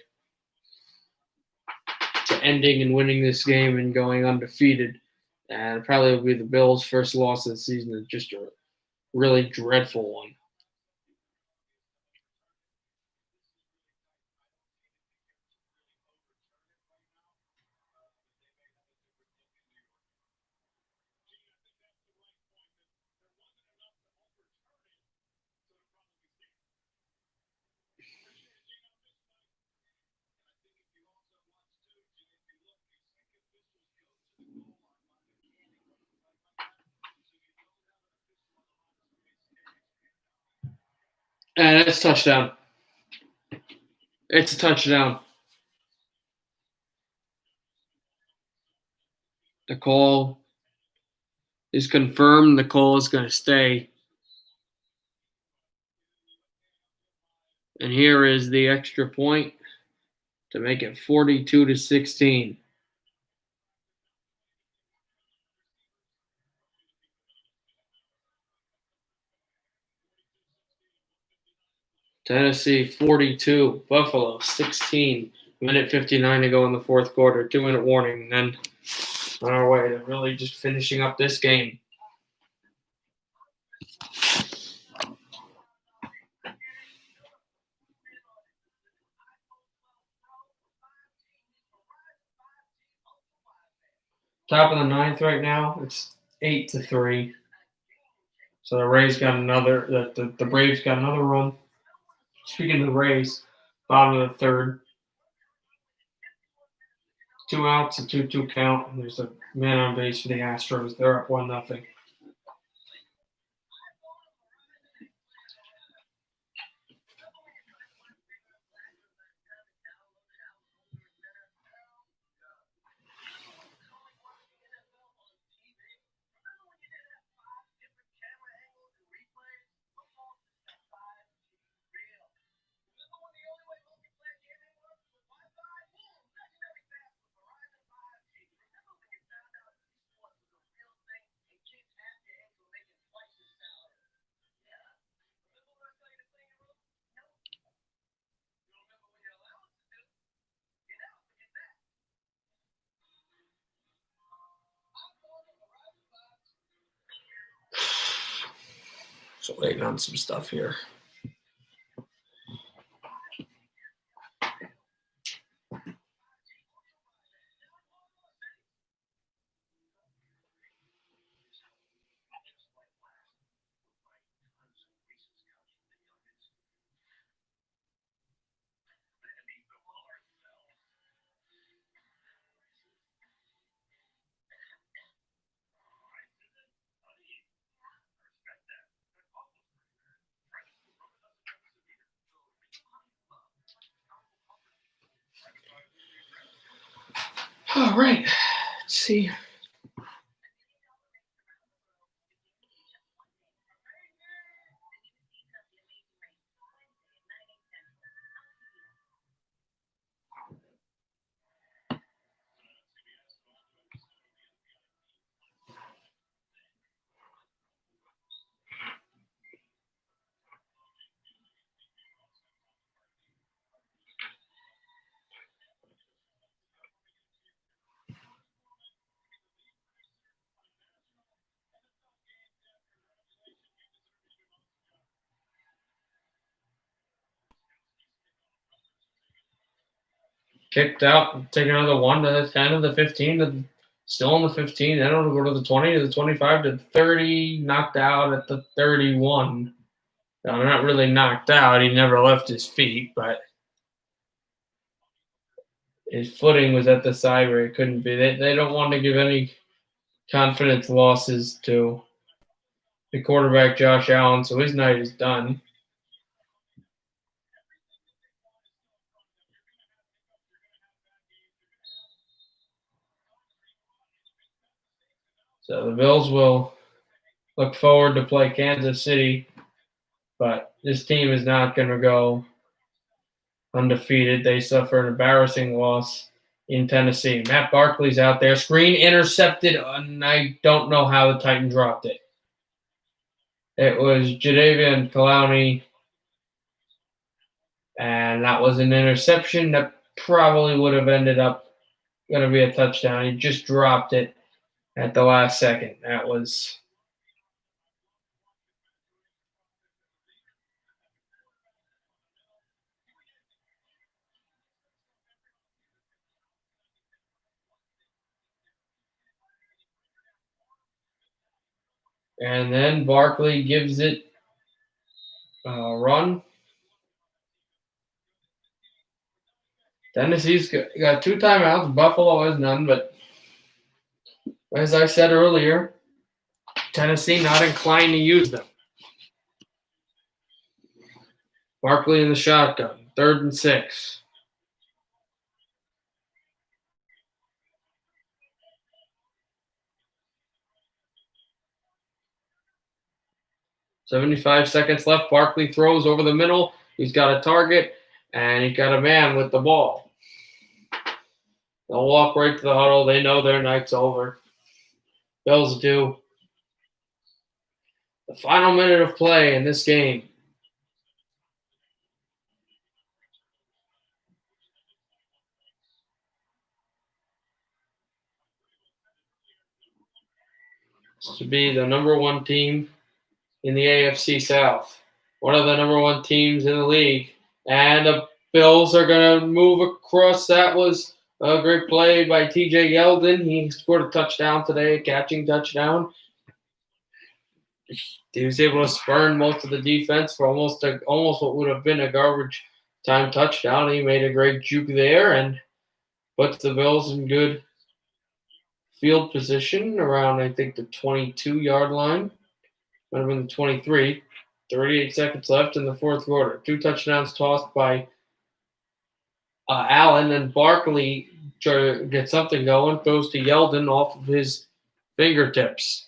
to ending and winning this game and going undefeated. And probably will be the Bills' first loss of the season. It's just a really dreadful one. And it's a touchdown. It's a touchdown. The call is confirmed. The call is going to stay. And here is the extra point to make it 42-16. Tennessee 42, Buffalo 16. Minute 59 to go in the 4th quarter. 2-minute warning, and then on our way to really just finishing up this game. Top of the 9th right now. It's 8-3. So the Rays got another. The Braves got another run. Speaking of the Rays, bottom of the 3rd. 2 outs, a 2-2 count, and there's a man on base for the Astros. They're up 1-0. Still waiting on some stuff here. All right. Let's see. Kicked out, take another 1 to the 10 to the 15 to still on the 15. Then it'll go to the 20 to the 25 to the 30. Knocked out at the 31. No, not really knocked out. He never left his feet, but his footing was at the side where it couldn't be. They don't want to give any confidence losses to the quarterback, Josh Allen, so his night is done. So the Bills will look forward to play Kansas City, but this team is not going to go undefeated. They suffer an embarrassing loss in Tennessee. Matt Barkley's out there. Screen intercepted, and I don't know how the Titan dropped it. It was Jadeveon Clowney, and that was an interception that probably would have ended up going to be a touchdown. He just dropped it at the last second. That was and then Barkley gives it a run. Tennessee's got 2 timeouts. Buffalo has none, but as I said earlier, Tennessee not inclined to use them. Barkley in the shotgun, 3rd and 6. "75 seconds left. Barkley throws over the middle. He's got a target, and he's got a man with the ball. They'll walk right to the huddle. They know their night's over. Bills do. The final minute of play in this game. To be the number 1 team in the AFC South. One of the number 1 teams in the league. And the Bills are going to move across. That was a great play by TJ Yeldon. He scored a touchdown today, a catching touchdown. He was able to spurn most of the defense for almost what would have been a garbage time touchdown. He made a great juke there and puts the Bills in good field position around, I think, the 22-yard line. Might have been the 23. 38 seconds left in the 4th quarter. 2 touchdowns tossed by Allen, and Barkley try to get something going. Throws to Yeldon off of his fingertips.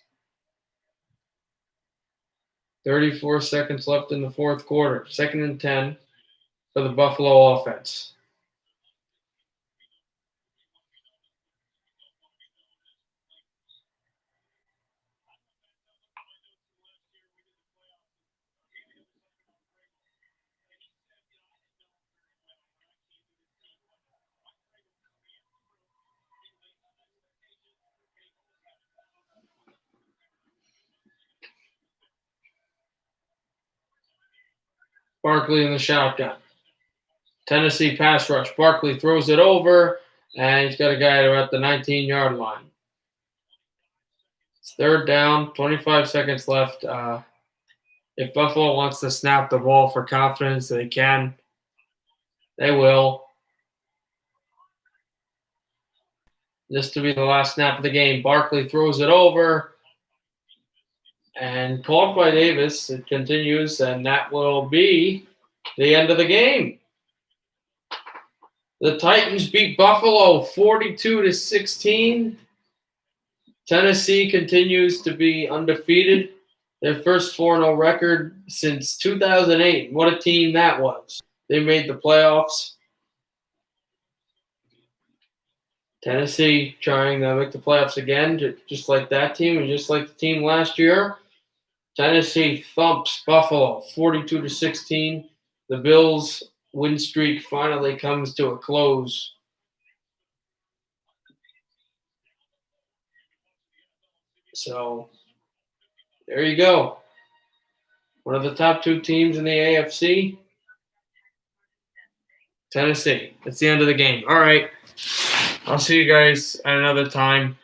34 seconds left in the 4th quarter. 2nd and 10 for the Buffalo offense. Barkley in the shotgun. Tennessee pass rush. Barkley throws it over, and he's got a guy at the 19-yard line. It's third down, 25 seconds left. If Buffalo wants to snap the ball for confidence, they can. They will. This to be the last snap of the game. Barkley throws it over. And called by Davis. It continues, and that will be the end of the game. The Titans beat Buffalo 42-16. Tennessee continues to be undefeated. Their first 4-0 record since 2008. What a team that was. They made the playoffs. Tennessee trying to make the playoffs again, just like that team and just like the team last year. Tennessee thumps Buffalo 42-16. The Bills' win streak finally comes to a close. So, there you go. One of the top 2 teams in the AFC. Tennessee. That's the end of the game. All right. I'll see you guys at another time.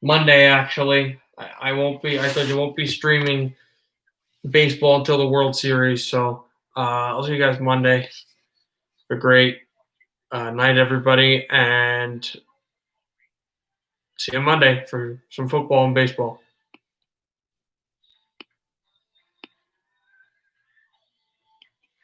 Monday, actually. I won't be. I thought you won't be streaming baseball until the World Series. So I'll see you guys Monday. A great night, everybody, and see you Monday for some football and baseball.